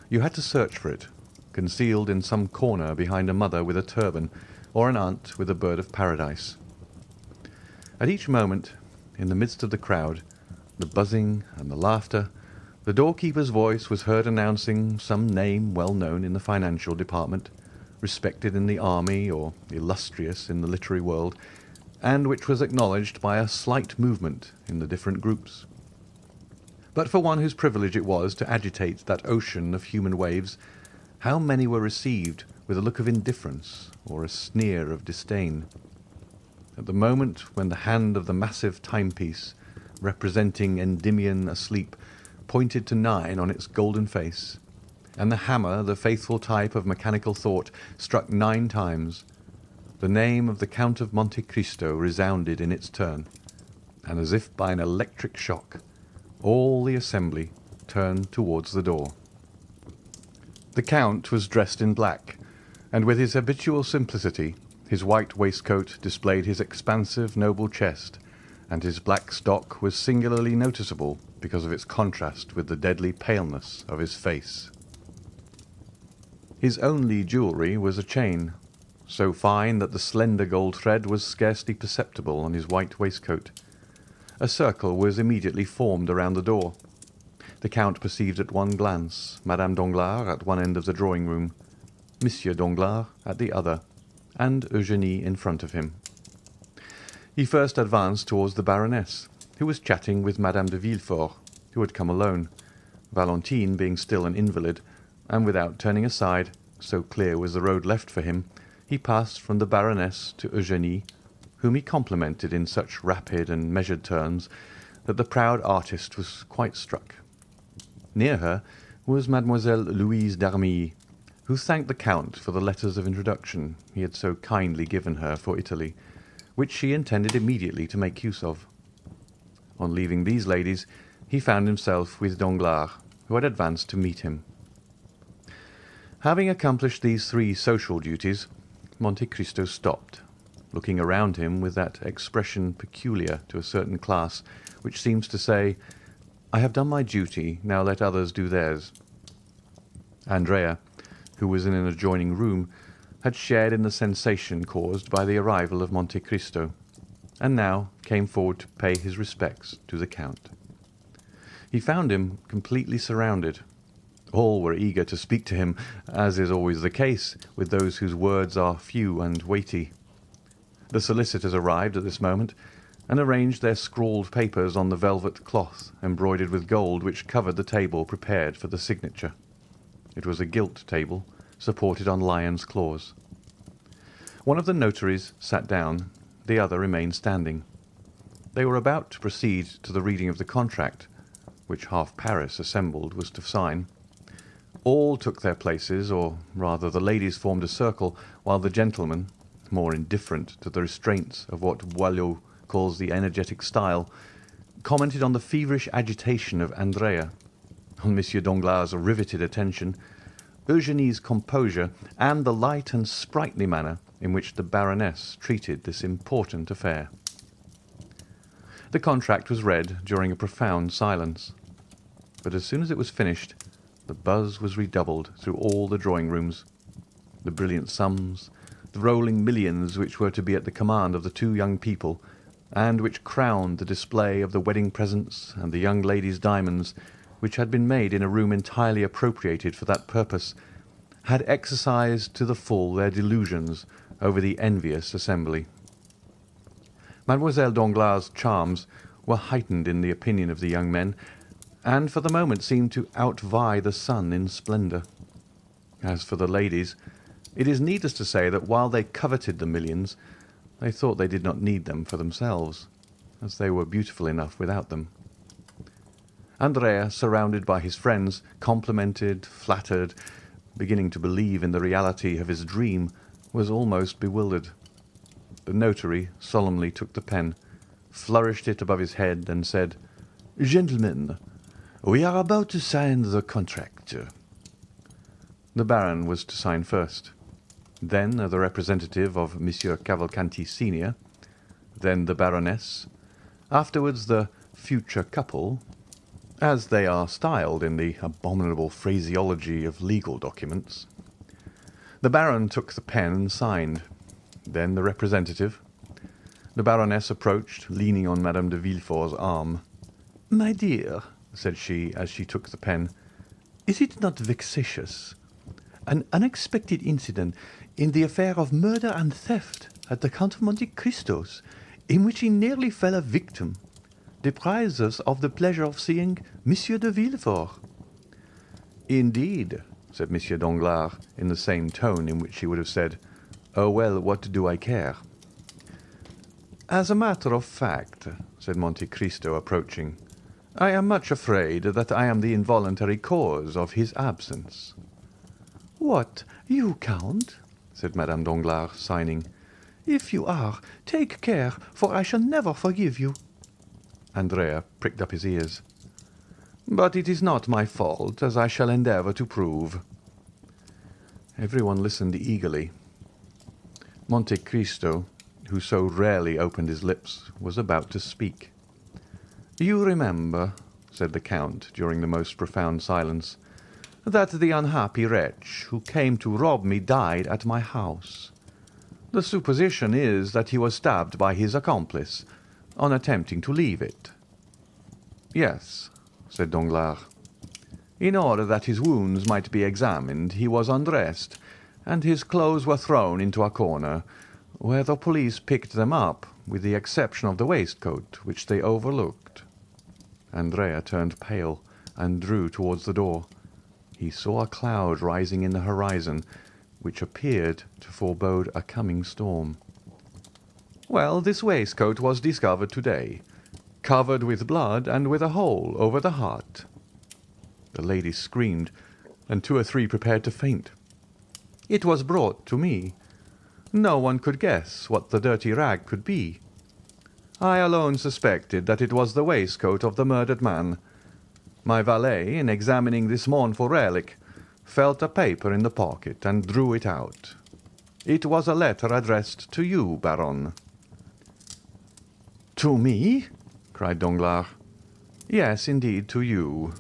you had to search for it, concealed in some corner behind a mother with a turban or an aunt with a bird of paradise. At each moment, in the midst of the crowd, the buzzing and the laughter, the doorkeeper's voice was heard announcing some name well known in the financial department, respected in the army or illustrious in the literary world, and which was acknowledged by a slight movement in the different groups. But for one whose privilege it was to agitate that ocean of human waves, how many were received with a look of indifference or a sneer of disdain. At the moment when the hand of the massive timepiece, representing Endymion asleep, pointed to 9 on its golden face, and the hammer, the faithful type of mechanical thought, struck 9 times, the name of the Count of Monte Cristo resounded in its turn, and as if by an electric shock, all the assembly turned towards the door. The Count was dressed in black, and with his habitual simplicity, his white waistcoat displayed his expansive, noble chest, and his black stock was singularly noticeable because of its contrast with the deadly paleness of his face. His only jewellery was a chain, so fine that the slender gold thread was scarcely perceptible on his white waistcoat. A circle was immediately formed around the door. The Count perceived at one glance Madame Danglars at one end of the drawing-room, Monsieur Danglars at the other, and Eugénie in front of him. He first advanced towards the Baroness, who was chatting with Madame de Villefort, who had come alone, Valentine being still an invalid, and without turning aside, so clear was the road left for him, he passed from the Baroness to Eugénie, whom he complimented in such rapid and measured terms that the proud artist was quite struck. Near her was Mademoiselle Louise d'Armilly, who thanked the Count for the letters of introduction he had so kindly given her for Italy, which she intended immediately to make use of. On leaving these ladies, he found himself with Danglars, who had advanced to meet him. Having accomplished these 3 social duties, Monte Cristo stopped, looking around him with that expression peculiar to a certain class, which seems to say, "I have done my duty, now let others do theirs." Andrea, who was in an adjoining room, had shared in the sensation caused by the arrival of Monte Cristo, and now came forward to pay his respects to the Count. He found him completely surrounded. All were eager to speak to him, as is always the case with those whose words are few and weighty. The solicitors arrived at this moment, and arranged their scrawled papers on the velvet cloth embroidered with gold which covered the table prepared for the signature. It was a gilt table, supported on lion's claws. One of the notaries sat down, the other remained standing. They were about to proceed to the reading of the contract, which half Paris assembled was to sign. All took their places, or rather the ladies formed a circle, while the gentlemen, more indifferent to the restraints of what Boileau calls the energetic style, commented on the feverish agitation of Andrea, on Monsieur Danglars' riveted attention, Eugénie's composure, and the light and sprightly manner in which the Baroness treated this important affair. The contract was read during a profound silence, but as soon as it was finished, the buzz was redoubled through all the drawing-rooms. The brilliant sums, the rolling millions which were to be at the command of the 2 young people, and which crowned the display of the wedding presents and the young lady's diamonds, which had been made in a room entirely appropriated for that purpose, had exercised to the full their delusions over the envious assembly. Mademoiselle Danglars' charms were heightened in the opinion of the young men, and for the moment seemed to outvie the sun in splendour. As for the ladies, it is needless to say that while they coveted the millions, they thought they did not need them for themselves, as they were beautiful enough without them. Andrea, surrounded by his friends, complimented, flattered, beginning to believe in the reality of his dream, was almost bewildered. The notary solemnly took the pen, flourished it above his head, and said, Gentlemen, we are about to sign the contract. The Baron was to sign first, then the representative of Monsieur Cavalcanti senior, then the Baroness, afterwards the future couple, as they are styled in the abominable phraseology of legal documents. The Baron took the pen and signed, then the representative. The Baroness approached, leaning on Madame de Villefort's arm. My dear, said she, as she took the pen, is it not vexatious? An unexpected incident in the affair of murder and theft at the Count of Monte Cristo's, in which he nearly fell a victim, deprives us of the pleasure of seeing Monsieur de Villefort. Indeed, said Monsieur Danglars, in the same tone in which he would have said, "Oh, well, what do I care?" "As a matter of fact," said Monte Cristo, approaching, "I am much afraid that I am the involuntary cause of his absence." "What, you, Count?" said Madame Danglars, signing. "If you are, take care, for I shall never forgive you." Andrea pricked up his ears. "But it is not my fault, as I shall endeavour to prove." Everyone listened eagerly. Monte Cristo, who so rarely opened his lips, was about to speak. "You remember," said the Count, during the most profound silence, "that the unhappy wretch who came to rob me died at my house. The supposition is that he was stabbed by his accomplice on attempting to leave it." "Yes," said Danglars. "In order that his wounds might be examined, he was undressed, and his clothes were thrown into a corner, where the police picked them up, with the exception of the waistcoat, which they overlooked." Andrea turned pale and drew towards the door. He saw a cloud rising in the horizon, which appeared to forebode a coming storm. "Well, this waistcoat was discovered today, covered with blood and with a hole over the heart." The lady screamed, and 2 or 3 prepared to faint. "It was brought to me. No one could guess what the dirty rag could be. I alone suspected that it was the waistcoat of the murdered man. My valet, in examining this mournful relic, felt a paper in the pocket and drew it out. It was a letter addressed to you, Baron." "To me?" cried Danglars. "Yes, indeed, to you.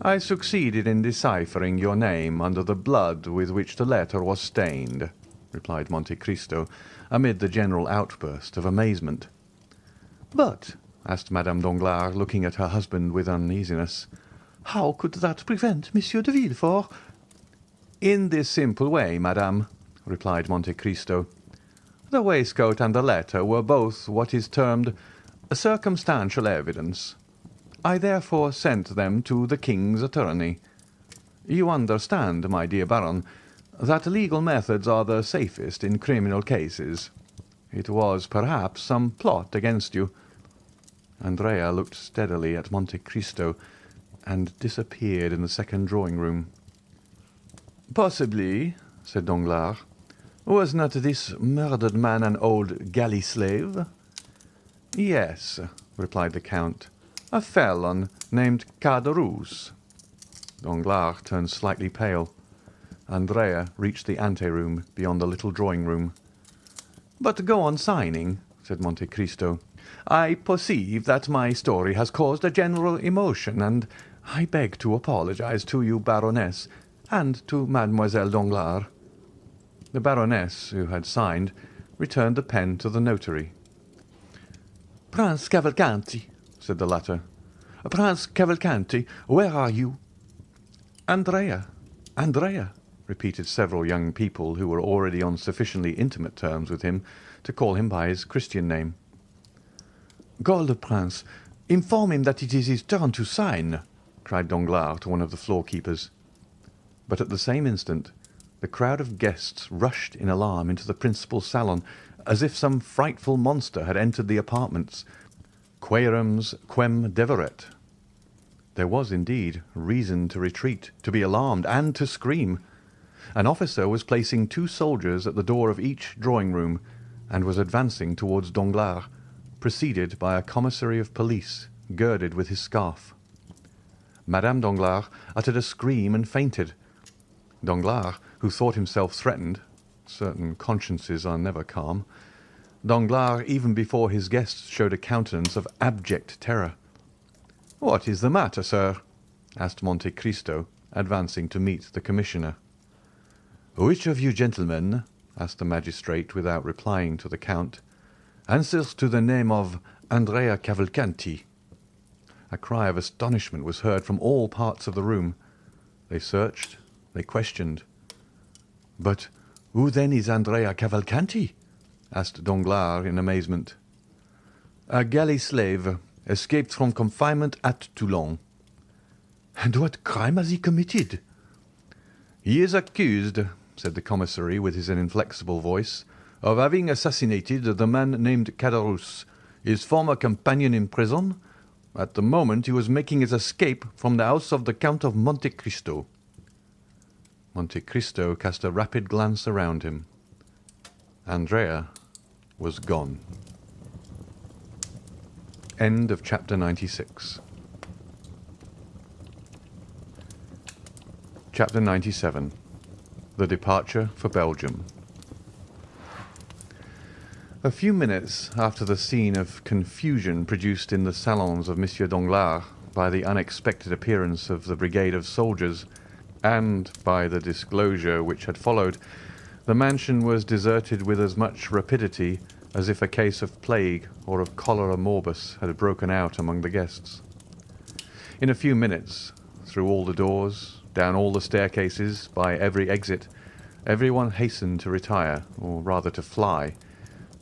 I succeeded in deciphering your name under the blood with which the letter was stained," replied Monte Cristo, amid the general outburst of amazement. "But," asked Madame Danglars, looking at her husband with uneasiness, "how could that prevent Monsieur de Villefort—" "In this simple way, madame," replied Monte Cristo. "The waistcoat and the letter were both what is termed circumstantial evidence. I therefore sent them to the king's attorney. You understand, my dear Baron, that legal methods are the safest in criminal cases. It was, perhaps, some plot against you." Andrea looked steadily at Monte Cristo and disappeared in the second drawing-room. "Possibly," said Danglars. "Was not this murdered man an old galley slave?" "Yes," replied the Count, "a felon named Caderousse." Danglars turned slightly pale. Andrea reached the ante-room beyond the little drawing-room. "But go on signing," said Monte Cristo. "I perceive that my story has caused a general emotion, and I beg to apologize to you, Baroness, and to Mademoiselle Danglars." The Baroness, who had signed, returned the pen to the notary. "Prince Cavalcanti," said the latter. "Prince Cavalcanti, where are you?" "Andrea, Andrea," repeated several young people who were already on sufficiently intimate terms with him to call him by his Christian name. "Call the prince. Inform him that it is his turn to sign," cried Danglars to one of the floor-keepers. But at the same instant the crowd of guests rushed in alarm into the principal salon, as if some frightful monster had entered the apartments. Quærums quem deveret. There was, indeed, reason to retreat, to be alarmed, and to scream. An officer was placing 2 soldiers at the door of each drawing-room, and was advancing towards Danglars, preceded by a commissary of police girded with his scarf. Madame Danglars uttered a scream and fainted. Danglars, who thought himself threatened, certain consciences are never calm, Danglars, even before his guests, showed a countenance of abject terror. "What is the matter, sir?" asked Monte Cristo, advancing to meet the commissioner. "Which of you gentlemen," asked the magistrate without replying to the count, "answers to the name of Andrea Cavalcanti?" A cry of astonishment was heard from all parts of the room. They searched, they questioned. "But who then is Andrea Cavalcanti?" asked Danglars in amazement. "A galley slave, escaped from confinement at Toulon." "And what crime has he committed?" "He is accused," said the commissary with his inflexible voice, "of having assassinated the man named Caderousse, his former companion in prison, at the moment he was making his escape from the house of the Count of Monte Cristo." Monte Cristo cast a rapid glance around him. Andrea was gone. End of chapter 96. Chapter 97. The Departure for Belgium. A few minutes after the scene of confusion produced in the salons of Monsieur Danglars by the unexpected appearance of the brigade of soldiers, and by the disclosure which had followed, the mansion was deserted with as much rapidity as if a case of plague or of cholera morbus had broken out among the guests. In a few minutes, through all the doors, down all the staircases, by every exit, everyone hastened to retire, or rather to fly,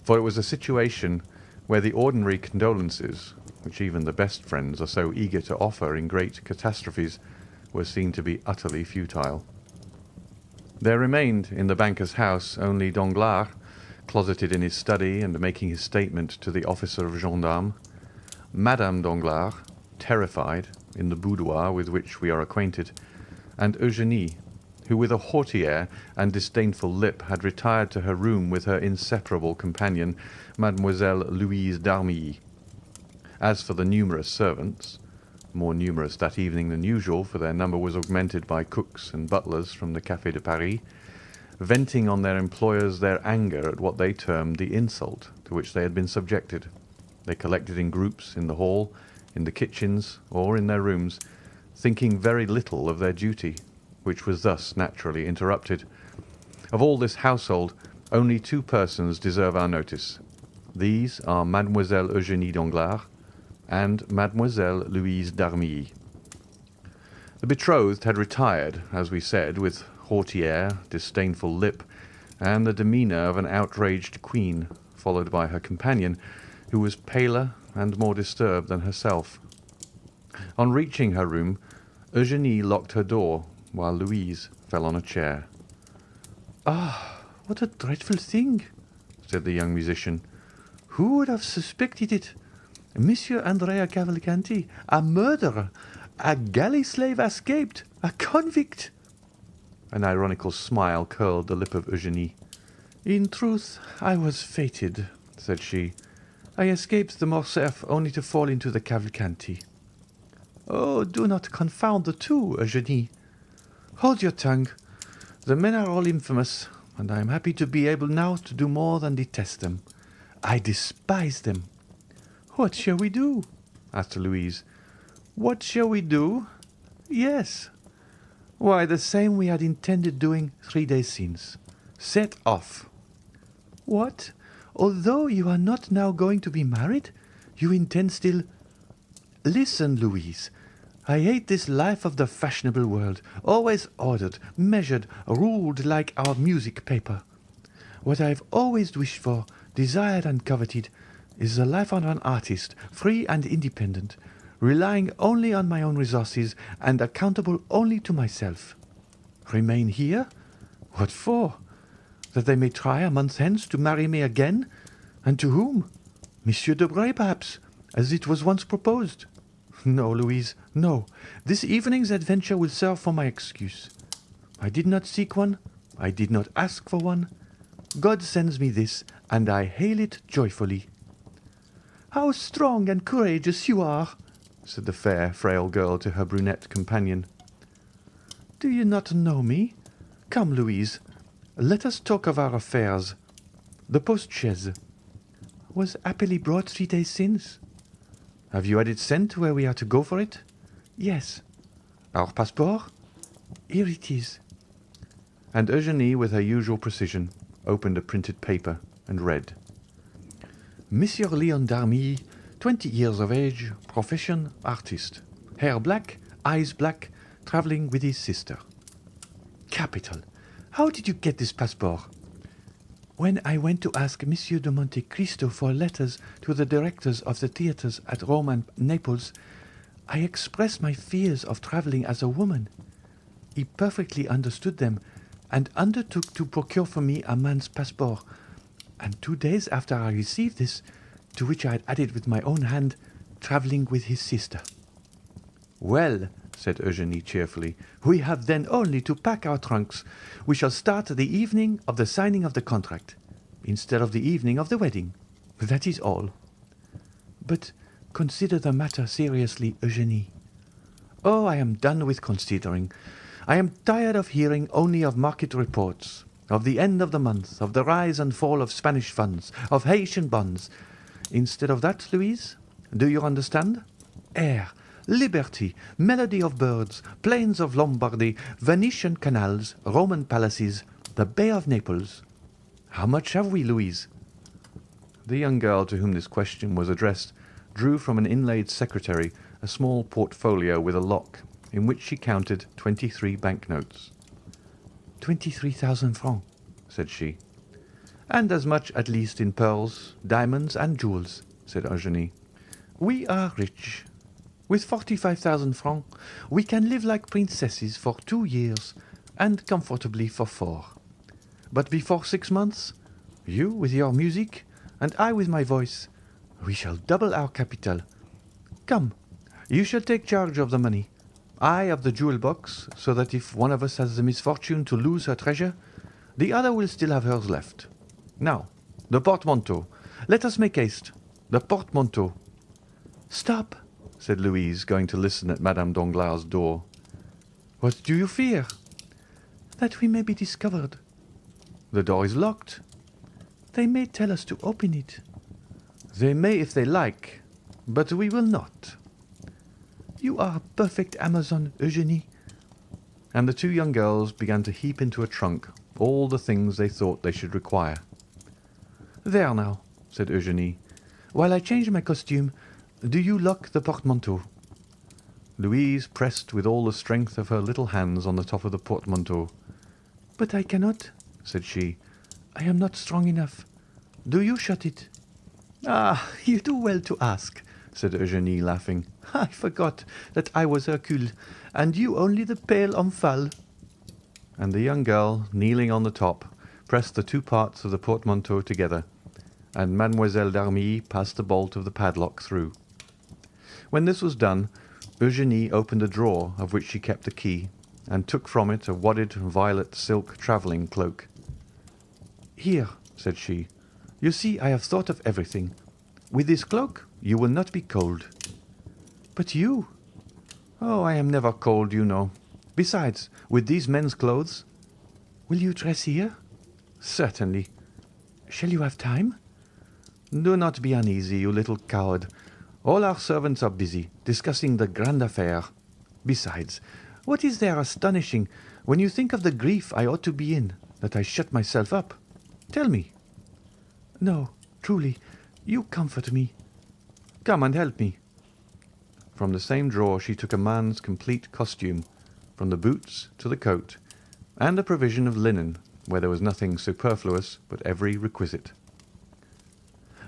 for it was a situation where the ordinary condolences, which even the best friends are so eager to offer in great catastrophes, were seen to be utterly futile. There remained in the banker's house only Danglars, closeted in his study and making his statement to the officer of gendarmes, Madame Danglars, terrified, in the boudoir with which we are acquainted, and Eugénie, who with a haughty air and disdainful lip had retired to her room with her inseparable companion, Mademoiselle Louise d'Armilly. As for the numerous servants, more numerous that evening than usual, for their number was augmented by cooks and butlers from the Café de Paris, venting on their employers their anger at what they termed the insult to which they had been subjected, they collected in groups in the hall, in the kitchens, or in their rooms, thinking very little of their duty, which was thus naturally interrupted. Of all this household, only two persons deserve our notice. These are Mademoiselle Eugénie Danglars and Mademoiselle Louise d'Armilly. The betrothed had retired, as we said, with haughty air, disdainful lip, and the demeanour of an outraged queen, followed by her companion, who was paler and more disturbed than herself. On reaching her room, Eugénie locked her door, while Louise fell on a chair. "Ah, what a dreadful thing!" said the young musician. "Who would have suspected it? Monsieur Andrea Cavalcanti, a murderer, a galley slave escaped, a convict!" An ironical smile curled the lip of Eugénie. "In truth, I was fated," said she. "I escaped the Morcerf only to fall into the Cavalcanti." "Oh, do not confound the two, Eugénie. Hold your tongue. The men are all infamous, and I am happy to be able now to do more than detest them. I despise them." "What shall we do?" asked Louise. "What shall we do?" "Yes." "Why, the same we had intended doing 3 days since. Set off." "What? Although you are not now going to be married, you intend still—" "Listen, Louise. I hate this life of the fashionable world, always ordered, measured, ruled like our music paper. What I have always wished for, desired and coveted, is the life of an artist, free and independent, relying only on my own resources and accountable only to myself. Remain here? What for? That they may try a month hence to marry me again? And to whom? Monsieur Debray, perhaps, as it was once proposed. No, Louise, no. This evening's adventure will serve for my excuse. I did not seek one. I did not ask for one. God sends me this, and I hail it joyfully." "How strong and courageous you are!" said the fair, frail girl to her brunette companion. "Do you not know me? Come, Louise, let us talk of our affairs. The post-chaise was happily brought 3 days since." "Have you had it sent where we are to go for it?" "Yes." "Our passport?" "Here it is." And Eugénie, with her usual precision, opened a printed paper and read: Monsieur Léon d'Armilly, 20 years of age, profession artist. Hair black, eyes black, travelling with his sister. Capital. How did you get this passport? When I went to ask Monsieur de Monte Cristo for letters to the directors of the theatres at Rome and Naples, I expressed my fears of travelling as a woman. He perfectly understood them and undertook to procure for me a man's passport, and 2 days after I received this, to which I had added with my own hand, travelling with his sister. "Well," said Eugénie cheerfully, "we have then only to pack our trunks. We shall start the evening of the signing of the contract, instead of the evening of the wedding. That is all. But consider the matter seriously, Eugénie." "Oh, I am done with considering. I am tired of hearing only of market reports, of the end of the month, of the rise and fall of Spanish funds, of Haitian bonds. Instead of that, Louise, do you understand? Air, liberty, melody of birds, plains of Lombardy, Venetian canals, Roman palaces, the Bay of Naples. How much have we, Louise?" The young girl to whom this question was addressed drew from an inlaid secretary a small portfolio with a lock, in which she counted 23 banknotes. 23,000 francs, said she. "And as much at least in pearls, diamonds, and jewels," said Eugénie. "We are rich. With 45,000 francs, we can live like princesses for 2 years, and comfortably for 4. But before 6 months, you with your music, and I with my voice, we shall double our capital. Come, you shall take charge of the money, I of the jewel box, so that if one of us has the misfortune to lose her treasure, the other will still have hers left. Now, the portmanteau. Let us make haste. The portmanteau." "Stop," said Louise, going to listen at Madame Danglars' door. "What do you fear?" "That we may be discovered." "The door is locked." "They may tell us to open it." "They may if they like, but we will not." "You are a perfect Amazon, Eugénie." And the 2 young girls began to heap into a trunk all the things they thought they should require. "There now," said Eugénie. "While I change my costume, do you lock the portmanteau." Louise pressed with all the strength of her little hands on the top of the portmanteau. "But I cannot," said she. "I am not strong enough. Do you shut it?" "Ah, you do well to ask," said Eugénie, laughing. "I forgot that I was Hercule, and you only the pale Omphale." And the young girl, kneeling on the top, pressed the 2 parts of the portmanteau together, and Mademoiselle d'Armilly passed the bolt of the padlock through. When this was done, Eugénie opened a drawer of which she kept the key, and took from it a wadded violet silk travelling cloak. "Here," said she, "you see I have thought of everything. With this cloak you will not be cold." "But you?" "Oh, I am never cold, you know. Besides, with these men's clothes—" "Will you dress here?" "Certainly." "Shall you have time?" "Do not be uneasy, you little coward. All our servants are busy, discussing the grand affair. Besides, what is there astonishing when you think of the grief I ought to be in, that I shut myself up? Tell me." "No, truly, you comfort me." "Come and help me." From the same drawer she took a man's complete costume, from the boots to the coat, and a provision of linen, where there was nothing superfluous but every requisite.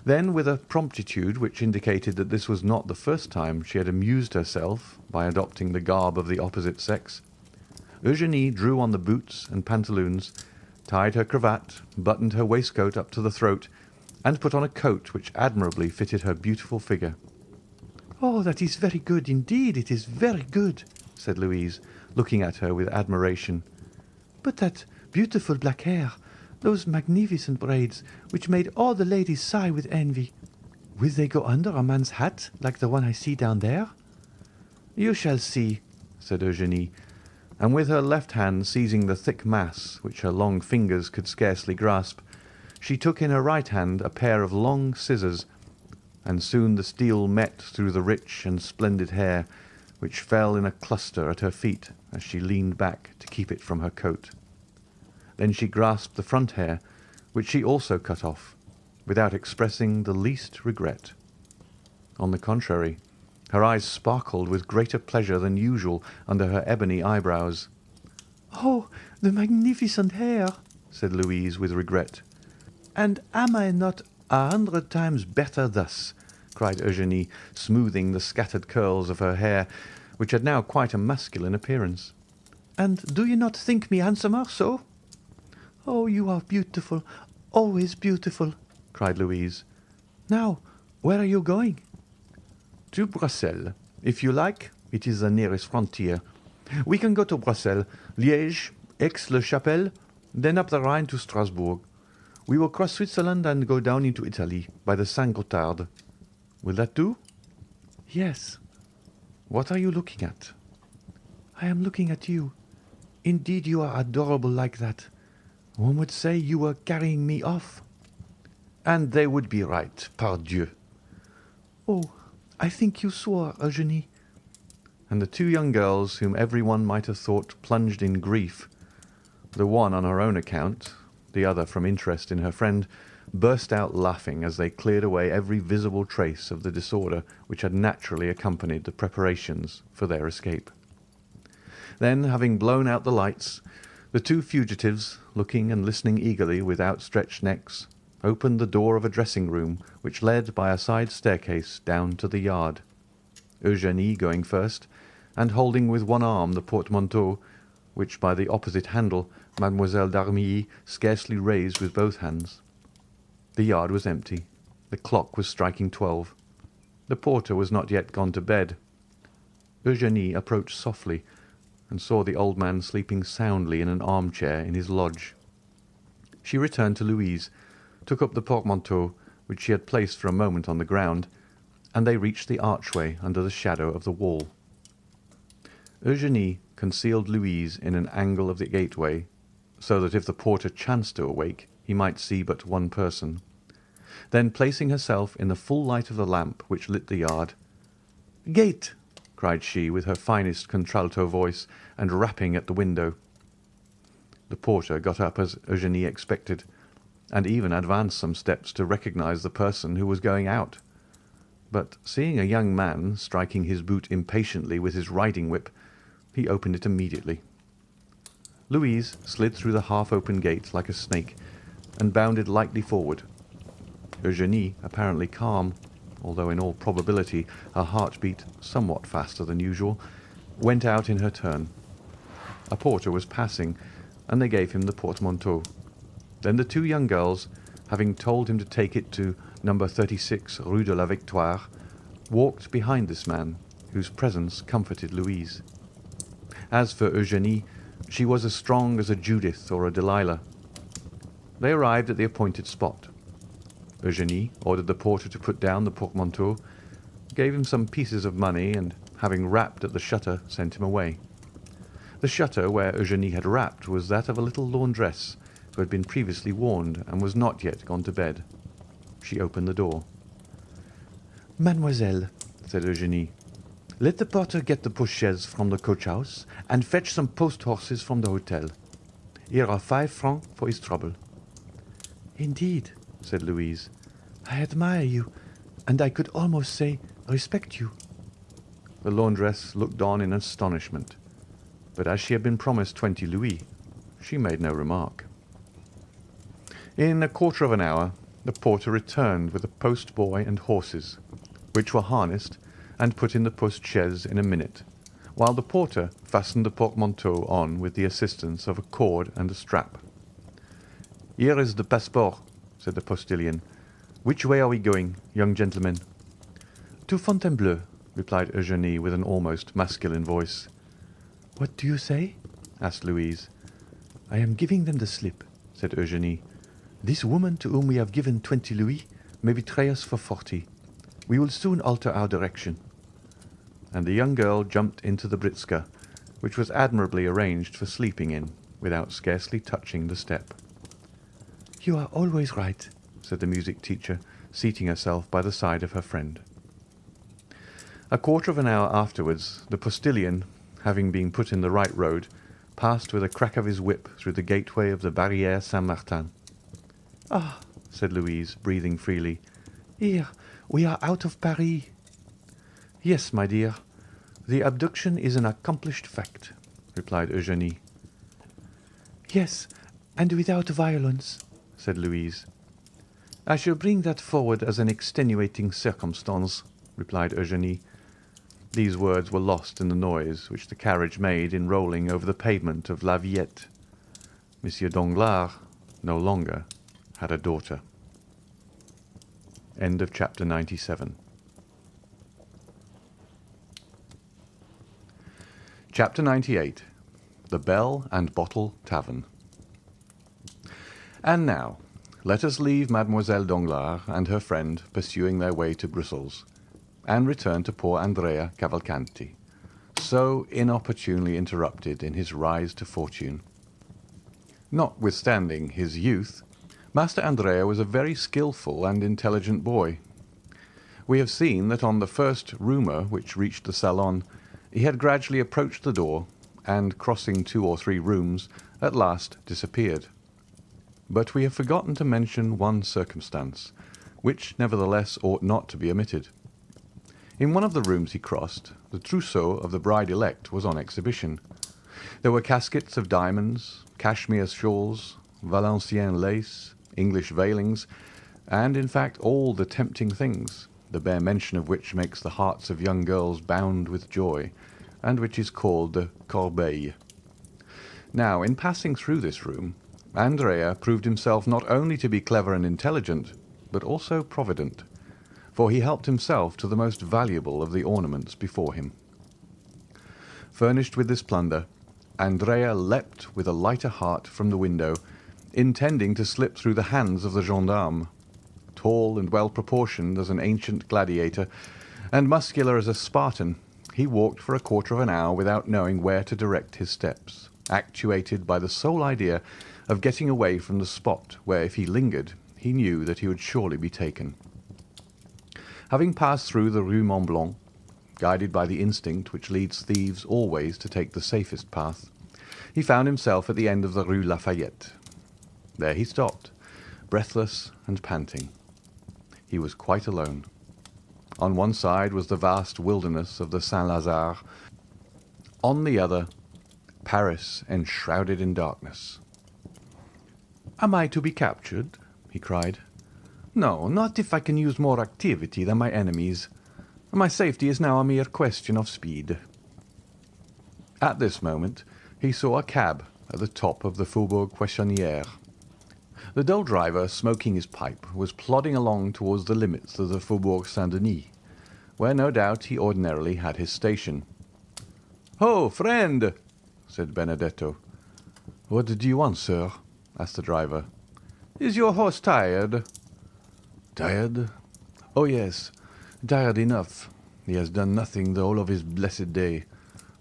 Then, with a promptitude which indicated that this was not the first time she had amused herself by adopting the garb of the opposite sex, Eugénie drew on the boots and pantaloons, tied her cravat, buttoned her waistcoat up to the throat, and put on a coat which admirably fitted her beautiful figure. "Oh, that is very good, indeed, it is very good," said Louise, looking at her with admiration. "But that beautiful black hair, those magnificent braids, which made all the ladies sigh with envy, will they go under a man's hat like the one I see down there?" You shall see, said Eugenie, and with her left hand seizing the thick mass which her long fingers could scarcely grasp, she took in her right hand a pair of long scissors, and soon the steel met through the rich and splendid hair, which fell in a cluster at her feet as she leaned back to keep it from her coat. Then she grasped the front hair, which she also cut off, without expressing the least regret. On the contrary, her eyes sparkled with greater pleasure than usual under her ebony eyebrows. "Oh, the magnificent hair!" said Louise with regret. "And am I not 100 times better thus?" cried Eugenie, smoothing the scattered curls of her hair, which had now quite a masculine appearance. "And do you not think me handsomer so?" "Oh, you are beautiful, always beautiful," cried Louise. "Now, where are you going?" "To Brussels. If you like, it is the nearest frontier. We can go to Brussels, Liège, Aix-la-Chapelle, then up the Rhine to Strasbourg. We will cross Switzerland and go down into Italy by the Saint-Gothard. Will that do?" "Yes." "What are you looking at?" "I am looking at you. Indeed, you are adorable like that. One would say you were carrying me off." "And they would be right, pardieu." "Oh, I think you swore, Eugenie." And the two young girls, whom every one might have thought plunged in grief, the one on her own account, the other from interest in her friend, burst out laughing as they cleared away every visible trace of the disorder which had naturally accompanied the preparations for their escape. Then, having blown out the lights, the two fugitives, looking and listening eagerly with outstretched necks, opened the door of a dressing-room which led by a side staircase down to the yard, Eugenie going first, and holding with one arm the portmanteau, which by the opposite handle Mademoiselle d'Armilly scarcely raised with both hands. The yard was empty. The clock was striking 12. The porter was not yet gone to bed. Eugenie approached softly, and saw the old man sleeping soundly in an armchair in his lodge. She returned to Louise, took up the portmanteau, which she had placed for a moment on the ground, and they reached the archway under the shadow of the wall. Eugenie concealed Louise in an angle of the gateway, so that if the porter chanced to awake, he might see but one person. Then, placing herself in the full light of the lamp which lit the yard, "Gate!" cried she with her finest contralto voice, and rapping at the window. The porter got up as Eugenie expected, and even advanced some steps to recognize the person who was going out. But seeing a young man striking his boot impatiently with his riding-whip, he opened it immediately. Louise slid through the half-open gate like a snake, and bounded lightly forward. Eugenie, apparently calm, although in all probability her heart beat somewhat faster than usual, went out in her turn. A porter was passing, and they gave him the portmanteau. Then the two young girls, having told him to take it to number 36 Rue de la Victoire, walked behind this man, whose presence comforted Louise. As for Eugenie, she was as strong as a Judith or a Delilah. They arrived at the appointed spot. Eugenie ordered the porter to put down the portmanteau, gave him some pieces of money, and, having rapped at the shutter, sent him away. The shutter where Eugenie had rapped was that of a little laundress who had been previously warned and was not yet gone to bed. She opened the door. "Mademoiselle," said Eugenie, "let the porter get the post-chaise from the coach-house and fetch some post-horses from the hotel. Here are 5 francs for his trouble." "Indeed," said Louise, "I admire you, and I could almost say respect you." The laundress looked on in astonishment, but as she had been promised 20 louis, she made no remark. In a quarter of an hour the porter returned with a post-boy and horses, which were harnessed and put in the post-chaise in a minute, while the porter fastened the portmanteau on with the assistance of a cord and a strap. "Here is the passport," said the postilion. "Which way are we going, young gentlemen?" "To Fontainebleau," replied Eugenie with an almost masculine voice. "What do you say?" asked Louise. "I am giving them the slip," said Eugenie. "This woman to whom we have given 20 louis may betray us for 40. We will soon alter our direction." and the young girl jumped into the britska, which was admirably arranged for sleeping in, without scarcely touching the step. "You are always right," said the music teacher, seating herself by the side of her friend. A quarter of an hour afterwards, the postilion, having been put in the right road, passed with a crack of his whip through the gateway of the Barrière Saint-Martin. "Ah," said Louise, breathing freely. "here we are out of Paris." "Yes, my dear, the abduction is an accomplished fact," replied Eugénie. "Yes, and without violence," said Louise. "I shall bring that forward as an extenuating circumstance," replied Eugénie. These words were lost in the noise which the carriage made in rolling over the pavement of La Villette. Monsieur Danglars no longer had a daughter. End of chapter 97. Chapter 98. The Bell and Bottle Tavern. And now, let us leave Mademoiselle Danglars and her friend pursuing their way to Brussels, and return to poor Andrea Cavalcanti, so inopportunely interrupted in his rise to fortune. Notwithstanding his youth, Master Andrea was a very skilful and intelligent boy. We have seen that on the first rumour which reached the salon, he had gradually approached the door, and, crossing 2 or 3 rooms, at last disappeared. But we have forgotten to mention one circumstance, which nevertheless ought not to be omitted. In one of the rooms he crossed, the trousseau of the bride-elect was on exhibition. There were caskets of diamonds, cashmere shawls, Valenciennes lace, English veilings, and in fact all the tempting things, the bare mention of which makes the hearts of young girls bound with joy, and which is called the corbeille. Now, in passing through this room, Andrea proved himself not only to be clever and intelligent, but also provident, for he helped himself to the most valuable of the ornaments before him. Furnished with this plunder, Andrea leapt with a lighter heart from the window, intending to slip through the hands of the gendarme. Tall and well-proportioned as an ancient gladiator, and muscular as a Spartan, he walked for a quarter of an hour without knowing where to direct his steps, actuated by the sole idea of getting away from the spot where, if he lingered, he knew that he would surely be taken. Having passed through the Rue Mont Blanc, guided by the instinct which leads thieves always to take the safest path, he found himself at the end of the Rue Lafayette. There he stopped, breathless and panting. He was quite alone. On one side was the vast wilderness of the Saint-Lazare. On the other, Paris enshrouded in darkness. "Am I to be captured?" he cried. "No, not if I can use more activity than my enemies. My safety is now a mere question of speed." At this moment he saw a cab at the top of the Faubourg Poissonnière. The dull driver, smoking his pipe, was plodding along towards the limits of the Faubourg Saint-Denis, where no doubt he ordinarily had his station. "Ho, friend!" said Benedetto. "What do you want, sir?" asked the driver. "Is your horse tired?" "Tired? Oh, yes, tired enough. He has done nothing the whole of his blessed day.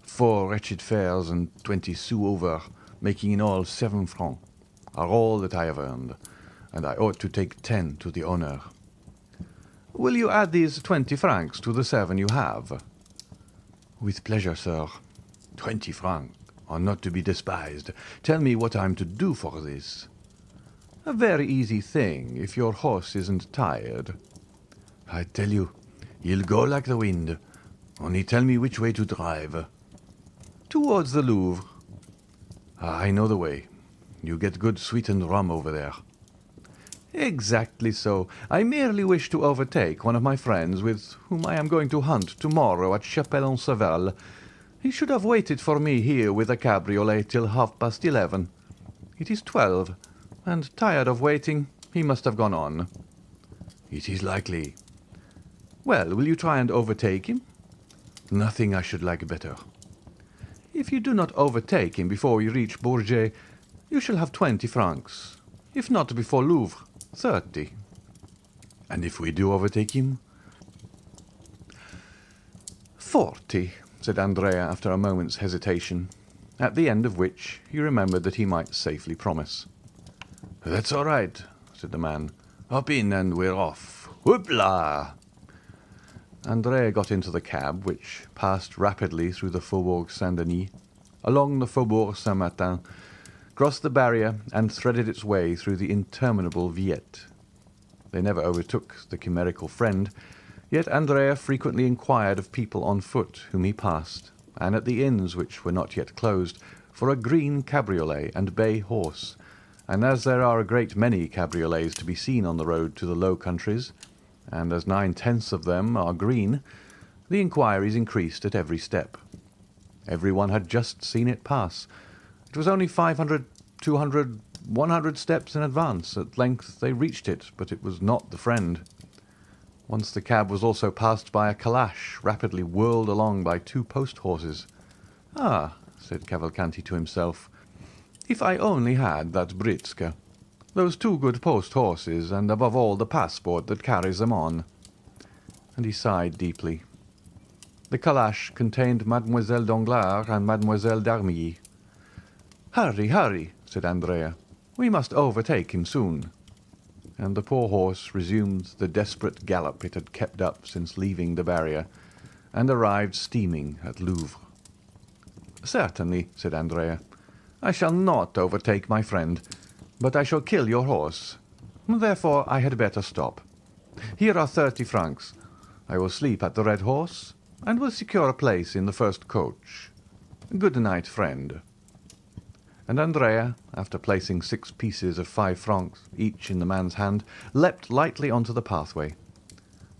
4 wretched fares and 20 sous over, making in all 7 francs, are all that I have earned, and I ought to take 10 to the owner." "Will you add these 20 francs to the 7 you have?" "With pleasure, sir. 20 francs are not to be despised. Tell me what I am to do for this." "A very easy thing, if your horse isn't tired." "I tell you, he'll go like the wind. Only tell me which way to drive." "Towards the Louvre." "I know the way. You get good sweetened rum over there." "Exactly so. I merely wish to overtake one of my friends with whom I am going to hunt tomorrow at Chapelle-en-Savel. He should have waited for me here with a cabriolet till 11:30. It is 12, and, tired of waiting, he must have gone on." "It is likely." "Well, will you try and overtake him?" "Nothing I should like better." "If you do not overtake him before you reach Bourget, you shall have 20 francs. If not before Louvre, 30. "And if we do overtake him?" 40, said Andrea after a moment's hesitation, at the end of which he remembered that he might safely promise. "That's all right," said the man. "Hop in and we're off. Hoopla!" Andrea got into the cab, which passed rapidly through the Faubourg Saint-Denis, along the Faubourg Saint-Martin, crossed the barrier, and threaded its way through the interminable Villette. They never overtook the chimerical friend, yet Andrea frequently inquired of people on foot whom he passed, and at the inns which were not yet closed, for a green cabriolet and bay horse, and as there are a great many cabriolets to be seen on the road to the Low Countries, and as 9/10 of them are green, the inquiries increased at every step. Every one had just seen it pass. It was only 500, 200, 100 steps in advance. At length they reached it, but it was not the friend. Once the cab was also passed by a calash, rapidly whirled along by 2 post-horses. "Ah," said Cavalcanti to himself, "if I only had that britska, those 2 good post-horses, and above all the passport that carries them on." And he sighed deeply. The calash contained Mademoiselle Danglars and Mademoiselle d'Armilly. "Hurry, hurry," said Andrea. "We must overtake him soon." And the poor horse resumed the desperate gallop it had kept up since leaving the barrier, and arrived steaming at Louvres. "Certainly," said Andrea. "I shall not overtake my friend, but I shall kill your horse. Therefore I had better stop. Here are 30 francs. I will sleep at the Red Horse, and will secure a place in the first coach. Good night, friend." And Andrea, after placing 6 pieces of 5 francs each in the man's hand, leapt lightly onto the pathway.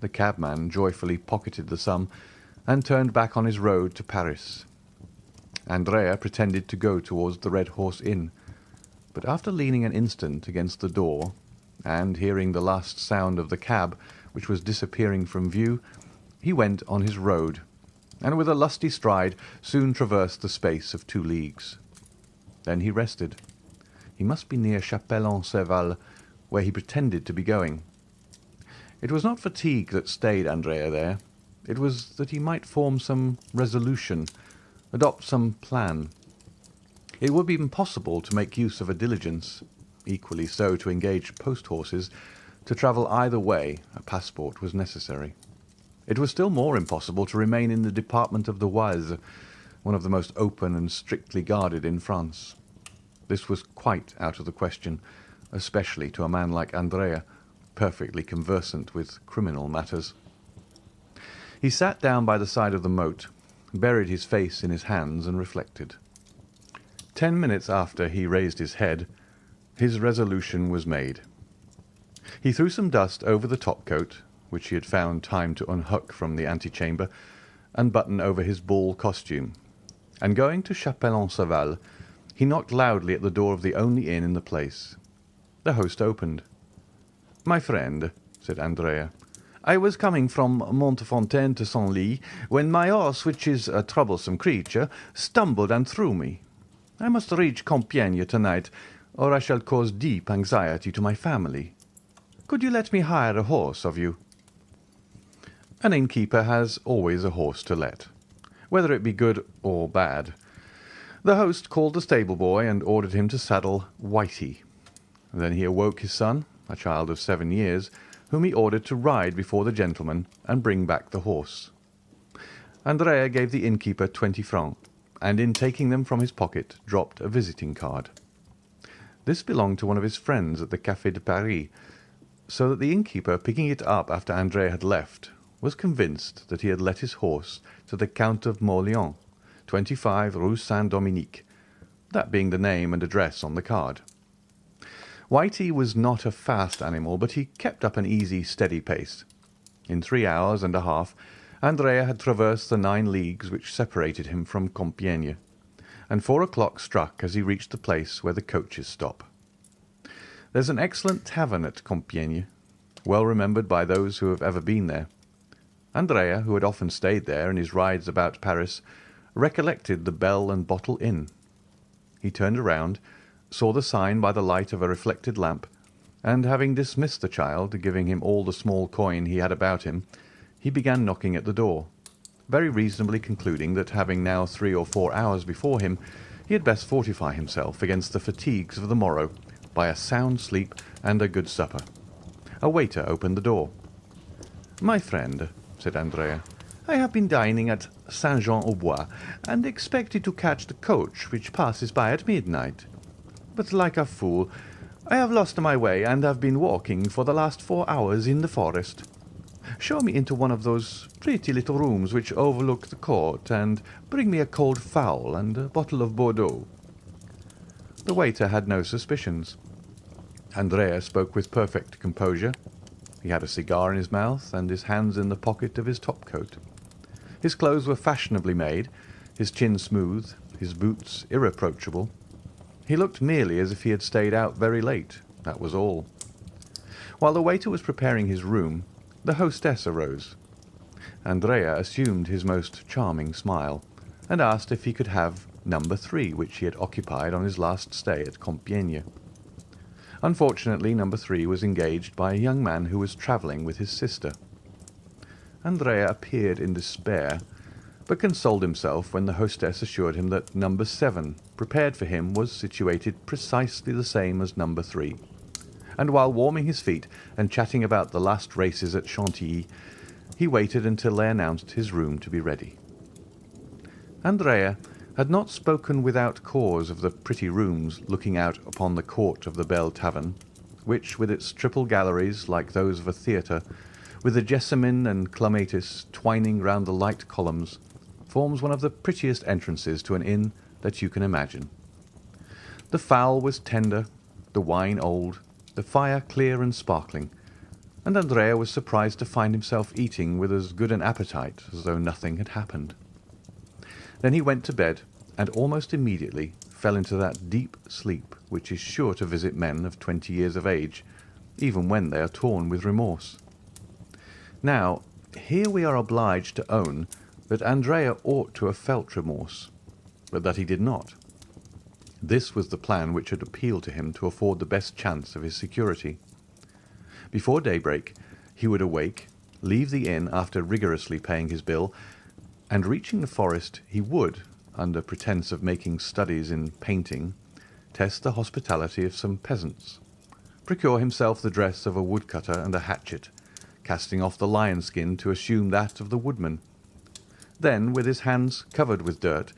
The cabman joyfully pocketed the sum, and turned back on his road to Paris. Andrea pretended to go towards the Red Horse Inn, but after leaning an instant against the door, and hearing the last sound of the cab, which was disappearing from view, he went on his road, and with a lusty stride soon traversed the space of 2 leagues. Then he rested. He must be near Chapelle-en-Serval, where he pretended to be going. It was not fatigue that stayed Andrea there. It was that he might form some resolution, adopt some plan. It would be impossible to make use of a diligence, equally so to engage post-horses. To travel either way a passport was necessary. It was still more impossible to remain in the department of the Oise, one of the most open and strictly guarded in France. This was quite out of the question, especially to a man like Andrea, perfectly conversant with criminal matters. He sat down by the side of the moat, buried his face in his hands, and reflected. 10 minutes after he raised his head, his resolution was made. He threw some dust over the top-coat, which he had found time to unhook from the antechamber, and button over his ball costume, and going to Chapelle-en-Serval, he knocked loudly at the door of the only inn in the place. The host opened. "My friend," said Andrea, "I was coming from Montfontaine to Senlis, when my horse, which is a troublesome creature, stumbled and threw me. I must reach Compiègne tonight, or I shall cause deep anxiety to my family. Could you let me hire a horse of you?" An innkeeper has always a horse to let, whether it be good or bad. The host called the stable-boy and ordered him to saddle Whitey. Then he awoke his son, a child of 7 years, whom he ordered to ride before the gentleman and bring back the horse. Andrea gave the innkeeper 20 francs, and in taking them from his pocket dropped a visiting card. This belonged to one of his friends at the Café de Paris, so that the innkeeper, picking it up after Andrea had left, was convinced that he had let his horse to the Count of Monte 25 Rue Saint-Dominique, that being the name and address on the card. Whitey was not a fast animal, but he kept up an easy, steady pace. In 3 hours and a half, Andrea had traversed the 9 leagues which separated him from Compiègne, and 4 o'clock struck as he reached the place where the coaches stop. There's an excellent tavern at Compiègne, well remembered by those who have ever been there. Andrea, who had often stayed there in his rides about Paris, recollected the Bell and Bottle Inn. He turned around, saw the sign by the light of a reflected lamp, and having dismissed the child, giving him all the small coin he had about him, he began knocking at the door. very reasonably concluding that having now 3 or 4 hours before him, he had best fortify himself against the fatigues of the morrow by a sound sleep and a good supper. A waiter opened the door. "My friend," said Andrea, "I have been dining at Saint-Jean-au-Bois, and expected to catch the coach which passes by at midnight. But like a fool, I have lost my way and have been walking for the last 4 hours in the forest. Show me into one of those pretty little rooms which overlook the court, and bring me a cold fowl and a bottle of Bordeaux." The waiter had no suspicions. Andrea spoke with perfect composure. He had a cigar in his mouth and his hands in the pocket of his topcoat. His clothes were fashionably made, his chin smooth, his boots irreproachable. He looked merely as if he had stayed out very late, that was all. While the waiter was preparing his room, the hostess arose. Andrea assumed his most charming smile, and asked if he could have number 3, which he had occupied on his last stay at Compiègne. Unfortunately, number 3 was engaged by a young man who was travelling with his sister. Andrea appeared in despair, but consoled himself when the hostess assured him that number 7, prepared for him, was situated precisely the same as number 3, and while warming his feet and chatting about the last races at Chantilly, he waited until they announced his room to be ready. Andrea had not spoken without cause of the pretty rooms looking out upon the court of the Belle Taverne, which, with its triple galleries like those of a theatre, with the jessamine and clematis twining round the light columns, forms one of the prettiest entrances to an inn that you can imagine. The fowl was tender, the wine old, the fire clear and sparkling, and Andrea was surprised to find himself eating with as good an appetite as though nothing had happened. Then he went to bed, and almost immediately fell into that deep sleep which is sure to visit men of 20 years of age, even when they are torn with remorse. Now, here we are obliged to own that Andrea ought to have felt remorse, but that he did not. This was the plan which had appealed to him to afford the best chance of his security. Before daybreak he would awake, leave the inn after rigorously paying his bill, and reaching the forest he would, under pretence of making studies in painting, test the hospitality of some peasants, procure himself the dress of a woodcutter and a hatchet, casting off the lion skin to assume that of the woodman. Then, with his hands covered with dirt,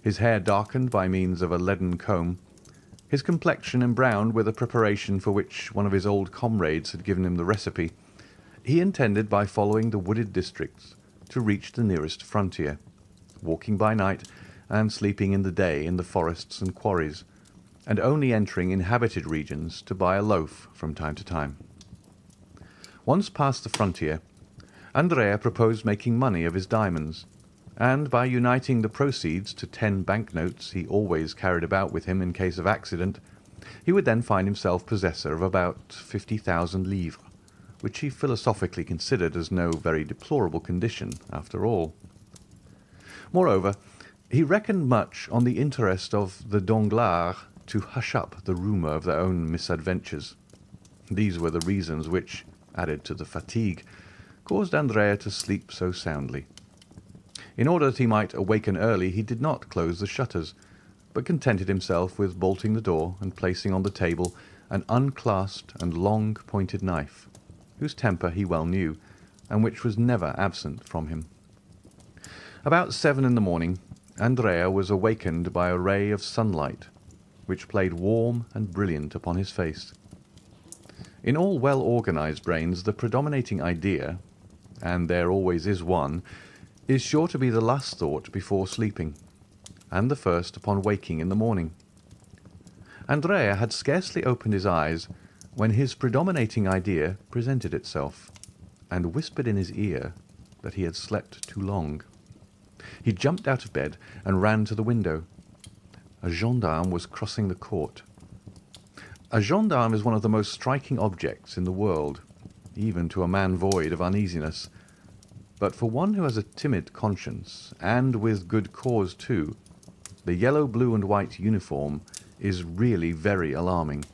his hair darkened by means of a leaden comb, his complexion embrowned with a preparation for which one of his old comrades had given him the recipe, he intended by following the wooded districts to reach the nearest frontier, walking by night and sleeping in the day in the forests and quarries, and only entering inhabited regions to buy a loaf from time to time. Once past the frontier, Andrea proposed making money of his diamonds, and by uniting the proceeds to 10 banknotes he always carried about with him in case of accident, he would then find himself possessor of about 50,000 livres, which he philosophically considered as no very deplorable condition after all. Moreover, he reckoned much on the interest of the Danglars to hush up the rumour of their own misadventures. These were the reasons which, added to the fatigue, caused Andrea to sleep so soundly. In order that he might awaken early, he did not close the shutters, but contented himself with bolting the door and placing on the table an unclasped and long-pointed knife, whose temper he well knew, and which was never absent from him. About 7 in the morning, Andrea was awakened by a ray of sunlight, which played warm and brilliant upon his face. In all well-organized brains the predominating idea, and there always is one, is sure to be the last thought before sleeping, and the first upon waking in the morning. Andrea had scarcely opened his eyes when his predominating idea presented itself, and whispered in his ear that he had slept too long. He jumped out of bed and ran to the window. A gendarme was crossing the court. A gendarme is one of the most striking objects in the world, even to a man void of uneasiness. But for one who has a timid conscience, and with good cause too, the yellow, blue, and white uniform is really very alarming.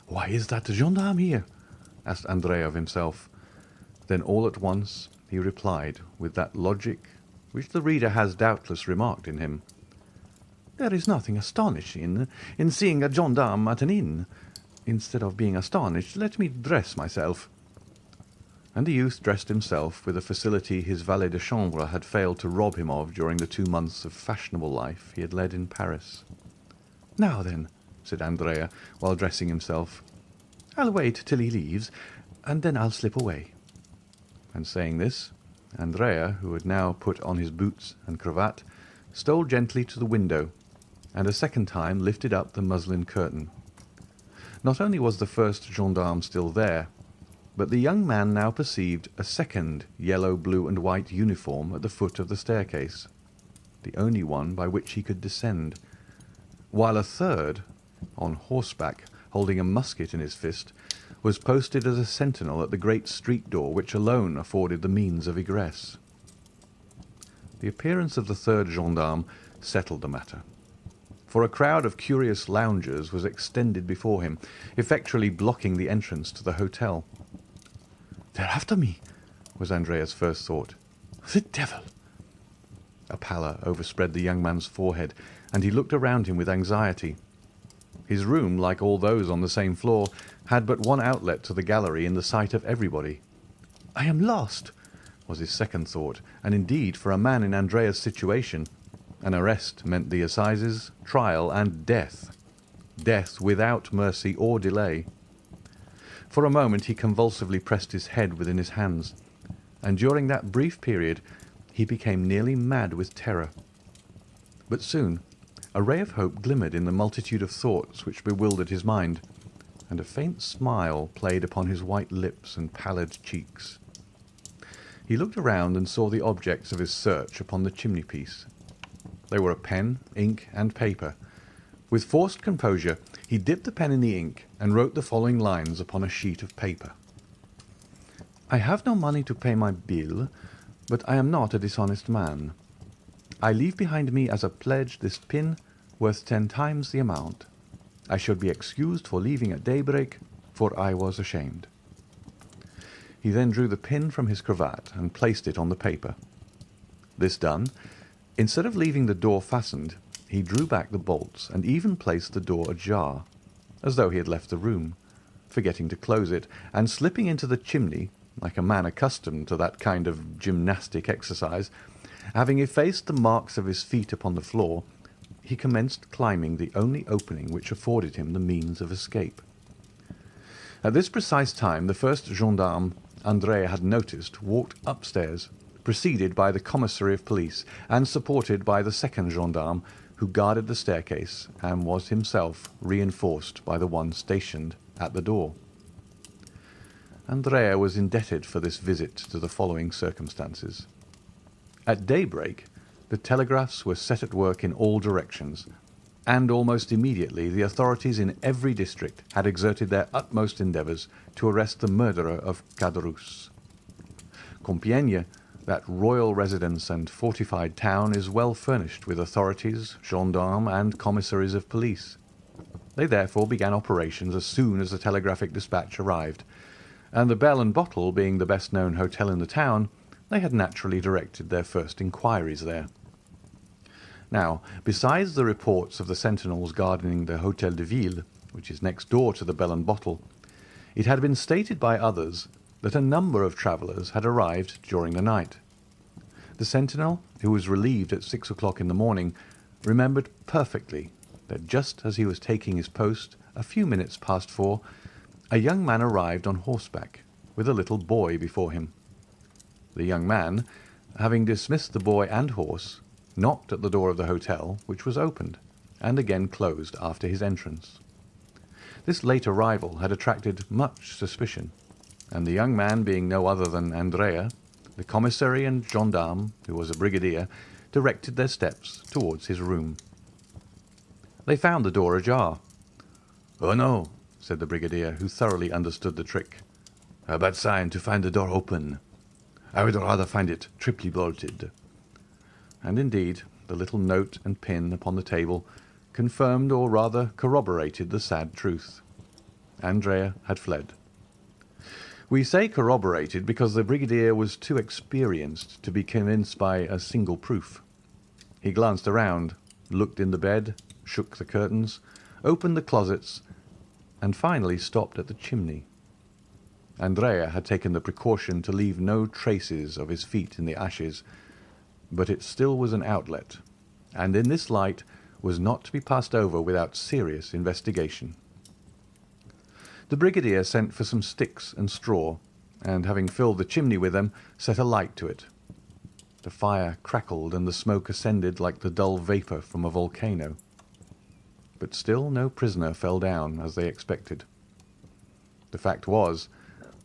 "Why is that gendarme here?" asked Andrea of himself. Then all at once he replied with that logic which the reader has doubtless remarked in him. "There is nothing astonishing in seeing a gendarme at an inn. Instead of being astonished, let me dress myself." And the youth dressed himself with a facility his valet de chambre had failed to rob him of during the 2 months of fashionable life he had led in Paris. "Now then," said Andrea, while dressing himself, "I'll wait till he leaves, and then I'll slip away." and saying this, Andrea, who had now put on his boots and cravat, stole gently to the window, and a second time lifted up the muslin curtain. Not only was the first gendarme still there, but the young man now perceived a second yellow, blue, and white uniform at the foot of the staircase, the only one by which he could descend, while a third, on horseback, holding a musket in his fist, was posted as a sentinel at the great street door which alone afforded the means of egress. The appearance of the third gendarme settled the matter, for a crowd of curious loungers was extended before him, effectually blocking the entrance to the hotel. "They're after me," was Andrea's first thought. "The devil!" A pallor overspread the young man's forehead, and he looked around him with anxiety. His room, like all those on the same floor, had but one outlet to the gallery in the sight of everybody. "I am lost," was his second thought, and indeed, for a man in Andrea's situation, an arrest meant the assizes, trial, and death. Death without mercy or delay. For a moment he convulsively pressed his head within his hands, and during that brief period he became nearly mad with terror. But soon a ray of hope glimmered in the multitude of thoughts which bewildered his mind, and a faint smile played upon his white lips and pallid cheeks. He looked around and saw the objects of his search upon the chimney-piece. They were a pen, ink, and paper. With forced composure he dipped the pen in the ink and wrote the following lines upon a sheet of paper. "I have no money to pay my bill, but I am not a dishonest man. I leave behind me as a pledge this pin worth 10 times the amount. I should be excused for leaving at daybreak, for I was ashamed." He then drew the pin from his cravat and placed it on the paper. This done, instead of leaving the door fastened, he drew back the bolts and even placed the door ajar, as though he had left the room, forgetting to close it, and slipping into the chimney, like a man accustomed to that kind of gymnastic exercise. Having effaced the marks of his feet upon the floor, he commenced climbing the only opening which afforded him the means of escape. At this precise time the first gendarme Andrea had noticed walked upstairs, preceded by the commissary of police, and supported by the second gendarme, who guarded the staircase, and was himself reinforced by the one stationed at the door. Andrea was indebted for this visit to the following circumstances. At daybreak the telegraphs were set at work in all directions, and almost immediately the authorities in every district had exerted their utmost endeavours to arrest the murderer of Caderousse. Compiègne, that royal residence and fortified town, is well furnished with authorities, gendarmes, and commissaries of police. They therefore began operations as soon as the telegraphic dispatch arrived, and the Bell and Bottle being the best-known hotel in the town, they had naturally directed their first inquiries there. Now, besides the reports of the sentinels guarding the Hôtel de Ville, which is next door to the Bell and Bottle, it had been stated by others that a number of travellers had arrived during the night. The sentinel, who was relieved at 6 o'clock in the morning, remembered perfectly that just as he was taking his post, a few minutes past 4, a young man arrived on horseback, with a little boy before him. The young man, having dismissed the boy and horse, knocked at the door of the hotel, which was opened, and again closed after his entrance. This late arrival had attracted much suspicion, and the young man being no other than Andrea, the commissary and gendarme, who was a brigadier, directed their steps towards his room. They found the door ajar. "Oh no," said the brigadier, who thoroughly understood the trick. "A bad sign to find the door open. I would rather find it triply bolted." And indeed the little note and pin upon the table confirmed, or rather corroborated, the sad truth. Andrea had fled. We say corroborated because the brigadier was too experienced to be convinced by a single proof. He glanced around, looked in the bed, shook the curtains, opened the closets, and finally stopped at the chimney. Andrea had taken the precaution to leave no traces of his feet in the ashes, but it still was an outlet, and in this light was not to be passed over without serious investigation. The brigadier sent for some sticks and straw, and having filled the chimney with them, set a light to it. The fire crackled and the smoke ascended like the dull vapour from a volcano. But still no prisoner fell down, as they expected. The fact was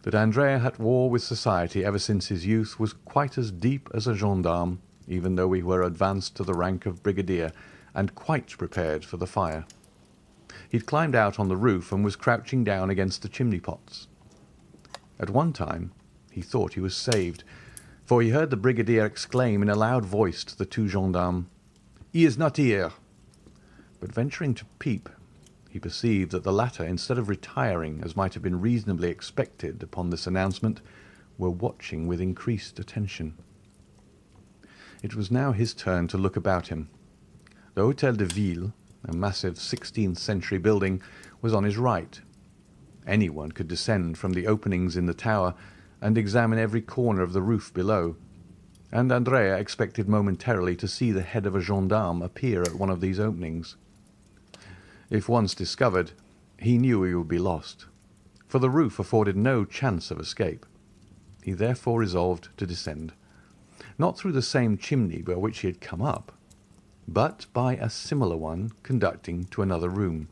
that Andrea had war with society ever since his youth was quite as deep as a gendarme, even though we were advanced to the rank of brigadier and quite prepared for the fire. He'd climbed out on the roof and was crouching down against the chimney-pots. At one time he thought he was saved, for he heard the brigadier exclaim in a loud voice to the two gendarmes, "He is not here!" But venturing to peep, he perceived that the latter, instead of retiring, as might have been reasonably expected upon this announcement, were watching with increased attention. It was now his turn to look about him. The Hôtel de Ville, a massive 16th-century building, was on his right. Anyone could descend from the openings in the tower and examine every corner of the roof below, and Andrea expected momentarily to see the head of a gendarme appear at one of these openings. If once discovered, he knew he would be lost, for the roof afforded no chance of escape. He therefore resolved to descend, not through the same chimney by which he had come up, but by a similar one conducting to another room.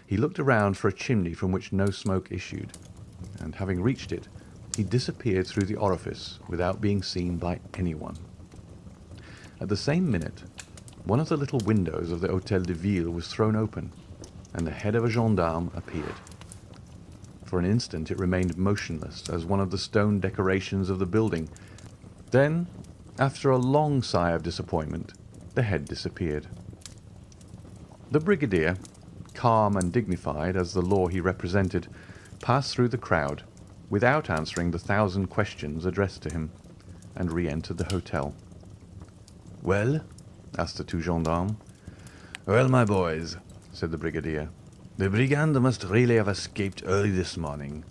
He looked around for a chimney from which no smoke issued, and having reached it, he disappeared through the orifice without being seen by anyone. At the same minute, one of the little windows of the Hôtel de Ville was thrown open, and the head of a gendarme appeared. For an instant it remained motionless as one of the stone decorations of the building. Then, after a long sigh of disappointment, the head disappeared. The brigadier, calm and dignified as the law he represented, passed through the crowd, without answering the 1,000 questions addressed to him, and re-entered the hotel. "Well?" asked the two gendarmes. "Well, my boys," said the brigadier, "the brigand must really have escaped early this morning.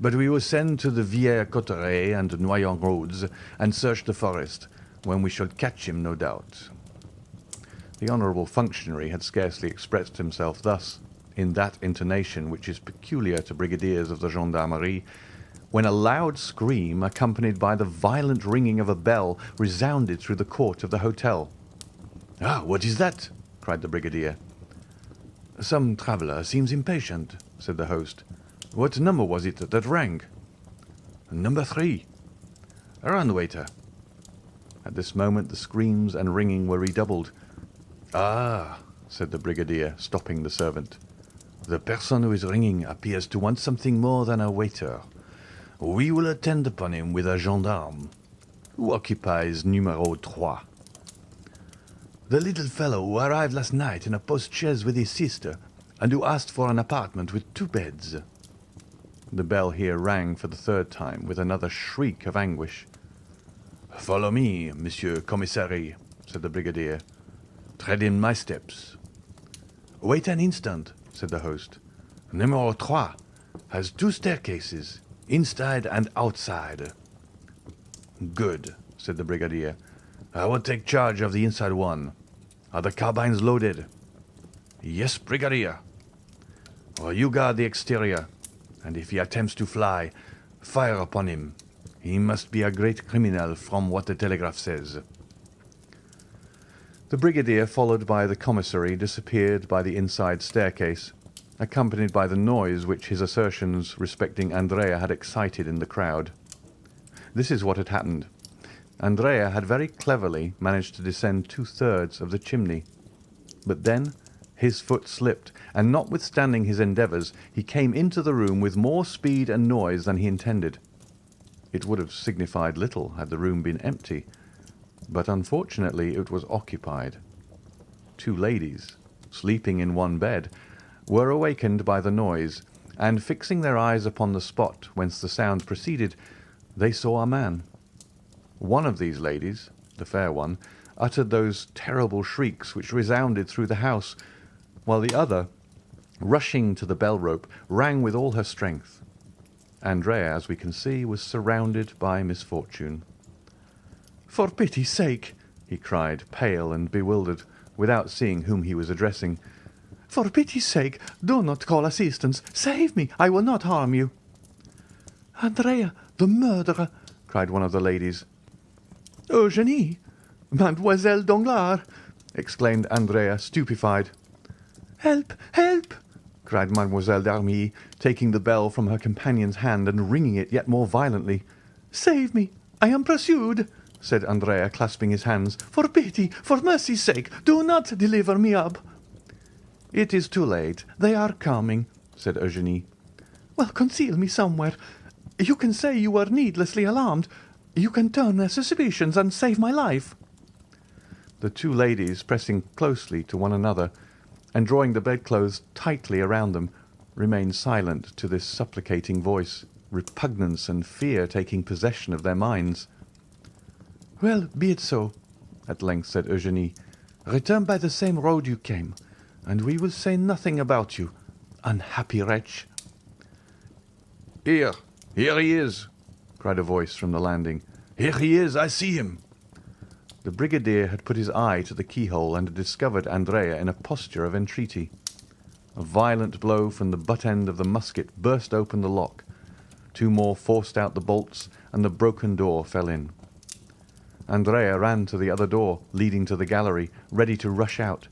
But we will send to the Villers-Cotterêts and Noyon roads and search the forest, when we shall catch him, no doubt." The honourable functionary had scarcely expressed himself thus, in that intonation which is peculiar to brigadiers of the gendarmerie, when a loud scream, accompanied by the violent ringing of a bell, resounded through the court of the hotel. "Ah, what is that?" cried the brigadier. "Some traveller seems impatient," said the host. "What number was it that rang?" "Number 3. Run, waiter." At this moment the screams and ringing were redoubled. "Ah," said the brigadier, stopping the servant. "The person who is ringing appears to want something more than a waiter. We will attend upon him with a gendarme. Who occupies numéro 3? "The little fellow who arrived last night in a post-chaise with his sister, and who asked for an apartment with 2 beds. The bell here rang for the 3rd time, with another shriek of anguish. "Follow me, Monsieur Commissary," said the brigadier. "Tread in my steps." "Wait an instant," said the host. "Numéro 3 has 2 staircases, inside and outside." "Good," said the brigadier. "I will take charge of the inside one. Are the carbines loaded?" "Yes, brigadier." "Well, you guard the exterior, and if he attempts to fly, fire upon him. He must be a great criminal from what the telegraph says." The brigadier, followed by the commissary, disappeared by the inside staircase, accompanied by the noise which his assertions respecting Andrea had excited in the crowd. This is what had happened. Andrea had very cleverly managed to descend 2/3 of the chimney, but then his foot slipped, and notwithstanding his endeavours, he came into the room with more speed and noise than he intended. It would have signified little had the room been empty, but unfortunately it was occupied. 2 ladies, sleeping in one bed, were awakened by the noise, and fixing their eyes upon the spot whence the sound proceeded, they saw a man. One of these ladies, the fair one, uttered those terrible shrieks which resounded through the house, while the other, rushing to the bell rope, rang with all her strength. Andrea, as we can see, was surrounded by misfortune. "For pity's sake," he cried, pale and bewildered, without seeing whom he was addressing, "for pity's sake, do not call assistance. Save me. I will not harm you." "Andrea, the murderer!" cried one of the ladies. "Eugénie! Mademoiselle Danglars!" exclaimed Andrea, stupefied. "Help! Help!" cried Mademoiselle d'Armilly, taking the bell from her companion's hand and ringing it yet more violently. "Save me! I am pursued!" said Andrea, clasping his hands. "For pity, for mercy's sake, do not deliver me up!" "It is too late. They are coming," said Eugénie. "Well, conceal me somewhere. You can say you were needlessly alarmed. You can turn their suspicions and save my life." The two ladies, pressing closely to one another, and drawing the bedclothes tightly around them, remained silent to this supplicating voice, repugnance and fear taking possession of their minds. "Well, be it so," at length said Eugénie. "Return by the same road you came, and we will say nothing about you, unhappy wretch." "Here he is!" cried a voice from the landing. "Here he is! I see him!" The brigadier had put his eye to the keyhole and had discovered Andrea in a posture of entreaty. A violent blow from the butt end of the musket burst open the lock. Two more forced out the bolts, and the broken door fell in. Andrea ran to the other door, leading to the gallery, ready to rush out,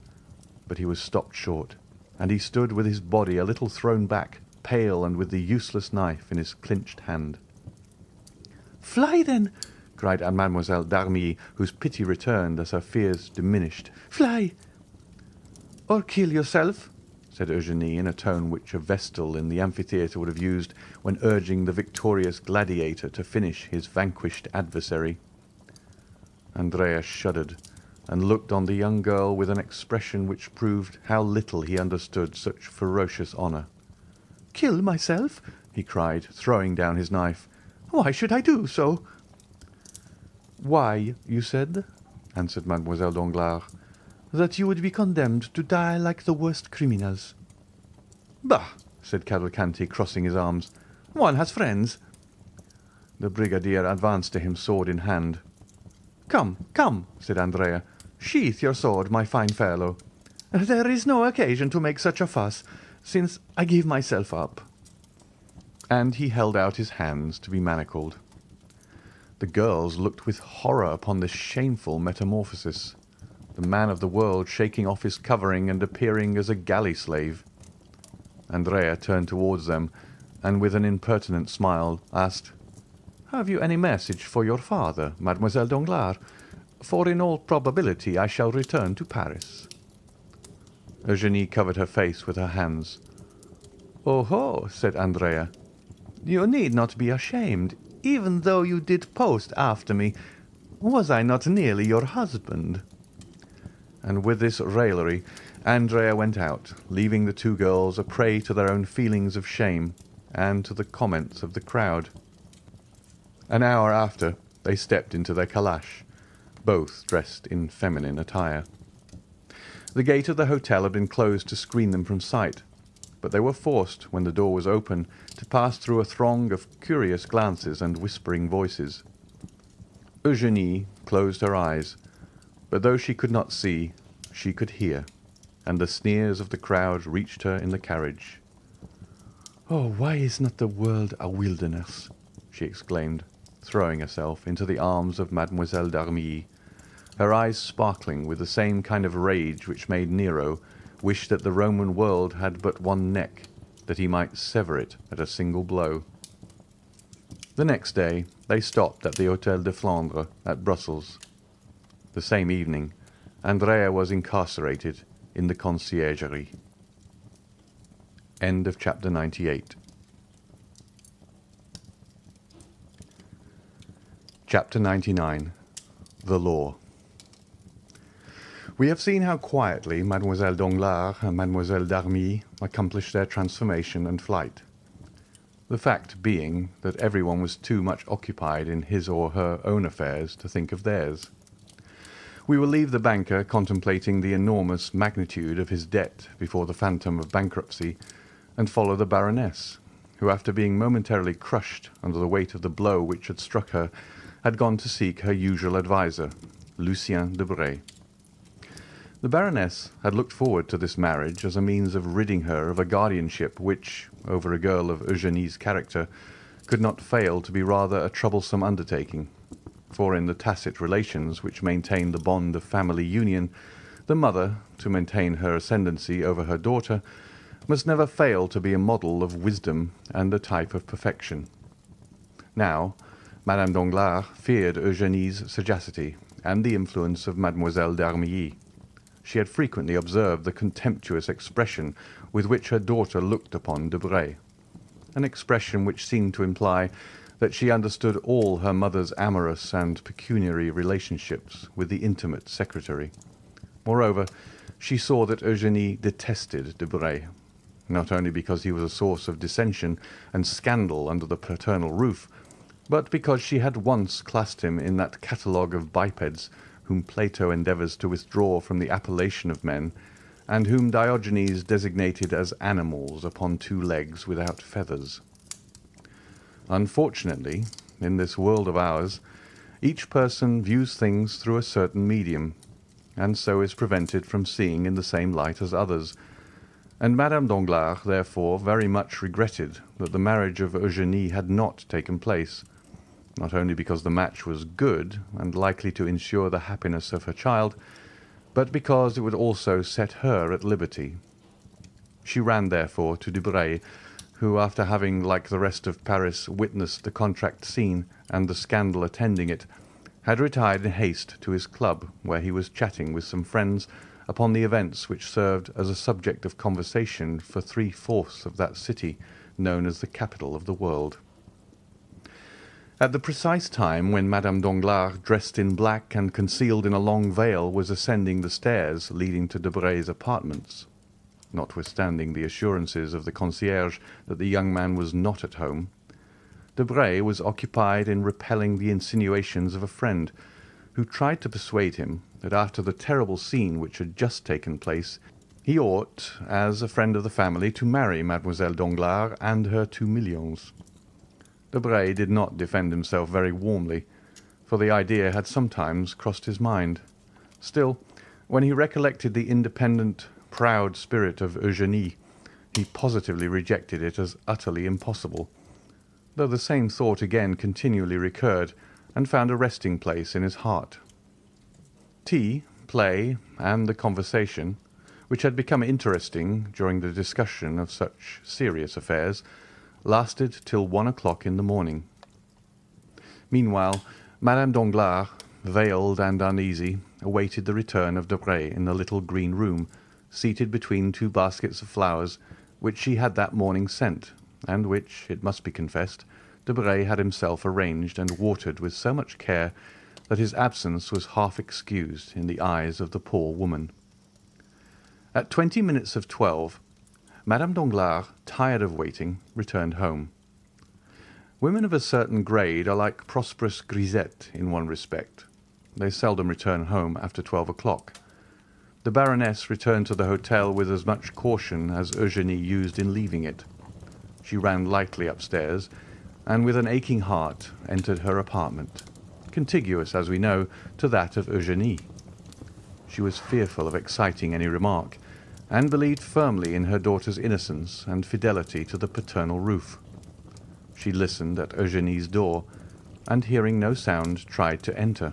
but he was stopped short, and he stood with his body a little thrown back, pale and with the useless knife in his clinched hand. "Fly, then!" cried Mademoiselle d'Armilly, whose pity returned as her fears diminished. "Fly!" "Or kill yourself," said Eugénie in a tone which a vestal in the amphitheatre would have used when urging the victorious gladiator to finish his vanquished adversary. Andrea shuddered and looked on the young girl with an expression which proved how little he understood such ferocious honour. "Kill myself!" he cried, throwing down his knife. "Why should I do so?" "Why, you said," answered Mademoiselle Danglars, "that you would be condemned to die like the worst criminals." "Bah!" said Cavalcanti, crossing his arms. "One has friends." The brigadier advanced to him, sword in hand. "Come, come," said Andrea. "Sheath your sword, my fine fellow. There is no occasion to make such a fuss, since I give myself up." And he held out his hands to be manacled. The girls looked with horror upon this shameful metamorphosis, the man of the world shaking off his covering and appearing as a galley slave. Andrea turned towards them, and with an impertinent smile asked, "Have you any message for your father, Mademoiselle Danglars? For in all probability I shall return to Paris." Eugénie covered her face with her hands. "Oh-ho!" said Andrea. "You need not be ashamed, even though you did post after me. Was I not nearly your husband?" And with this raillery, Andrea went out, leaving the two girls a prey to their own feelings of shame and to the comments of the crowd. An hour after, they stepped into their calash, both dressed in feminine attire. The gate of the hotel had been closed to screen them from sight, but they were forced, when the door was open, to pass through a throng of curious glances and whispering voices. Eugénie closed her eyes, but though she could not see, she could hear, and the sneers of the crowd reached her in the carriage. "Oh, why is not the world a wilderness?" she exclaimed, throwing herself into the arms of Mademoiselle d'Armilly, her eyes sparkling with the same kind of rage which made Nero wish that the Roman world had but one neck, that he might sever it at a single blow. The next day they stopped at the Hôtel de Flandre at Brussels. The same evening, Andrea was incarcerated in the conciergerie. End of chapter 98. Chapter 99. The Law. We have seen how quietly Mademoiselle Danglars and Mademoiselle d'Armilly accomplished their transformation and flight. the fact being that everyone was too much occupied in his or her own affairs to think of theirs. We will leave the banker contemplating the enormous magnitude of his debt before the phantom of bankruptcy, and follow the Baroness, who, after being momentarily crushed under the weight of the blow which had struck her, had gone to seek her usual adviser, Lucien Debray. The Baroness had looked forward to this marriage as a means of ridding her of a guardianship which, over a girl of Eugenie's character, could not fail to be rather a troublesome undertaking, for in the tacit relations which maintain the bond of family union, the mother, to maintain her ascendancy over her daughter, must never fail to be a model of wisdom and a type of perfection. Now, Madame Danglars feared Eugenie's sagacity and the influence of Mademoiselle d'Armilly. She had frequently observed the contemptuous expression with which her daughter looked upon Debray, an expression which seemed to imply that she understood all her mother's amorous and pecuniary relationships with the intimate secretary. Moreover, she saw that Eugenie detested Debray, not only because he was a source of dissension and scandal under the paternal roof, but because she had once classed him in that catalogue of bipeds whom Plato endeavours to withdraw from the appellation of men, and whom Diogenes designated as animals upon two legs without feathers. Unfortunately, in this world of ours, each person views things through a certain medium, and so is prevented from seeing in the same light as others, and Madame Danglars therefore very much regretted that the marriage of Eugenie had not taken place, not only because the match was good and likely to ensure the happiness of her child, but because it would also set her at liberty. She ran, therefore, to Debray, who, after having, like the rest of Paris, witnessed the contract scene and the scandal attending it, had retired in haste to his club, where he was chatting with some friends upon the events which served as a subject of conversation for 3/4 of that city known as the capital of the world. At the precise time when Madame Danglars, dressed in black and concealed in a long veil, was ascending the stairs leading to Debray's apartments, notwithstanding the assurances of the concierge that the young man was not at home, Debray was occupied in repelling the insinuations of a friend, who tried to persuade him that after the terrible scene which had just taken place, he ought, as a friend of the family, to marry Mademoiselle Danglars and her 2 millions. Debray did not defend himself very warmly, for the idea had sometimes crossed his mind. Still, when he recollected the independent, proud spirit of Eugenie, he positively rejected it as utterly impossible, though the same thought again continually recurred and found a resting place in his heart. Tea, play, and the conversation, which had become interesting during the discussion of such serious affairs, lasted till 1 o'clock in the morning. Meanwhile, Madame Danglars, veiled and uneasy, awaited the return of Debray in the little green room, seated between 2 baskets of flowers, which she had that morning sent, and which, it must be confessed, Debray had himself arranged and watered with so much care that his absence was half excused in the eyes of the poor woman. At 20 minutes of 12, Madame Danglars, tired of waiting, returned home. Women of a certain grade are like prosperous grisettes in one respect. They seldom return home after 12 o'clock. The Baroness returned to the hotel with as much caution as Eugenie used in leaving it. She ran lightly upstairs, and with an aching heart entered her apartment, contiguous, as we know, to that of Eugenie. She was fearful of exciting any remark, and believed firmly in her daughter's innocence and fidelity to the paternal roof. She listened at Eugenie's door, and hearing no sound, tried to enter,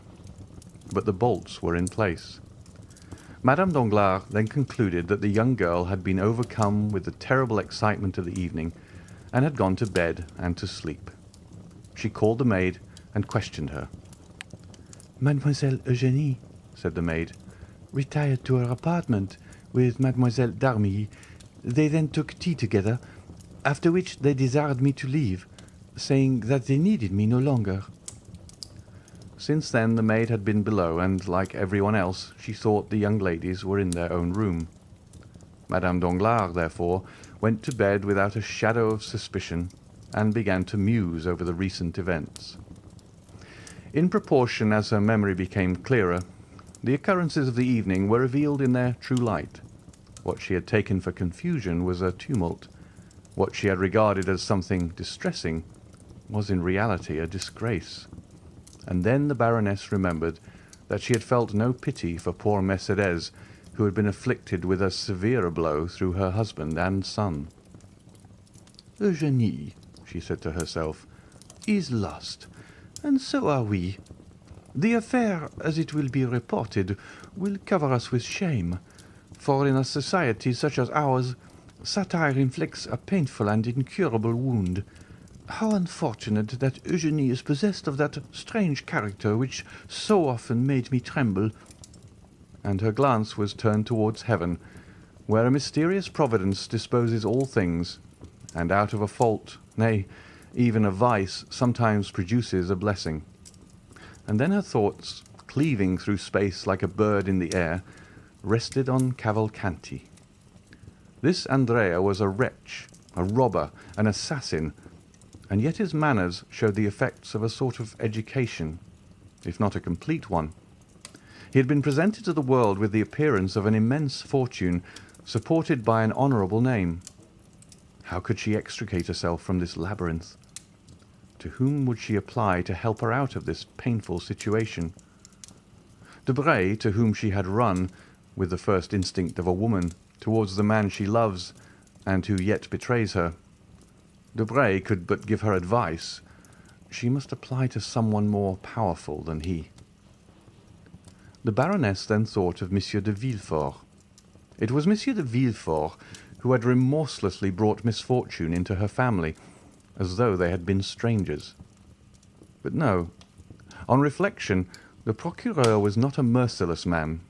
but the bolts were in place. Madame Danglars then concluded that the young girl had been overcome with the terrible excitement of the evening, and had gone to bed and to sleep. She called the maid and questioned her. Mademoiselle Eugenie, said the maid, retired to her apartment with Mademoiselle d'Armilly. They then took tea together, after which they desired me to leave, saying that they needed me no longer. Since then the maid had been below, and, like everyone else, she thought the young ladies were in their own room. Madame Danglars, therefore, went to bed without a shadow of suspicion, and began to muse over the recent events. In proportion as her memory became clearer, the occurrences of the evening were revealed in their true light. What she had taken for confusion was a tumult. What she had regarded as something distressing was in reality a disgrace. And then the Baroness remembered that she had felt no pity for poor Mercédès, who had been afflicted with a severer blow through her husband and son. "Eugénie," she said to herself, "is lost, and so are we. The affair, as it will be reported, will cover us with shame, for in a society such as ours, satire inflicts a painful and incurable wound. How unfortunate that Eugénie is possessed of that strange character which so often made me tremble." And her glance was turned towards heaven, where a mysterious providence disposes all things, and out of a fault, nay, even a vice, sometimes produces a blessing. And then her thoughts, cleaving through space like a bird in the air, rested on Cavalcanti. This Andrea was a wretch, a robber, an assassin, and yet his manners showed the effects of a sort of education, if not a complete one. He had been presented to the world with the appearance of an immense fortune, supported by an honourable name. How could she extricate herself from this labyrinth? To whom would she apply to help her out of this painful situation? Debray, to whom she had run, with the first instinct of a woman, towards the man she loves, and who yet betrays her. Debray could but give her advice. She must apply to someone more powerful than he. The Baroness then thought of Monsieur de Villefort. It was Monsieur de Villefort who had remorselessly brought misfortune into her family, as though they had been strangers. But no. On reflection, the procureur was not a merciless man,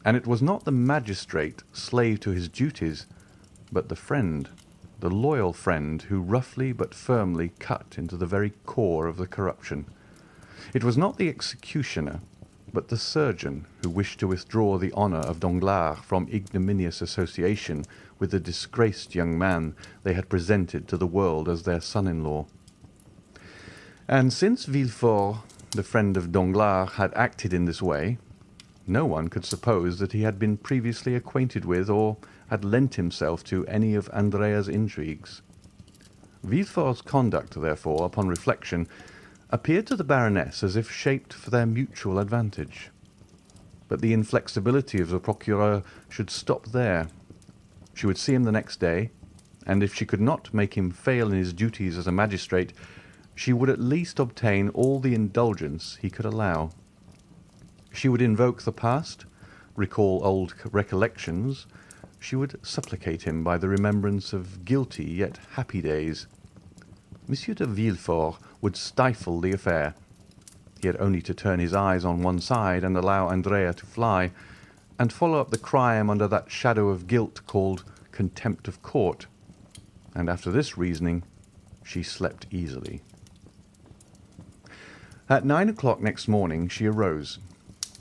and it was not the magistrate, slave to his duties, but the friend, the loyal friend who roughly but firmly cut into the very core of the corruption. It was not the executioner, but the surgeon who wished to withdraw the honour of Danglars from ignominious association with the disgraced young man they had presented to the world as their son-in-law. And since Villefort, the friend of Danglars, had acted in this way, no one could suppose that he had been previously acquainted with or had lent himself to any of Andrea's intrigues. Villefort's conduct, therefore, upon reflection, appeared to the Baroness as if shaped for their mutual advantage. But the inflexibility of the procureur should stop there. She would see him the next day, and if she could not make him fail in his duties as a magistrate, she would at least obtain all the indulgence he could allow. She would invoke the past, recall old recollections. She would supplicate him by the remembrance of guilty yet happy days. Monsieur de Villefort would stifle the affair. He had only to turn his eyes on one side and allow Andrea to fly, and follow up the crime under that shadow of guilt called contempt of court. And after this reasoning, she slept easily. At 9 o'clock next morning she arose,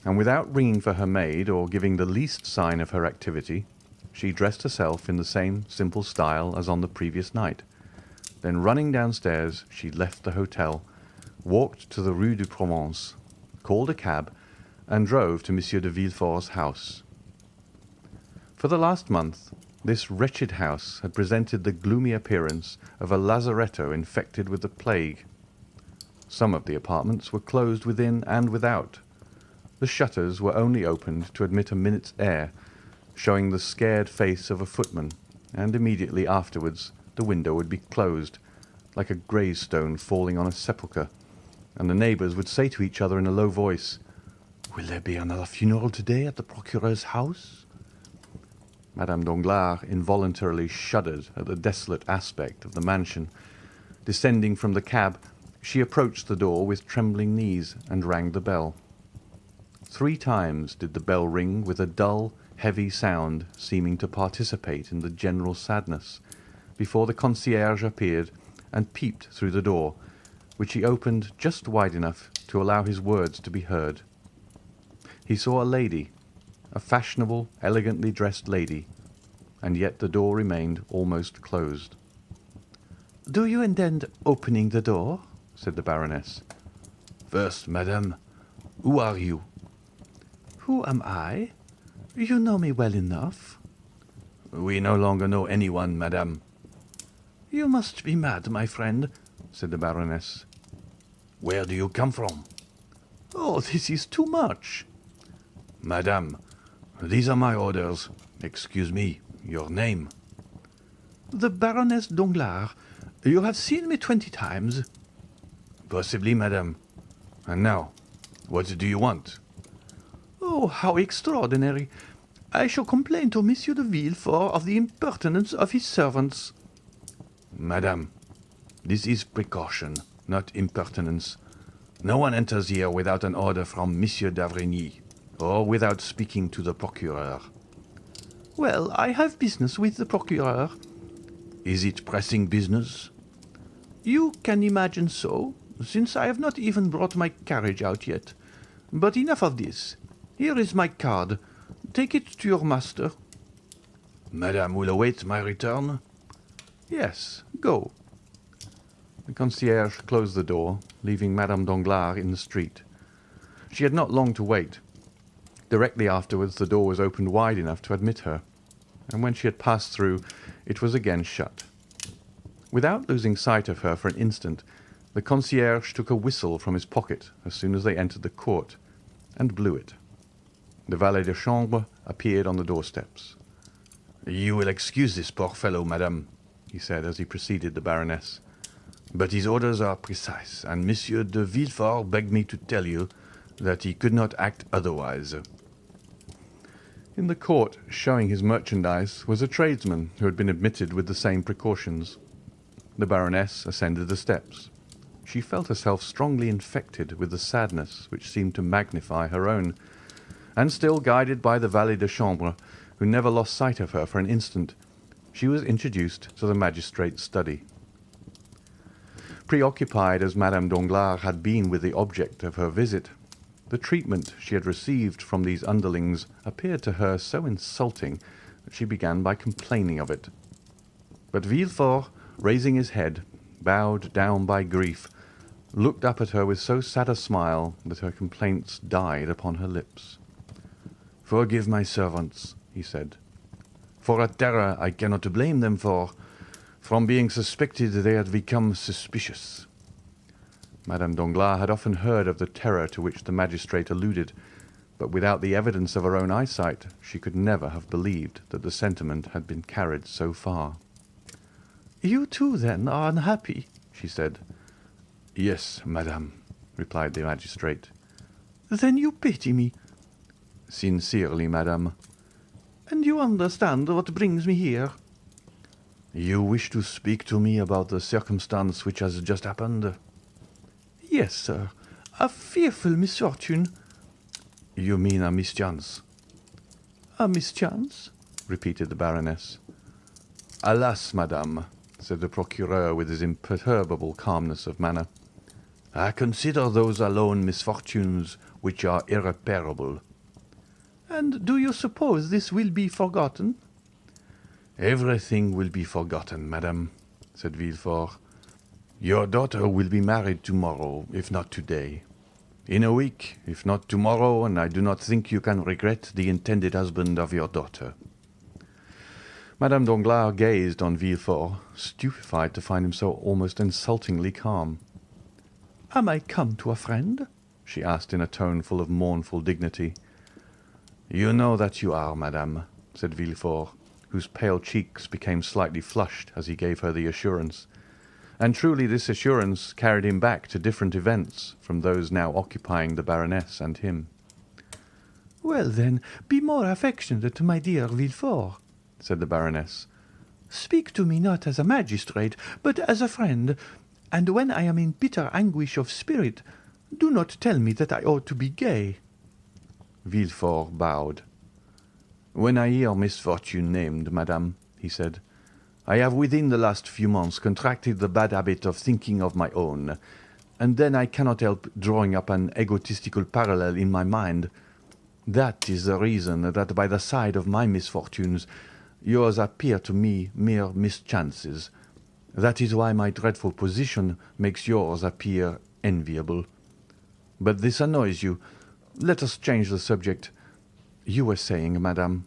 and without ringing for her maid or giving the least sign of her activity, she dressed herself in the same simple style as on the previous night. Then running downstairs, she left the hotel, walked to the Rue de Provence, called a cab, and drove to Monsieur de Villefort's house. For the last month, this wretched house had presented the gloomy appearance of a lazaretto infected with the plague. Some of the apartments were closed within and without. The shutters were only opened to admit a minute's air, showing the scared face of a footman, and immediately afterwards the window would be closed, like a gravestone falling on a sepulchre, and the neighbours would say to each other in a low voice, "Will there be another funeral today at the procureur's house?" Madame Danglars involuntarily shuddered at the desolate aspect of the mansion. Descending from the cab, she approached the door with trembling knees and rang the bell. 3 times did the bell ring with a dull, heavy sound seeming to participate in the general sadness, before the concierge appeared and peeped through the door, which he opened just wide enough to allow his words to be heard. He saw a lady, a fashionable, elegantly dressed lady, and yet the door remained almost closed. Do you intend opening the door?" said the Baroness. "First, madame, who are you?" "Who am I? You know me well enough." "We no longer know anyone, madame." "You must be mad, my friend," said the Baroness. "Where do you come from?" "Oh, this is too much." "Madame, these are my orders. Excuse me, your name?" "The Baroness Danglars. You have seen me 20 times." "Possibly, madame. And now, what do you want?" "Oh, how extraordinary! I shall complain to Monsieur de Villefort of the impertinence of his servants." "Madame, this is precaution, not impertinence. No one enters here without an order from Monsieur d'Avrigny, or without speaking to the procureur." "Well, I have business with the procureur." "Is it pressing business?" "You can imagine so, since I have not even brought my carriage out yet. But enough of this. Here is my card. Take it to your master." "Madame will await my return?" "Yes, go." The concierge closed the door, leaving Madame Danglars in the street. She had not long to wait. Directly afterwards the door was opened wide enough to admit her, and when she had passed through it was again shut. Without losing sight of her for an instant, the concierge took a whistle from his pocket as soon as they entered the court, and blew it. The valet de chambre appeared on the doorsteps. "You will excuse this poor fellow, madame," he said as he preceded the Baroness, "but his orders are precise, and Monsieur de Villefort begged me to tell you that he could not act otherwise." In the court, showing his merchandise, was a tradesman who had been admitted with the same precautions. The Baroness ascended the steps. She felt herself strongly infected with the sadness which seemed to magnify her own, and still guided by the valet de chambre, who never lost sight of her for an instant, she was introduced to the magistrate's study. Preoccupied as Madame Danglars had been with the object of her visit, the treatment she had received from these underlings appeared to her so insulting that she began by complaining of it. But Villefort, raising his head, bowed down by grief, looked up at her with so sad a smile that her complaints died upon her lips. "Forgive my servants," he said. "For a terror I cannot blame them for. From being suspected they had become suspicious." Madame Danglars had often heard of the terror to which the magistrate alluded, but without the evidence of her own eyesight she could never have believed that the sentiment had been carried so far. "You too, then, are unhappy?" she said. "Yes, madame," replied the magistrate. "Then you pity me?" "Sincerely, madame." "And you understand what brings me here?" "You wish to speak to me about the circumstance which has just happened?" "Yes, sir. A fearful misfortune." "You mean a mischance?" "A mischance?" repeated the Baroness. "Alas, madame," said the procureur with his imperturbable calmness of manner, "I consider those alone misfortunes which are irreparable." "And do you suppose this will be forgotten?" "Everything will be forgotten, madame," said Villefort. "Your daughter will be married tomorrow, if not today. In a week, if not tomorrow, and I do not think you can regret the intended husband of your daughter." Madame Danglars gazed on Villefort, stupefied to find him so almost insultingly calm. "Am I come to a friend?" she asked in a tone full of mournful dignity. "You know that you are, madame," said Villefort, whose pale cheeks became slightly flushed as he gave her the assurance. And truly this assurance carried him back to different events from those now occupying the Baroness and him. "Well, then, be more affectionate, my dear Villefort," said the Baroness. "Speak to me not as a magistrate, but as a friend, and when I am in bitter anguish of spirit, do not tell me that I ought to be gay." Villefort bowed. "When I hear misfortune named, madame," he said, "I have within the last few months contracted the bad habit of thinking of my own, and then I cannot help drawing up an egotistical parallel in my mind. That is the reason that by the side of my misfortunes yours appear to me mere mischances. That is why my dreadful position makes yours appear enviable. But this annoys you. Let us change the subject. You were saying, madame."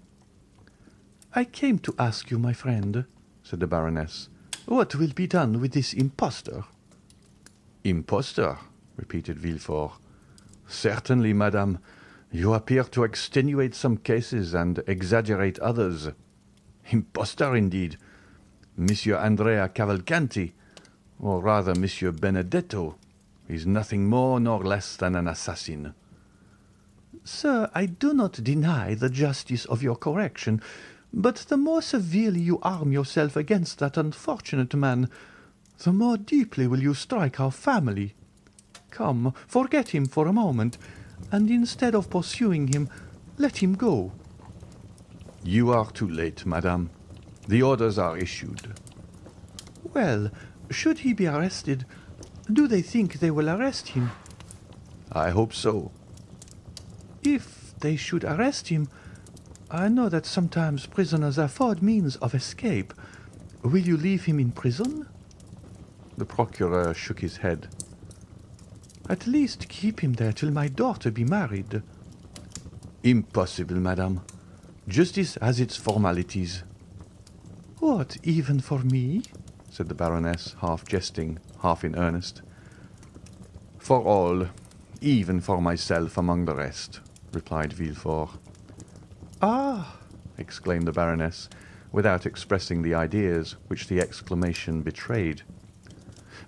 "I came to ask you, my friend," said the Baroness, "what will be done with this impostor?" "Impostor?" repeated Villefort. "Certainly, madame. You appear to extenuate some cases and exaggerate others. Impostor, indeed! Monsieur Andrea Cavalcanti, or rather Monsieur Benedetto, is nothing more nor less than an assassin." "Sir, I do not deny the justice of your correction, but the more severely you arm yourself against that unfortunate man, the more deeply will you strike our family. Come, forget him for a moment, and instead of pursuing him, let him go." "You are too late, madame. The orders are issued." "Well, should he be arrested, do they think they will arrest him?" "I hope so." "If they should arrest him, I know that sometimes prisoners afford means of escape. Will you leave him in prison?" The procureur shook his head. "At least keep him there till my daughter be married." "Impossible, madame. Justice has its formalities." "What, even for me?" said the Baroness, half jesting, half in earnest. "For all, even for myself among the rest," replied Villefort. "Ah!" exclaimed the Baroness, without expressing the ideas which the exclamation betrayed.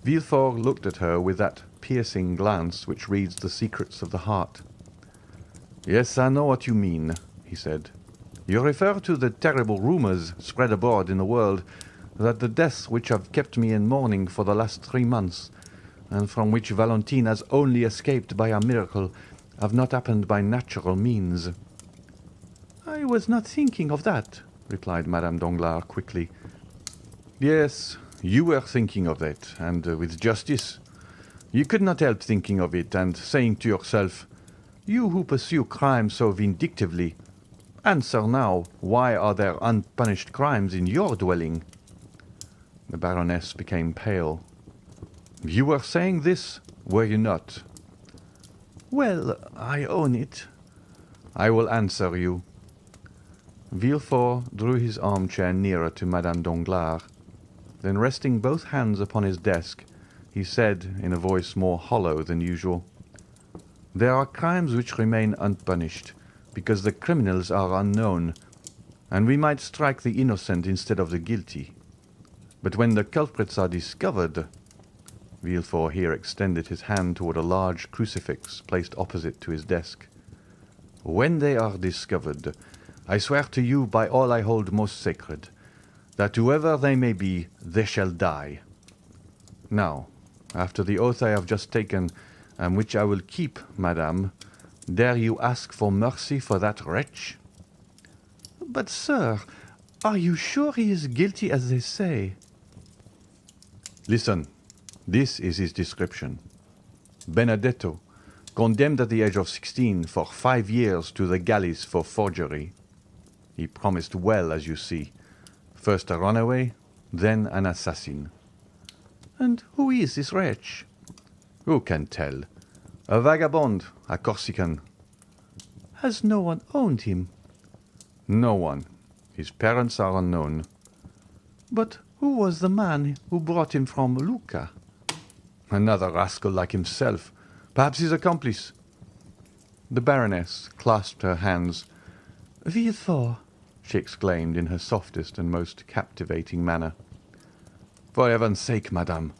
Villefort looked at her with that piercing glance which reads the secrets of the heart. "Yes, I know what you mean," he said. "You refer to the terrible rumours spread abroad in the world that the deaths which have kept me in mourning for the last 3 months, and from which Valentine has only escaped by a miracle, have not happened by natural means." "I was not thinking of that," replied Madame Danglars quickly. "Yes, you were thinking of it, and with justice. You could not help thinking of it and saying to yourself, 'You who pursue crime so vindictively, answer now, why are there unpunished crimes in your dwelling?'" The Baroness became pale. "You were saying this, were you not?" "Well, I own it." "I will answer you." Villefort drew his armchair nearer to Madame Danglars. Then, resting both hands upon his desk, he said, in a voice more hollow than usual, "There are crimes which remain unpunished, because the criminals are unknown, and we might strike the innocent instead of the guilty. But when the culprits are discovered—" Villefort here extended his hand toward a large crucifix placed opposite to his desk. "When they are discovered, I swear to you by all I hold most sacred, that whoever they may be, they shall die. Now, after the oath I have just taken, and which I will keep, madame, dare you ask for mercy for that wretch?" "But, sir, are you sure he is guilty as they say?" "Listen, this is his description. Benedetto, condemned at the age of 16 for 5 years to the galleys for forgery. He promised well, as you see. First a runaway, then an assassin." "And who is this wretch?" "Who can tell? A vagabond, a Corsican." "Has no one owned him?" "No one. His parents are unknown." "But who was the man who brought him from Lucca?" "Another rascal like himself. Perhaps his accomplice." The Baroness clasped her hands. "Villefort," she exclaimed in her softest and most captivating manner. "For heaven's sake, madame,"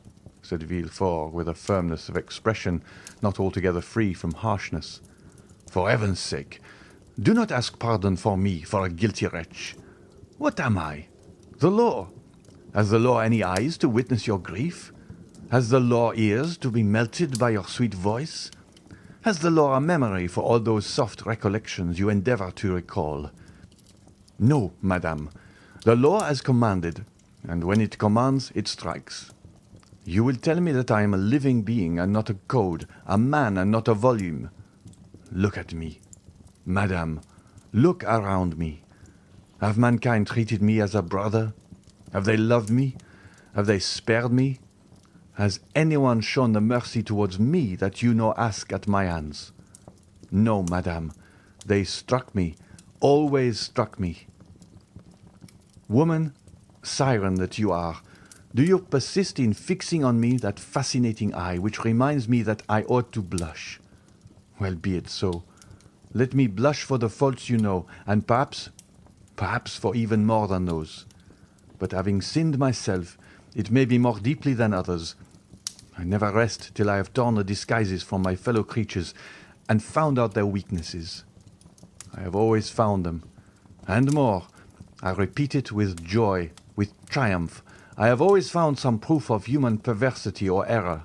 said Villefort with a firmness of expression not altogether free from harshness, "for heaven's sake, do not ask pardon for me for a guilty wretch. What am I? The law. Has the law any eyes to witness your grief? Has the law ears to be melted by your sweet voice? Has the law a memory for all those soft recollections you endeavor to recall? No, madame. The law has commanded, and when it commands, it strikes. You will tell me that I am a living being and not a code, a man and not a volume. Look at me. Madame, look around me. Have mankind treated me as a brother? Have they loved me? Have they spared me? Has anyone shown the mercy towards me that you now ask at my hands? No, madame. They struck me, always struck me. Woman, siren that you are, do you persist in fixing on me that fascinating eye which reminds me that I ought to blush? Well, be it so. Let me blush for the faults you know, and perhaps for even more than those. But having sinned myself, it may be more deeply than others. I never rest till I have torn the disguises from my fellow creatures and found out their weaknesses. I have always found them, and more. I repeat it with joy, with triumph. I have always found some proof of human perversity or error.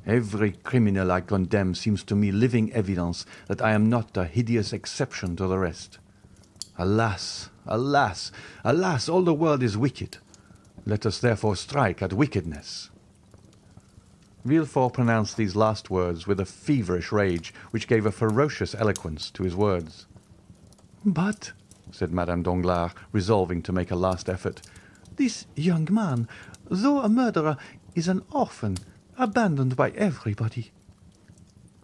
Every criminal I condemn seems to me living evidence that I am not a hideous exception to the rest. Alas, alas, alas, all the world is wicked. Let us therefore strike at wickedness. Villefort pronounced these last words with a feverish rage which gave a ferocious eloquence to his words. "But," said Madame Danglars, resolving to make a last effort, "this young man, though a murderer, is an orphan, abandoned by everybody."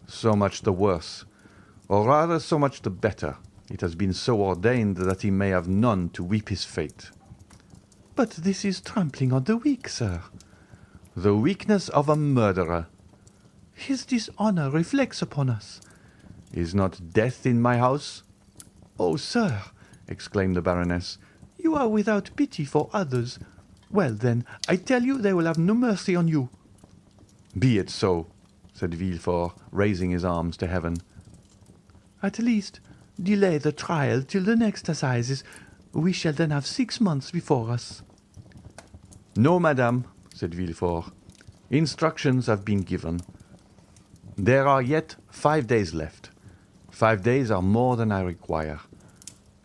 "So much the worse, or rather so much the better. It has been so ordained that he may have none to weep his fate." "But this is trampling on the weak, sir." "The weakness of a murderer." "His dishonour reflects upon us." "Is not death in my house?" "Oh, sir," exclaimed the Baroness, "you are without pity for others. Well, then, I tell you they will have no mercy on you." "Be it so," said Villefort, raising his arms to heaven. "At least, delay the trial till the next assizes. We shall then have 6 months before us." "No, madame," said Villefort. "Instructions have been given. There are yet 5 days left. 5 days are more than I require.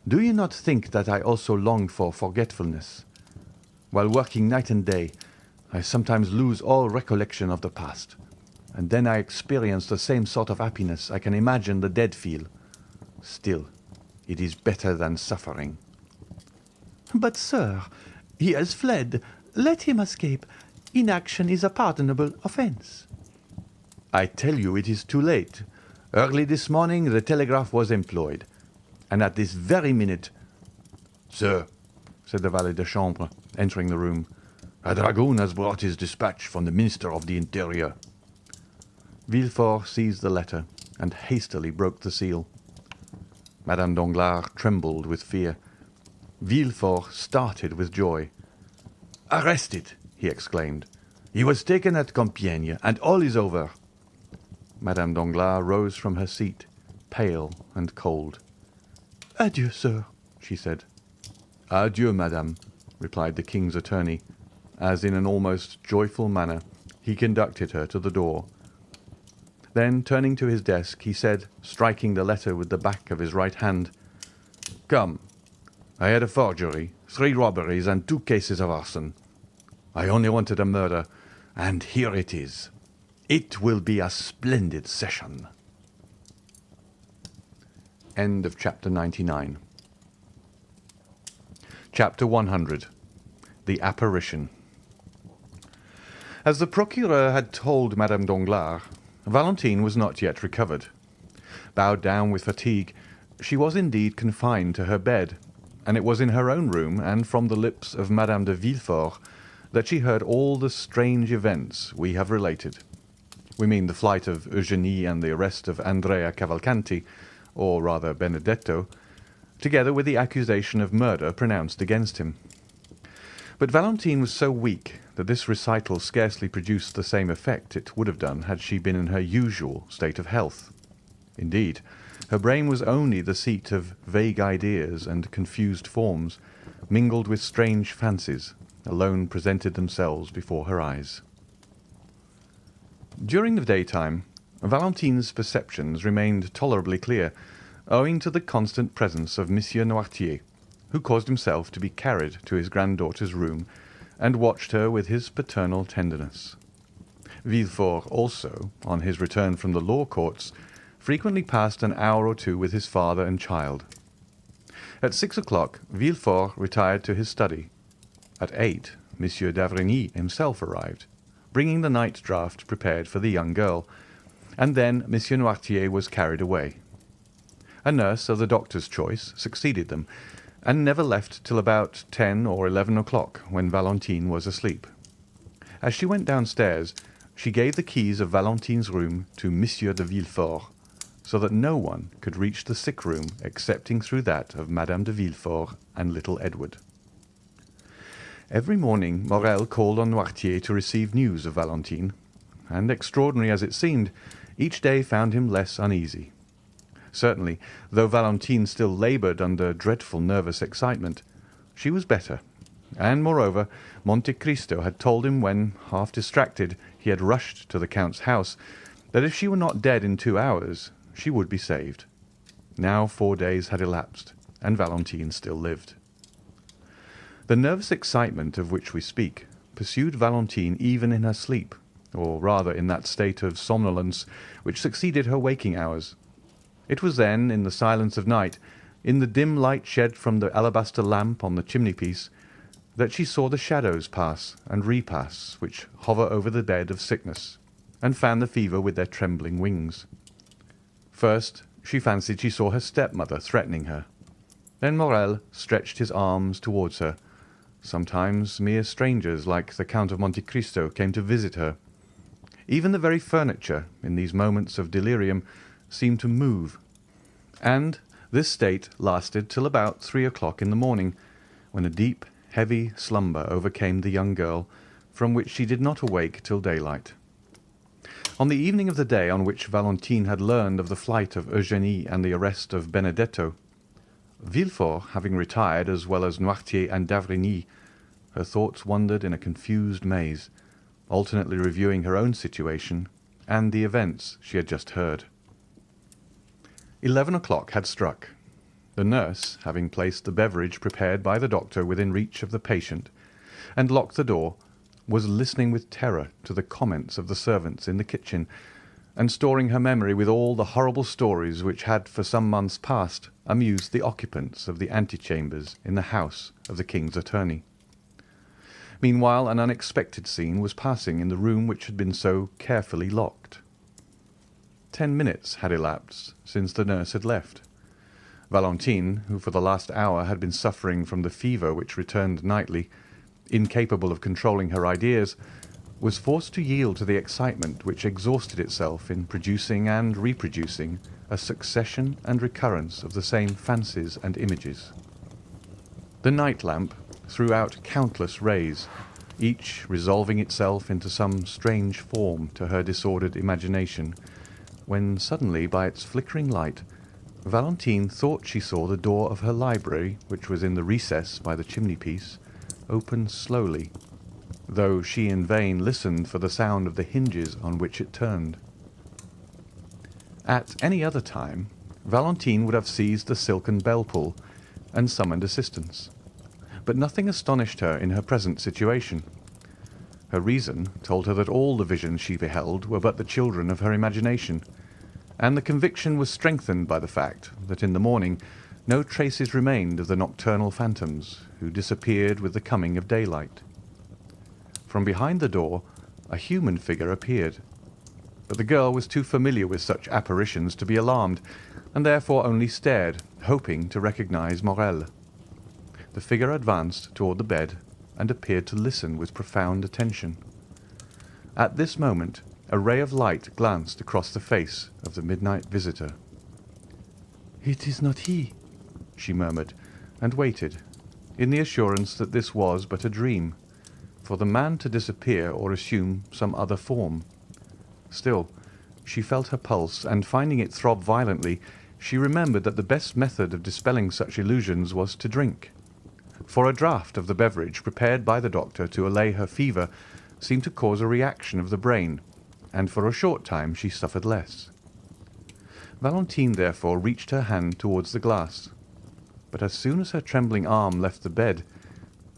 Do you not think that I also long for forgetfulness? While working night and day, I sometimes lose all recollection of the past, and then I experience the same sort of happiness I can imagine the dead feel. Still, it is better than suffering." "But, sir, he has fled. Let him escape. Inaction is a pardonable offence." "I tell you it is too late. Early this morning the telegraph was employed, and at this very minute—" "Sir," said the valet de chambre, entering the room, "a dragoon has brought his dispatch from the Minister of the Interior." Villefort seized the letter and hastily broke the seal. Madame Danglars trembled with fear. Villefort started with joy. "Arrested!" he exclaimed. "He was taken at Compiègne, and all is over." Madame Danglars rose from her seat, pale and cold. "Adieu, sir," she said. "Adieu, madame," replied the king's attorney, as in an almost joyful manner he conducted her to the door. Then, turning to his desk, he said, striking the letter with the back of his right hand, "Come, I had a forgery, 3 robberies, and 2 cases of arson. I only wanted a murder, and here it is. It will be a splendid session." End of chapter 99. Chapter 100. The Apparition. As the procureur had told Madame Danglars, Valentine was not yet recovered. Bowed down with fatigue, she was indeed confined to her bed, and it was in her own room and from the lips of Madame de Villefort that she heard all the strange events we have related. We mean the flight of Eugénie and the arrest of Andrea Cavalcanti, or rather Benedetto, together with the accusation of murder pronounced against him. But Valentine was so weak that this recital scarcely produced the same effect it would have done had she been in her usual state of health. Indeed, her brain was only the seat of vague ideas and confused forms, mingled with strange fancies, alone presented themselves before her eyes. During the daytime, Valentine's perceptions remained tolerably clear, owing to the constant presence of Monsieur Noirtier, who caused himself to be carried to his granddaughter's room and watched her with his paternal tenderness. Villefort also, on his return from the law courts, frequently passed an hour or 2 with his father and child. At 6 o'clock Villefort retired to his study. At 8 Monsieur d'Avrigny himself arrived, bringing the night draught prepared for the young girl, and then Monsieur Noirtier was carried away. A nurse of the doctor's choice succeeded them, and never left till about 10 or 11 o'clock, when Valentine was asleep. As she went downstairs, she gave the keys of Valentine's room to Monsieur de Villefort, so that no one could reach the sick room excepting through that of Madame de Villefort and little Edward. Every morning Morel called on Noirtier to receive news of Valentine, and, extraordinary as it seemed, each day found him less uneasy. Certainly, though Valentine still laboured under dreadful nervous excitement, she was better, and, moreover, Monte Cristo had told him when, half distracted, he had rushed to the Count's house, that if she were not dead in 2 hours, she would be saved. Now 4 days had elapsed, and Valentine still lived. The nervous excitement of which we speak pursued Valentine even in her sleep, or rather in that state of somnolence which succeeded her waking hours. It was then, in the silence of night, in the dim light shed from the alabaster lamp on the chimney-piece, that she saw the shadows pass and repass which hover over the bed of sickness, and fan the fever with their trembling wings. First, she fancied she saw her stepmother threatening her. Then Morel stretched his arms towards her. Sometimes mere strangers like the Count of Monte Cristo came to visit her. Even the very furniture, in these moments of delirium, seemed to move. And this state lasted till about 3 o'clock in the morning, when a deep, heavy slumber overcame the young girl, from which she did not awake till daylight. On the evening of the day on which Valentine had learned of the flight of Eugénie and the arrest of Benedetto, Villefort having retired as well as Noirtier and d'Avrigny, her thoughts wandered in a confused maze, alternately reviewing her own situation and the events she had just heard. 11 o'clock had struck. The nurse, having placed the beverage prepared by the doctor within reach of the patient, and locked the door, was listening with terror to the comments of the servants in the kitchen, and storing her memory with all the horrible stories which had for some months past amused the occupants of the antechambers in the house of the king's attorney. Meanwhile, an unexpected scene was passing in the room which had been so carefully locked. 10 minutes had elapsed since the nurse had left. Valentine, who for the last hour had been suffering from the fever which returned nightly, incapable of controlling her ideas, was forced to yield to the excitement which exhausted itself in producing and reproducing a succession and recurrence of the same fancies and images. The night lamp threw out countless rays, each resolving itself into some strange form to her disordered imagination, when suddenly, by its flickering light, Valentine thought she saw the door of her library, which was in the recess by the chimney-piece, open slowly, though she in vain listened for the sound of the hinges on which it turned. At any other time, Valentine would have seized the silken bell-pull and summoned assistance, but nothing astonished her in her present situation. Her reason told her that all the visions she beheld were but the children of her imagination, and the conviction was strengthened by the fact that in the morning no traces remained of the nocturnal phantoms who disappeared with the coming of daylight. From behind the door a human figure appeared, but the girl was too familiar with such apparitions to be alarmed, and therefore only stared, hoping to recognize Morel. The figure advanced toward the bed and appeared to listen with profound attention. At this moment a ray of light glanced across the face of the midnight visitor. "It is not he," she murmured, and waited, in the assurance that this was but a dream, for the man to disappear or assume some other form. Still, she felt her pulse, and finding it throb violently, she remembered that the best method of dispelling such illusions was to drink, for a draught of the beverage prepared by the doctor to allay her fever seemed to cause a reaction of the brain, and for a short time she suffered less. Valentine therefore reached her hand towards the glass, but as soon as her trembling arm left the bed,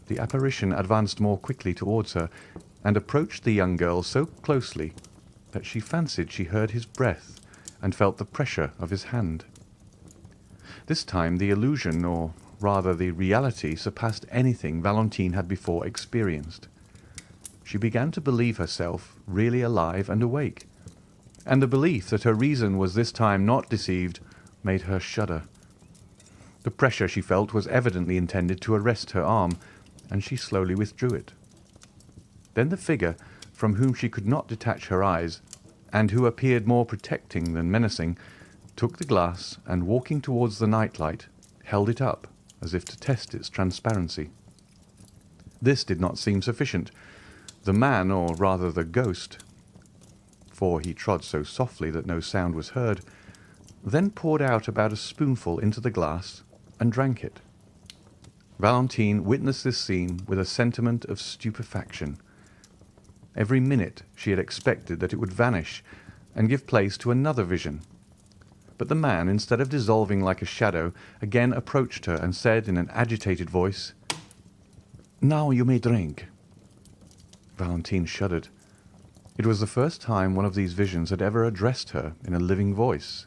the apparition advanced more quickly towards her, and approached the young girl so closely that she fancied she heard his breath and felt the pressure of his hand. This time the illusion, or rather the reality, surpassed anything Valentine had before experienced. She began to believe herself really alive and awake, and the belief that her reason was this time not deceived made her shudder. The pressure she felt was evidently intended to arrest her arm, and she slowly withdrew it. Then the figure, from whom she could not detach her eyes, and who appeared more protecting than menacing, took the glass and, walking towards the night-light, held it up as if to test its transparency. This did not seem sufficient. The man, or rather the ghost, for he trod so softly that no sound was heard, then poured out about a spoonful into the glass and drank it. Valentine witnessed this scene with a sentiment of stupefaction. Every minute she had expected that it would vanish and give place to another vision. But the man, instead of dissolving like a shadow, again approached her and said in an agitated voice, "Now you may drink." Valentine shuddered. It was the first time one of these visions had ever addressed her in a living voice,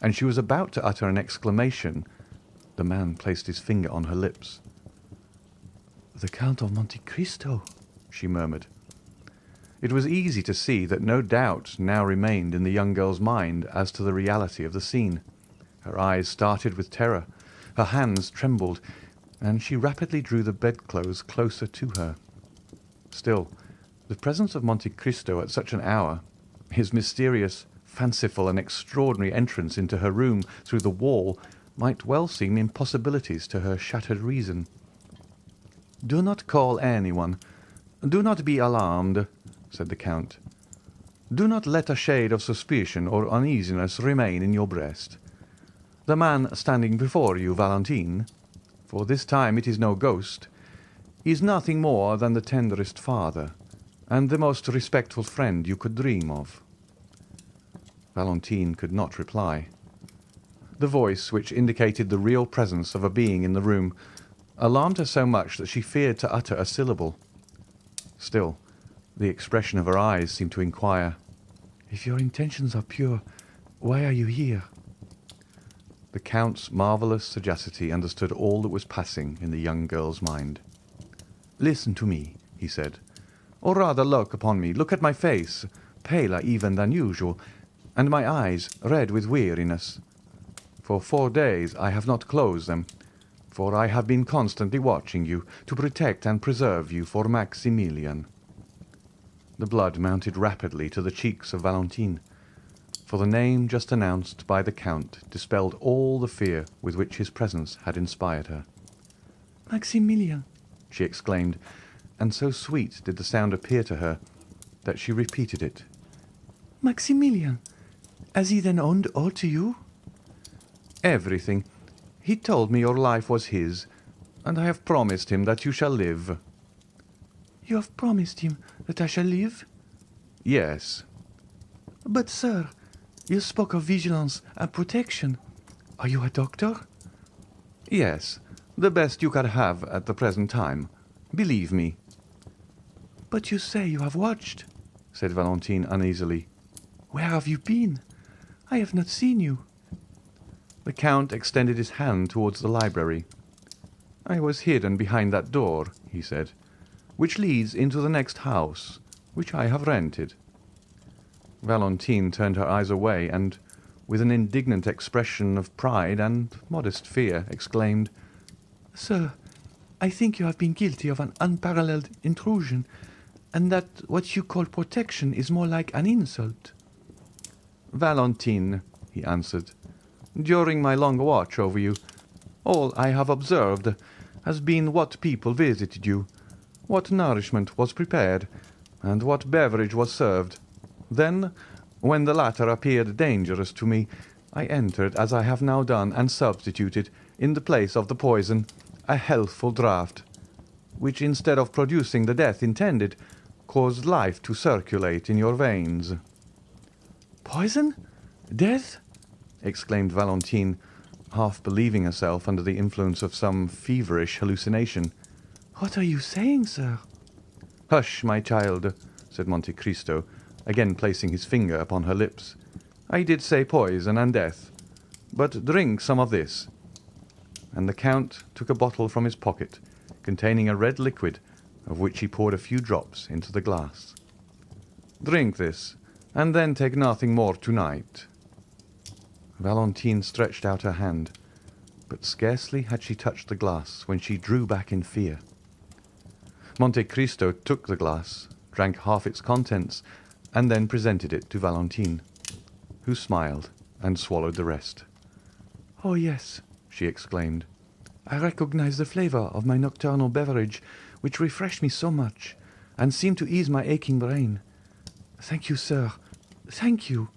and she was about to utter an exclamation. The man placed his finger on her lips. "The Count of Monte Cristo," she murmured. It was easy to see that no doubt now remained in the young girl's mind as to the reality of the scene. Her eyes started with terror, her hands trembled, and she rapidly drew the bedclothes closer to her. Still, the presence of Monte Cristo at such an hour, his mysterious, fanciful, and extraordinary entrance into her room through the wall, might well seem impossibilities to her shattered reason. "Do not call anyone. Do not be alarmed," said the Count. "Do not let a shade of suspicion or uneasiness remain in your breast. The man standing before you, Valentine, for this time it is no ghost, is nothing more than the tenderest father and the most respectful friend you could dream of." Valentine could not reply. The voice, which indicated the real presence of a being in the room, alarmed her so much that she feared to utter a syllable. Still, the expression of her eyes seemed to inquire, "If your intentions are pure, why are you here?" The Count's marvellous sagacity understood all that was passing in the young girl's mind. "Listen to me," he said, "or rather look upon me. Look at my face, paler even than usual, and my eyes red with weariness. For 4 days I have not closed them, for I have been constantly watching you to protect and preserve you for Maximilian." The blood mounted rapidly to the cheeks of Valentine, for the name just announced by the Count dispelled all the fear with which his presence had inspired her. "Maximilian!" she exclaimed, and so sweet did the sound appear to her that she repeated it. "Maximilian! Has he then owned all to you?" "Everything. He told me your life was his, and I have promised him that you shall live." "You have promised him that I shall live?" "Yes." "But, sir, you spoke of vigilance and protection. Are you a doctor?" "Yes, the best you can have at the present time. Believe me." "But you say you have watched," said Valentine uneasily. "Where have you been? I have not seen you." The Count extended his hand towards the library. "I was hidden behind that door," he said, "which leads into the next house, which I have rented." Valentine turned her eyes away and, with an indignant expression of pride and modest fear, exclaimed, "Sir, I think you have been guilty of an unparalleled intrusion, and that what you call protection is more like an insult." "Valentine," he answered, "during my long watch over you, all I have observed has been what people visited you, what nourishment was prepared, and what beverage was served. Then, when the latter appeared dangerous to me, I entered as I have now done and substituted, in the place of the poison, a healthful draught, which, instead of producing the death intended, caused life to circulate in your veins." "Poison? Death?" exclaimed Valentine, half believing herself under the influence of some feverish hallucination. "What are you saying, sir?" "Hush, my child," said Monte Cristo, again placing his finger upon her lips. "I did say poison and death. But drink some of this." and the Count took a bottle from his pocket containing a red liquid, of which he poured a few drops into the glass. "Drink this, and then take nothing more tonight." Valentine stretched out her hand, but scarcely had she touched the glass when she drew back in fear. Monte Cristo took the glass, drank half its contents, and then presented it to Valentine, who smiled and swallowed the rest. "Oh, yes," she exclaimed. "I recognize the flavor of my nocturnal beverage, which refreshed me so much, and seemed to ease my aching brain. Thank you, sir. Thank you."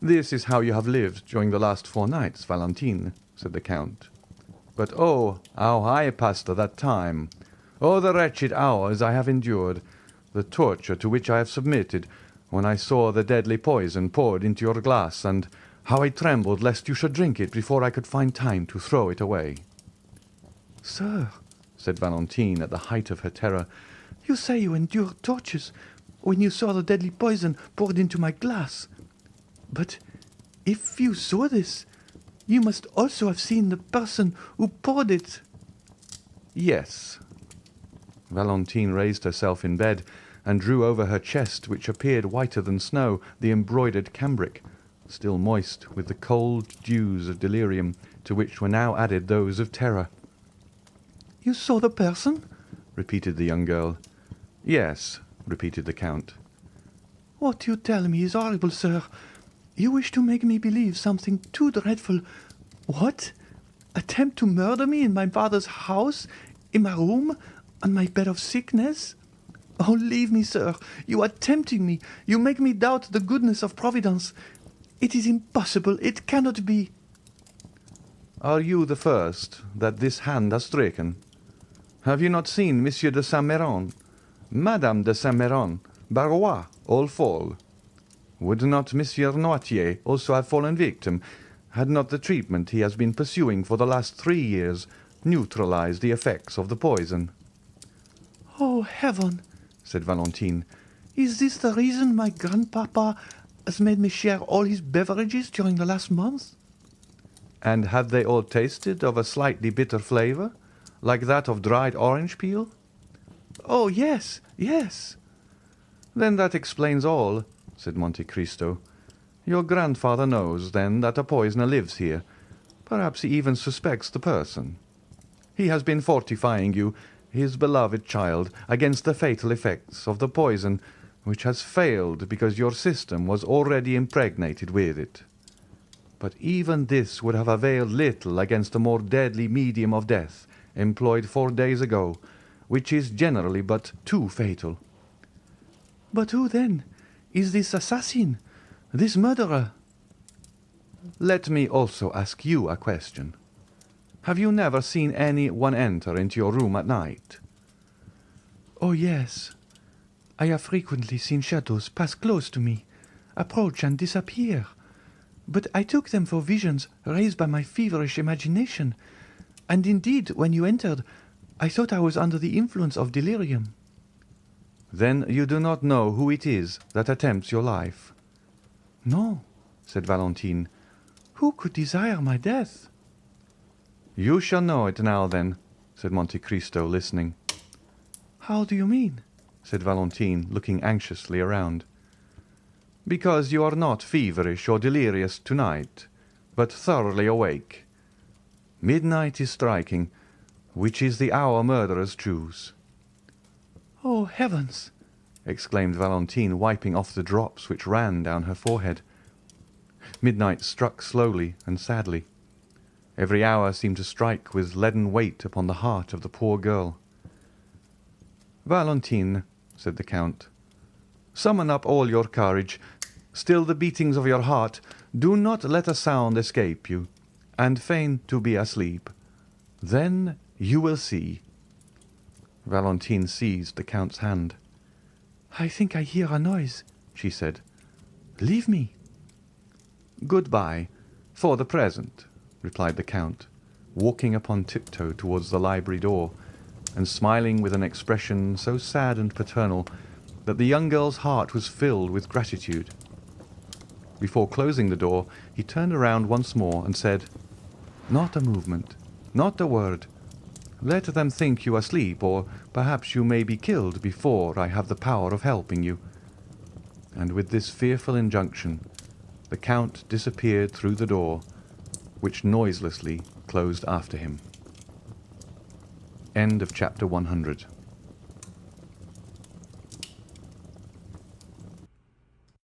"This is how you have lived during the last 4 nights, Valentine," said the Count. "But oh, how I passed that time! Oh, the wretched hours I have endured, the torture to which I have submitted when I saw the deadly poison poured into your glass, and how I trembled lest you should drink it before I could find time to throw it away." "Sir," said Valentine at the height of her terror, "you say you endured tortures when you saw the deadly poison poured into my glass. But if you saw this, you must also have seen the person who poured it." "Yes." Valentine raised herself in bed and drew over her chest, which appeared whiter than snow, the embroidered cambric, still moist with the cold dews of delirium, to which were now added those of terror. "You saw the person?" repeated the young girl. "Yes," repeated the Count. "What you tell me is horrible, sir. You wish to make me believe something too dreadful. What? Attempt to murder me in my father's house, in my room, on my bed of sickness? Oh, leave me, sir. You are tempting me. You make me doubt the goodness of Providence. It is impossible. It cannot be." "Are you the first that this hand has stricken? Have you not seen Monsieur de Saint-Méran, Madame de Saint-Méran, Barrois, all fall? Would not Monsieur Noirtier also have fallen victim, had not the treatment he has been pursuing for the last 3 years neutralized the effects of the poison?" "Oh, heaven!" said Valentine. "Is this the reason my grandpapa has made me share all his beverages during the last month?" "And have they all tasted of a slightly bitter flavor, like that of dried orange peel?" "Oh, yes, yes." "Then that explains all," said Monte Cristo. "Your grandfather knows, then, that a poisoner lives here. Perhaps he even suspects the person. He has been fortifying you, his beloved child, against the fatal effects of the poison, which has failed because your system was already impregnated with it. But even this would have availed little against the more deadly medium of death employed 4 days ago, which is generally but too fatal." "But who, then, is this assassin, this murderer?" "Let me also ask you a question. Have you never seen any one enter into your room at night?" "Oh, yes. I have frequently seen shadows pass close to me, approach and disappear. But I took them for visions raised by my feverish imagination, and indeed, when you entered, I thought I was under the influence of delirium." "Then you do not know who it is that attempts your life?" "No," said Valentine. "Who could desire my death?" "You shall know it now, then," said Monte Cristo, listening. "How do you mean?" said Valentine, looking anxiously around. "Because you are not feverish or delirious tonight, but thoroughly awake. Midnight is striking, which is the hour murderers choose." "Oh, heavens!" exclaimed Valentine, wiping off the drops which ran down her forehead. Midnight struck slowly and sadly. Every hour seemed to strike with leaden weight upon the heart of the poor girl. "Valentine," said the Count, "summon up all your courage, still the beatings of your heart, do not let a sound escape you, and feign to be asleep. Then you will see." Valentine seized the Count's hand. "I think I hear a noise," she said. "Leave me." "Good-bye, for the present," replied the Count, walking upon tiptoe towards the library door, and smiling with an expression so sad and paternal that the young girl's heart was filled with gratitude. Before closing the door, he turned around once more and said, "Not a movement. Not a word. Let them think you asleep, or perhaps you may be killed before I have the power of helping you." And with this fearful injunction, the Count disappeared through the door, which noiselessly closed after him. End of chapter 100.